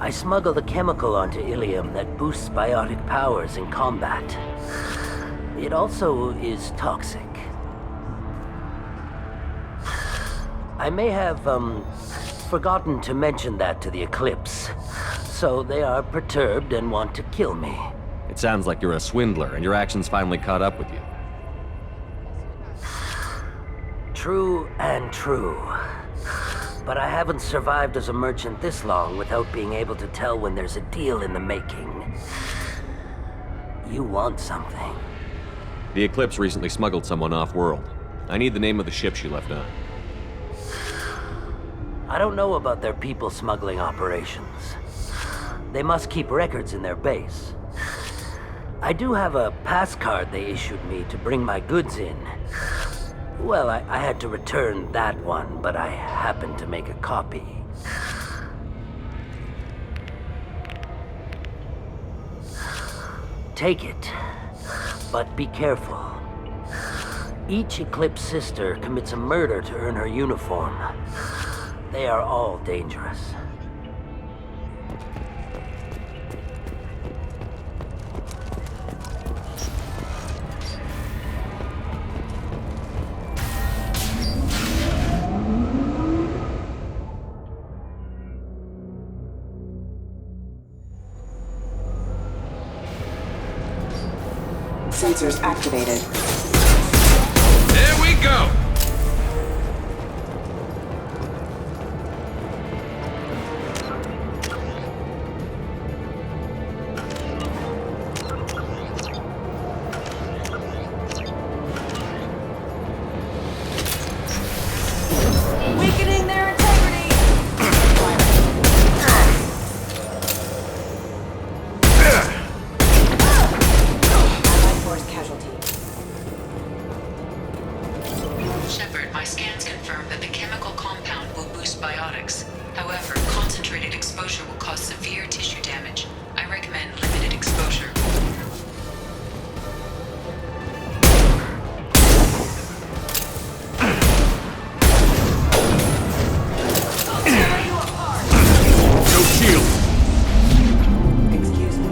I smuggled a chemical onto Illium that boosts biotic powers in combat. It also is toxic. I may have, forgotten to mention that to the Eclipse. So they are perturbed and want to kill me. It sounds like you're a swindler, and your actions finally caught up with you. True and true. But I haven't survived as a merchant this long without being able to tell when there's a deal in the making. You want something. The Eclipse recently smuggled someone off-world. I need the name of the ship she left on. I don't know about their people smuggling operations. They must keep records in their base. I do have a pass card they issued me to bring my goods in. Well, I had to return that one, but I happened to make a copy. Take it, but be careful. Each Eclipse sister commits a murder to earn her uniform. They are all dangerous. Sensors activated. There we go! Weakening their integrity! Force casualty. Shepard, my scans confirm that the chemical compound will boost biotics. However, concentrated exposure will cause severe tissue damage. I recommend limited exposure. No shield! Excuse me.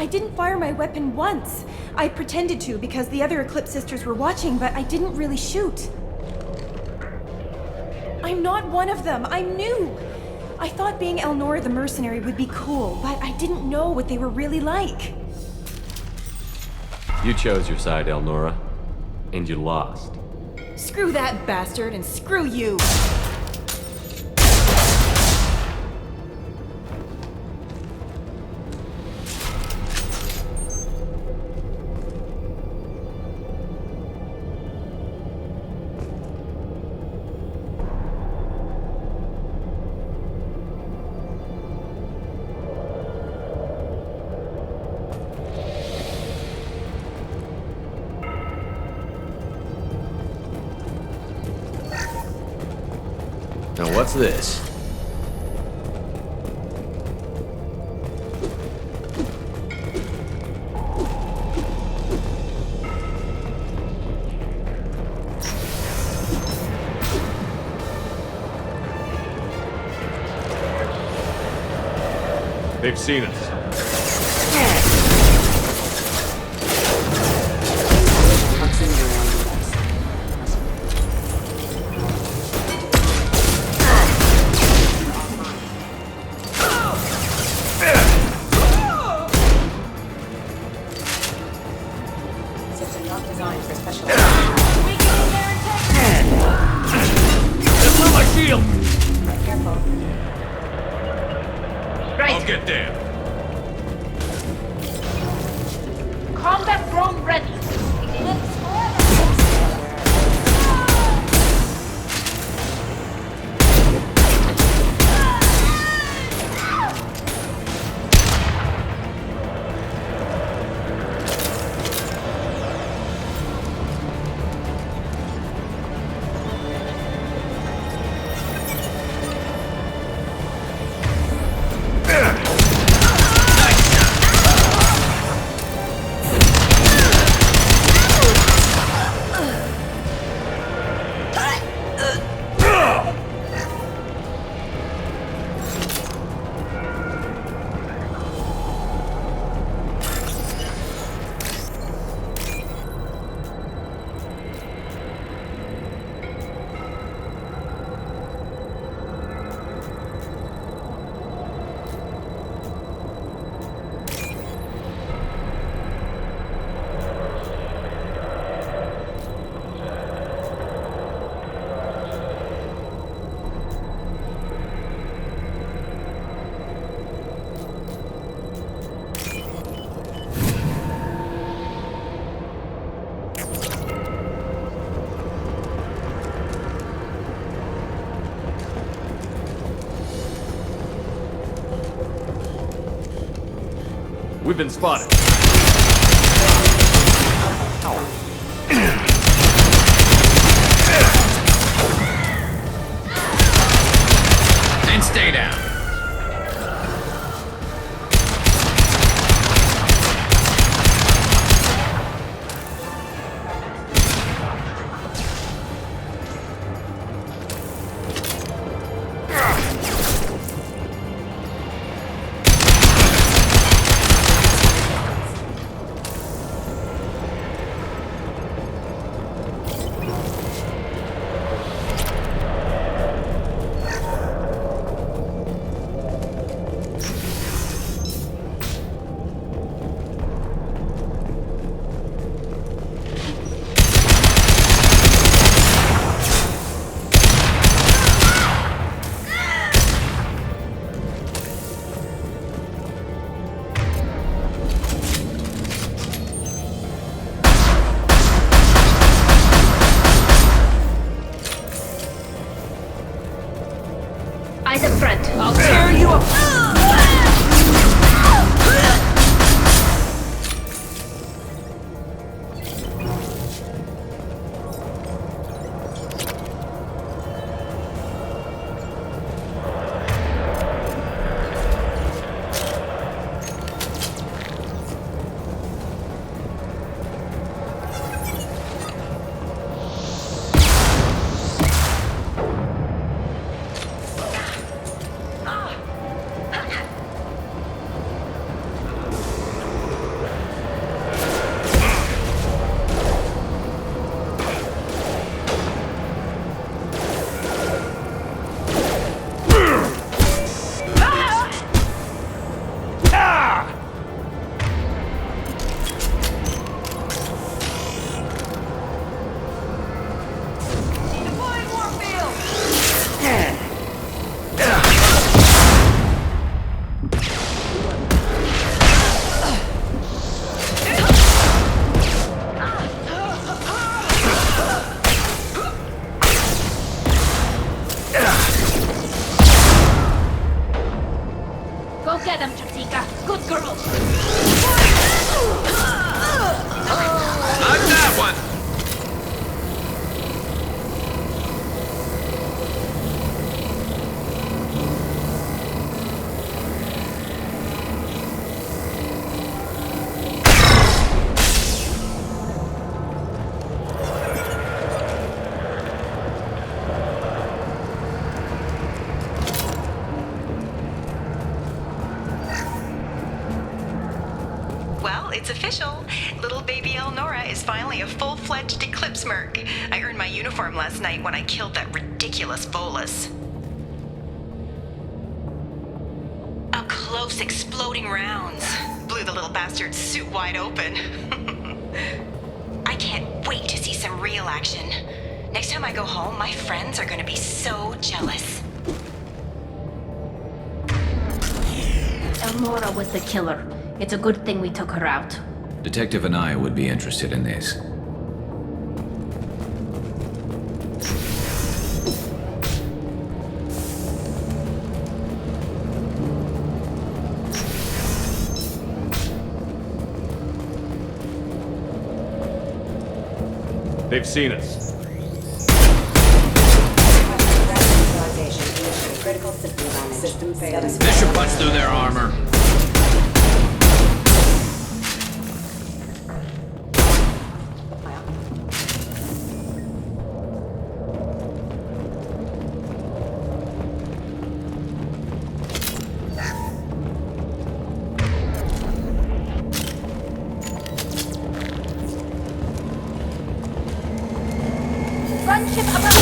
didn't fire my weapon once. I pretended to because the other Eclipse sisters were watching, but I didn't really shoot. I'm not one of them. I'm new. I thought being Elnora the mercenary would be cool, but I didn't know what they were really like. You chose your side, Elnora, and you lost. Screw that bastard, and screw you! Now what's this? They've seen us. I'll get there. Combat drone ready. We've been spotted. And stay down. Get him, Chatika. Good girl. Not that one! Well, it's official. Little baby Elnora is finally a full-fledged Eclipse merc. I earned my uniform last night when I killed that ridiculous Volus. Up close, exploding rounds. Blew the little bastard's suit wide open. I can't wait to see some real action. Next time I go home, my friends are gonna be so jealous. Elnora was the killer. It's a good thing we took her out. Detective and I would be interested in this. They've seen us. Critical system damage. System failure. This should punch through their armor. Gunship above.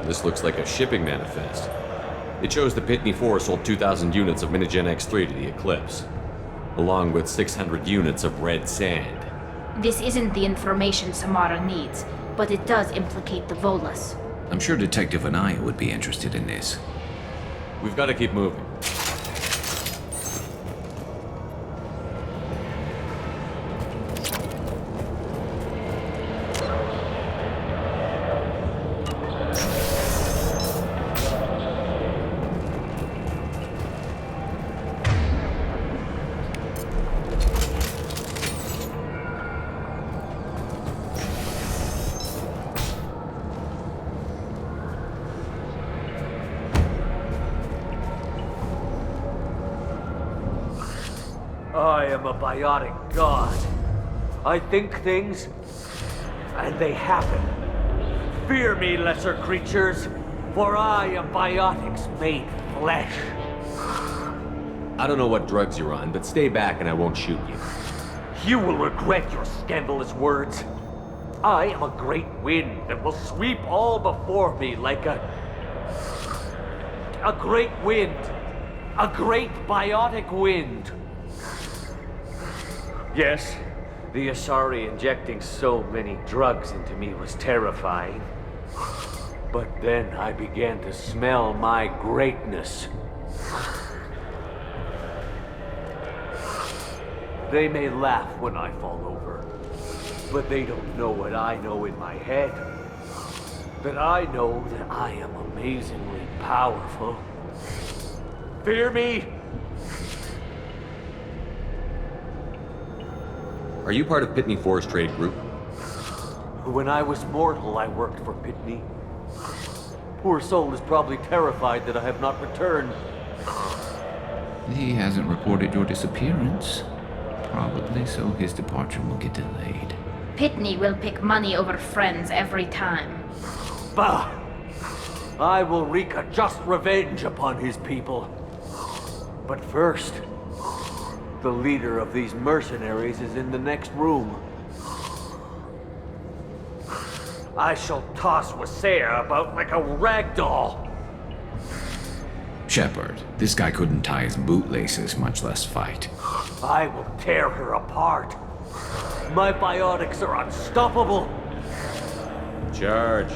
This looks like a shipping manifest. It shows the Pitney 4 sold 2,000 units of Minigen X3 to the Eclipse, along with 600 units of red sand. This isn't the information Samara needs, but it does implicate the Volus. I'm sure Detective and I would be interested in this. We've got to keep moving. I am a biotic god. I think things, and they happen. Fear me, lesser creatures, for I am biotics made flesh. I don't know what drugs you're on, but stay back and I won't shoot you. You will regret your scandalous words. I am a great wind that will sweep all before me like a great wind. A great biotic wind. Yes, the Asari injecting so many drugs into me was terrifying. But then I began to smell my greatness. They may laugh when I fall over, but they don't know what I know in my head. That I know that I am amazingly powerful. Fear me? Are you part of Pitney 4's trade group? When I was mortal, I worked for Pitney. Poor soul is probably terrified that I have not returned. He hasn't reported your disappearance. Probably so his departure will get delayed. Pitney will pick money over friends every time. Bah! I will wreak a just revenge upon his people. But first, the leader of these mercenaries is in the next room. I shall toss Wasea about like a rag doll. Shepard, this guy couldn't tie his bootlaces, much less fight. I will tear her apart. My biotics are unstoppable. Charge.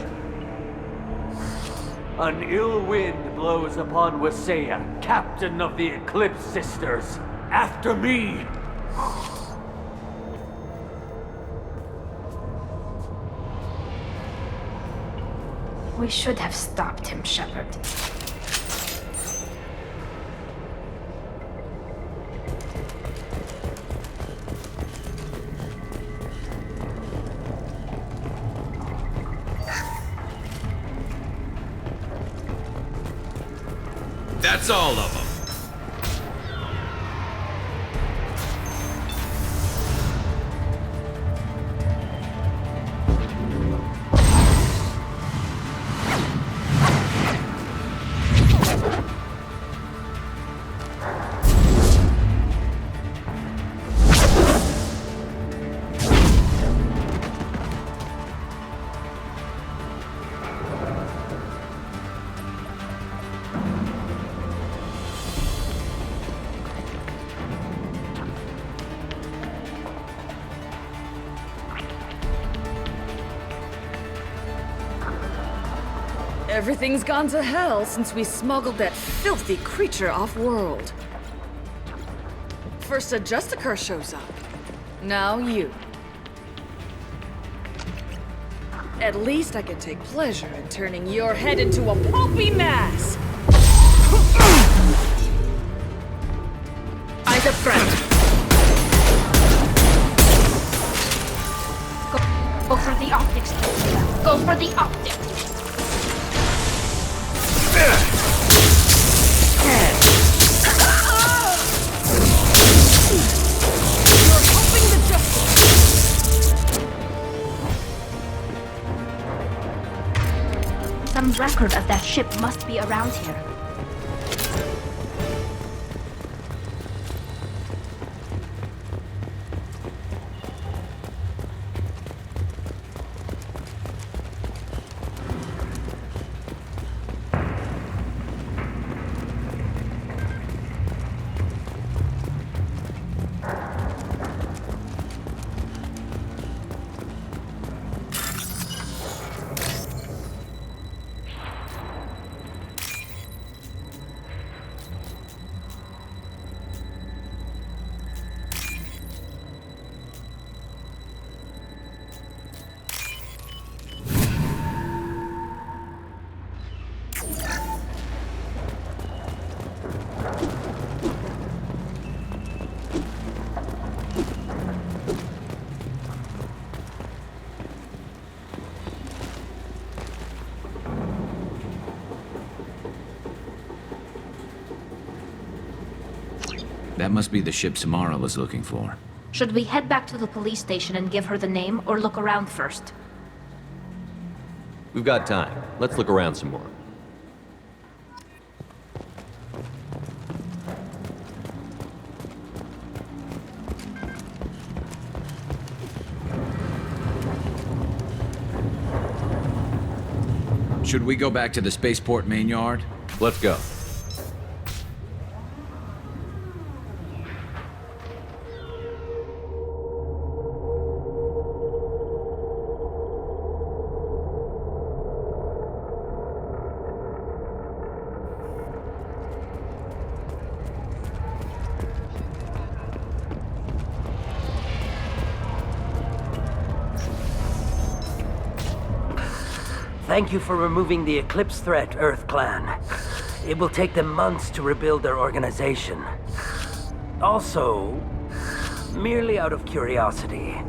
An ill wind blows upon Wasea, captain of the Eclipse Sisters. After me! We should have stopped him, Shepard. That's all of them. Everything's gone to hell since we smuggled that filthy creature off-world. First a Justicar shows up. Now you. At least I can take pleasure in turning your head into a pulpy mass! Eyes up front. Go for the optics. Go for the optics. Some record of that ship must be around here. That must be the ship Samara was looking for. Should we head back to the police station and give her the name, or look around first? We've got time. Let's look around some more. Should we go back to the spaceport main yard? Let's go. Thank you for removing the Eclipse threat, Earth Clan. It will take them months to rebuild their organization. Also, merely out of curiosity,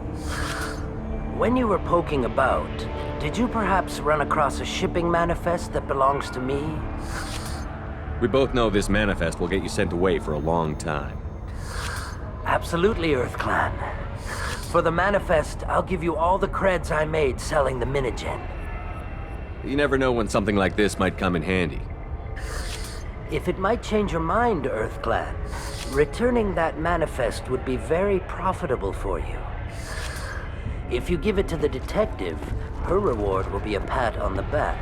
When you were poking about, did you perhaps run across a shipping manifest that belongs to me? We both know this manifest will get you sent away for a long time. Absolutely, Earth Clan. For the manifest, I'll give you all the creds I made selling the Minigen. You never know when something like this might come in handy. If it might change your mind, Earth Clan, returning that manifest would be very profitable for you. If you give it to the detective, her reward will be a pat on the back.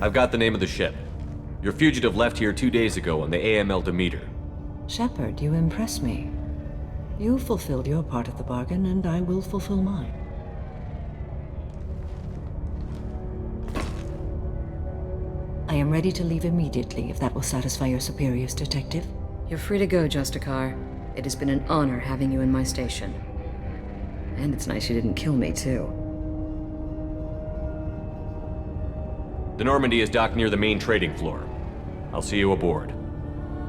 I've got the name of the ship. Your fugitive left here 2 days ago on the AML Demeter. Shepard, you impress me. You fulfilled your part of the bargain, and I will fulfill mine. I am ready to leave immediately, if that will satisfy your superiors, Detective. You're free to go, Justicar. It has been an honor having you in my station. And it's nice you didn't kill me, too. The Normandy is docked near the main trading floor. I'll see you aboard.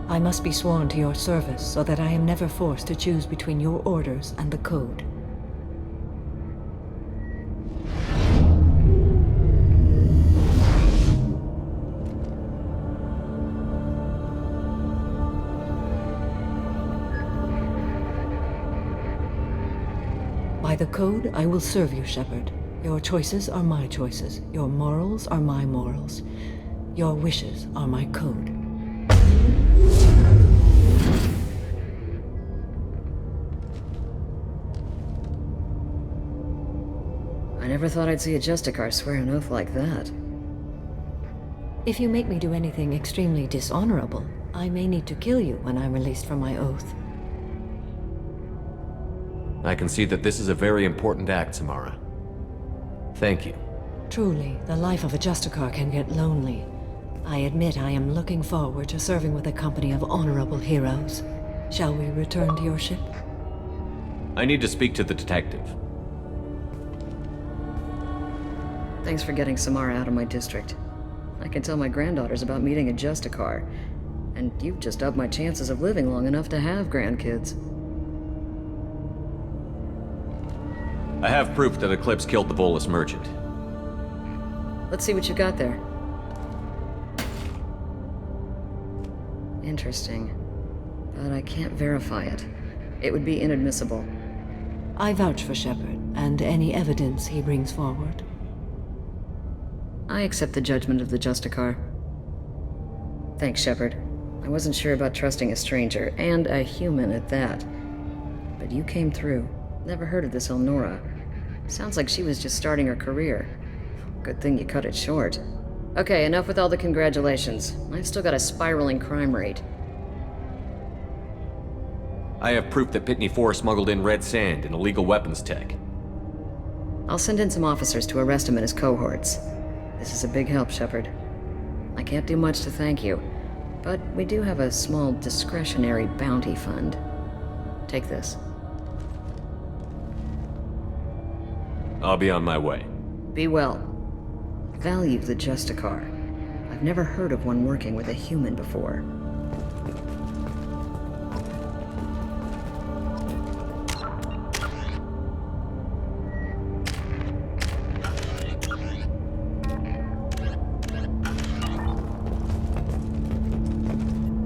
I must be sworn to your service so that I am never forced to choose between your orders and the Code. By the Code, I will serve you, Shepard. Your choices are my choices. Your morals are my morals. Your wishes are my code. I never thought I'd see a Justicar swear an oath like that. If you make me do anything extremely dishonorable, I may need to kill you when I'm released from my oath. I can see that this is a very important act, Samara. Thank you. Truly, the life of a Justicar can get lonely. I admit I am looking forward to serving with a company of honorable heroes. Shall we return to your ship? I need to speak to the detective. Thanks for getting Samara out of my district. I can tell my granddaughters about meeting a Justicar, and you've just upped my chances of living long enough to have grandkids. I have proof that Eclipse killed the Volus merchant. Let's see what you got there. Interesting. But I can't verify it. It would be inadmissible. I vouch for Shepard, and any evidence he brings forward. I accept the judgment of the Justicar. Thanks, Shepard. I wasn't sure about trusting a stranger, and a human at that. But you came through. Never heard of this Elnora. Sounds like she was just starting her career. Good thing you cut it short. Okay, enough with all the congratulations. I've still got a spiraling crime rate. I have proof that Pitney 4 smuggled in red sand and illegal weapons tech. I'll send in some officers to arrest him and his cohorts. This is a big help, Shepard. I can't do much to thank you, but we do have a small discretionary bounty fund. Take this. I'll be on my way. Be well. Value the Justicar. I've never heard of one working with a human before.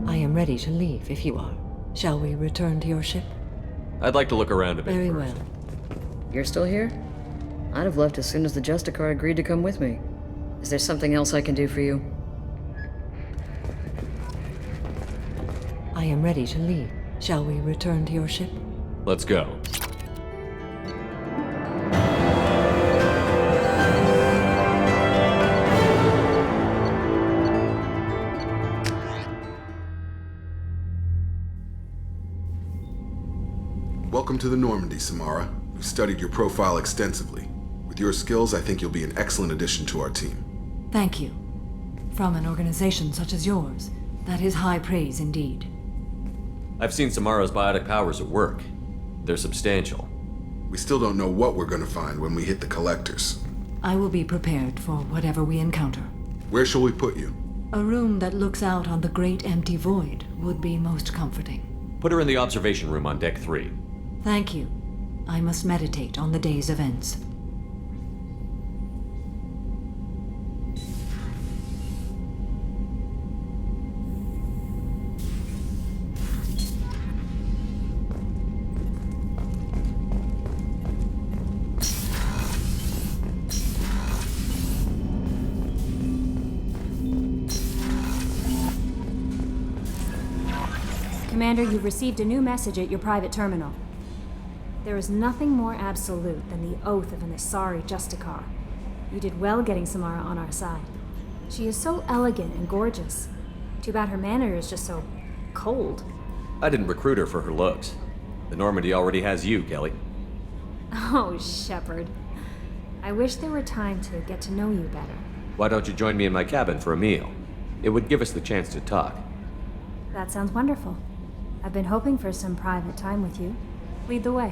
I am ready to leave if you are. Shall we return to your ship? I'd like to look around a bit Very first. well. You're still here? I'd have left as soon as the Justicar agreed to come with me. Is there something else I can do for you? I am ready to leave. Shall we return to your ship? Let's go. Welcome to the Normandy, Samara. We've studied your profile extensively. With your skills, I think you'll be an excellent addition to our team. Thank you. From an organization such as yours, that is high praise indeed. I've seen Samara's biotic powers at work. They're substantial. We still don't know what we're going to find when we hit the collectors. I will be prepared for whatever we encounter. Where shall we put you? A room that looks out on the great empty void would be most comforting. Put her in the observation room on Deck 3. Thank you. I must meditate on the day's events. Commander, you've received a new message at your private terminal. There is nothing more absolute than the oath of an Asari Justicar. You did well getting Samara on our side. She is so elegant and gorgeous. Too bad her manner is just so cold. I didn't recruit her for her looks. The Normandy already has you, Kelly. Oh, Shepard. I wish there were time to get to know you better. Why don't you join me in my cabin for a meal? It would give us the chance to talk. That sounds wonderful. I've been hoping for some private time with you. Lead the way.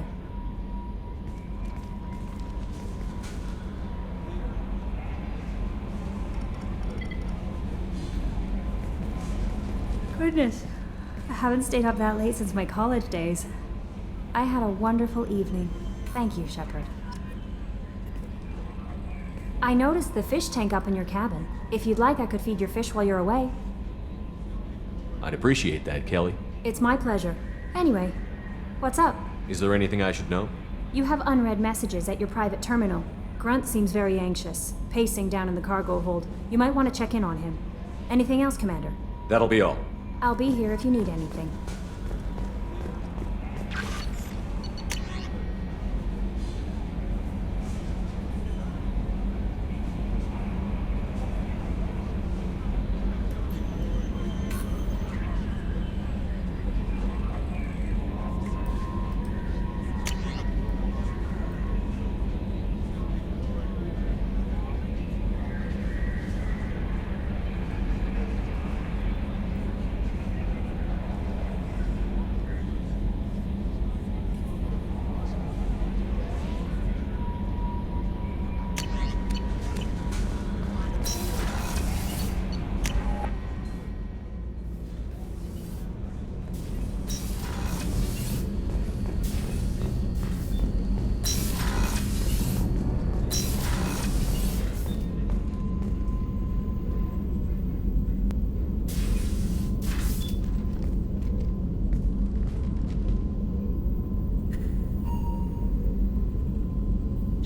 Goodness, I haven't stayed up that late since my college days. I had a wonderful evening. Thank you, Shepard. I noticed the fish tank up in your cabin. If you'd like, I could feed your fish while you're away. I'd appreciate that, Kelly. It's my pleasure. Anyway, what's up? Is there anything I should know? You have unread messages at your private terminal. Grunt seems very anxious, pacing down in the cargo hold. You might want to check in on him. Anything else, Commander? That'll be all. I'll be here if you need anything.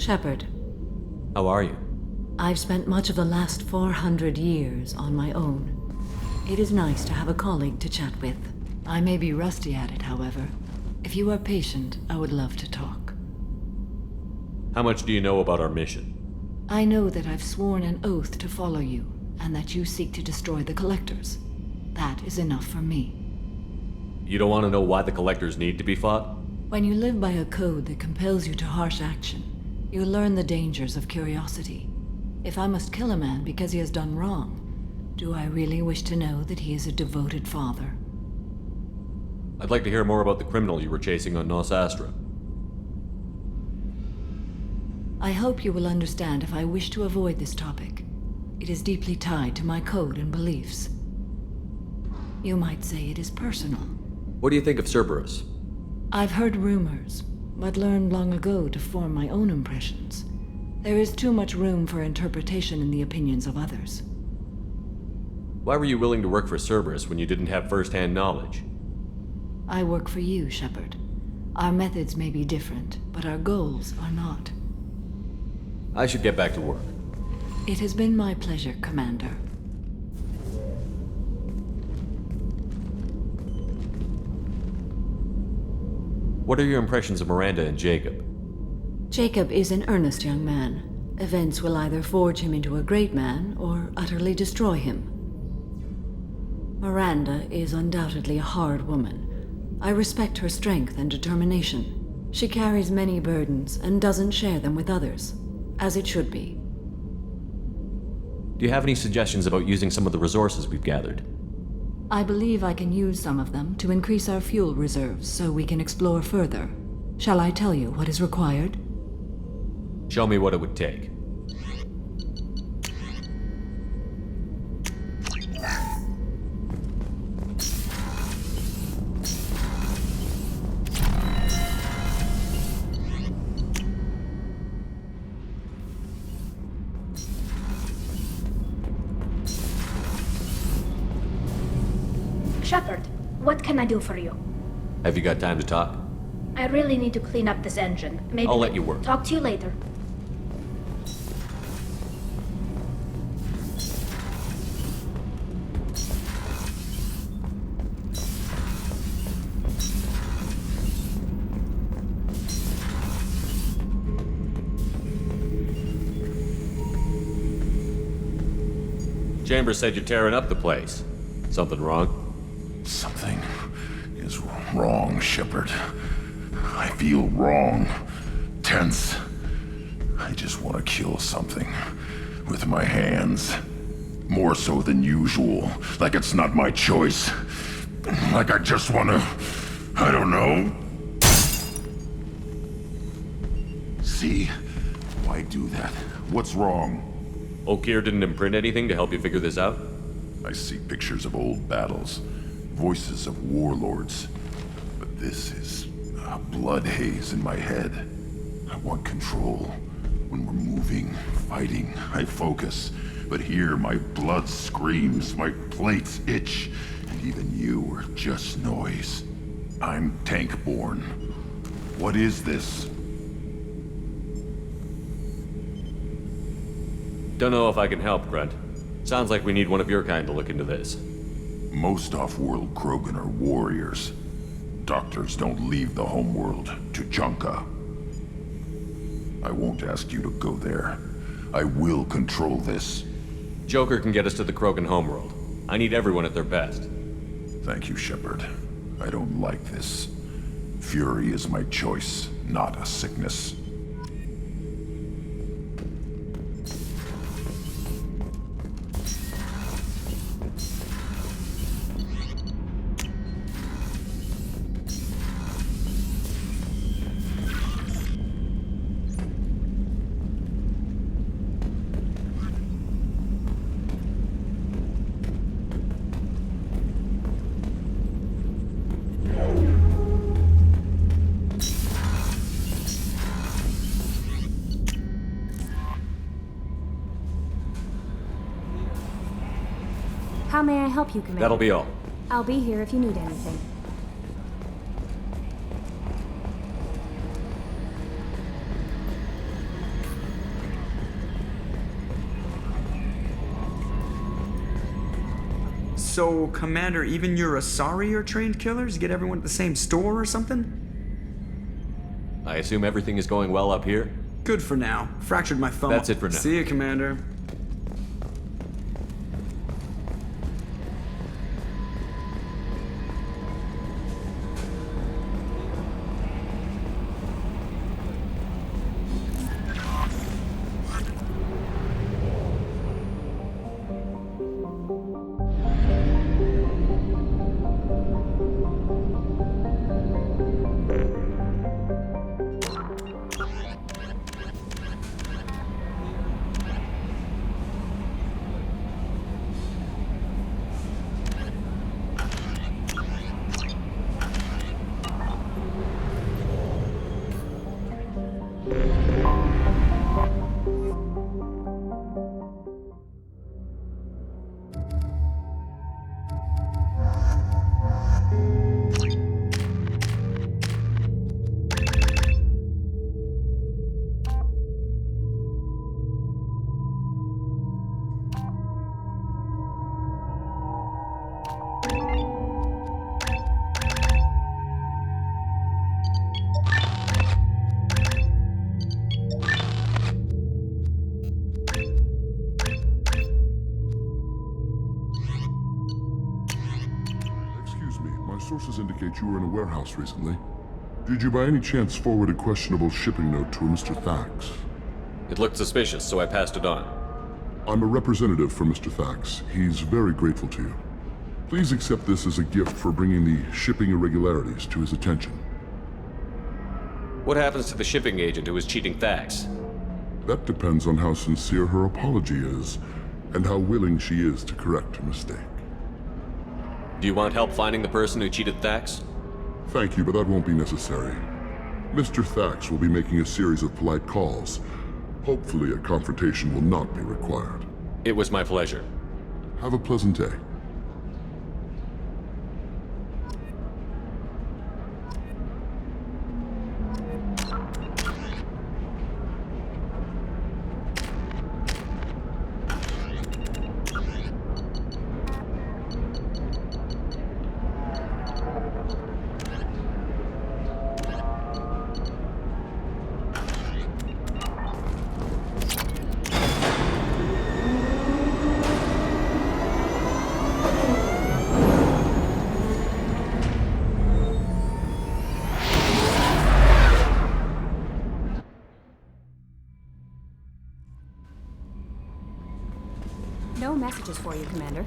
Shepard. How are you? I've spent much of the last 400 years on my own. It is nice to have a colleague to chat with. I may be rusty at it, however. If you are patient, I would love to talk. How much do you know about our mission? I know that I've sworn an oath to follow you, and that you seek to destroy the Collectors. That is enough for me. You don't want to know why the Collectors need to be fought? When you live by a code that compels you to harsh action, you learn the dangers of curiosity. If I must kill a man because he has done wrong, do I really wish to know that he is a devoted father? I'd like to hear more about the criminal you were chasing on Nos Astra. I hope you will understand if I wish to avoid this topic. It is deeply tied to my code and beliefs. You might say it is personal. What do you think of Cerberus? I've heard rumors, but learned long ago to form my own impressions. There is too much room for interpretation in the opinions of others. Why were you willing to work for Cerberus when you didn't have first-hand knowledge? I work for you, Shepard. Our methods may be different, but our goals are not. I should get back to work. It has been my pleasure, Commander. What are your impressions of Miranda and Jacob? Jacob is an earnest young man. Events will either forge him into a great man or utterly destroy him. Miranda is undoubtedly a hard woman. I respect her strength and determination. She carries many burdens and doesn't share them with others, as it should be. Do you have any suggestions about using some of the resources we've gathered? I believe I can use some of them to increase our fuel reserves so we can explore further. Shall I tell you what is required? Show me what it would take. Shepard, what can I do for you? Have you got time to talk? I really need to clean up this engine. Maybe I'll let you work. Talk to you later. Chambers said you're tearing up the place. Something wrong? Something is wrong, Shepard. I feel wrong. Tense. I just want to kill something. With my hands. More so than usual. Like it's not my choice. Like I just want to... I don't know. See? Why do that? What's wrong? Okeer didn't imprint anything to help you figure this out? I see pictures of old battles. Voices of warlords. But this is a blood haze in my head. I want control. When we're moving, fighting, I focus. But here my blood screams, my plates itch, and even you are just noise. I'm tank-born. What is this? Don't know if I can help, Grunt. Sounds like we need one of your kind to look into this. Most off-world Krogan are warriors. Doctors don't leave the homeworld to Junka. I won't ask you to go there. I will control this. Joker can get us to the Krogan homeworld. I need everyone at their best. Thank you, Shepard. I don't like this. Fury is my choice, not a sickness. How may I help you, Commander? That'll be all. I'll be here if you need anything. So, Commander, even your Asari are trained killers? Get everyone at the same store or something? I assume everything is going well up here? Good for now. Fractured my thumb. That's it for now. See you, Commander. Sources indicate you were in a warehouse recently. Did you by any chance forward a questionable shipping note to a Mr. Thax? It looked suspicious, so I passed it on. I'm a representative for Mr. Thax. He's very grateful to you. Please accept this as a gift for bringing the shipping irregularities to his attention. What happens to the shipping agent who was cheating Thax? That depends on how sincere her apology is, and how willing she is to correct her mistake. Do you want help finding the person who cheated Thax? Thank you, but that won't be necessary. Mr. Thax will be making a series of polite calls. Hopefully a confrontation will not be required. It was my pleasure. Have a pleasant day. messages for you, Commander.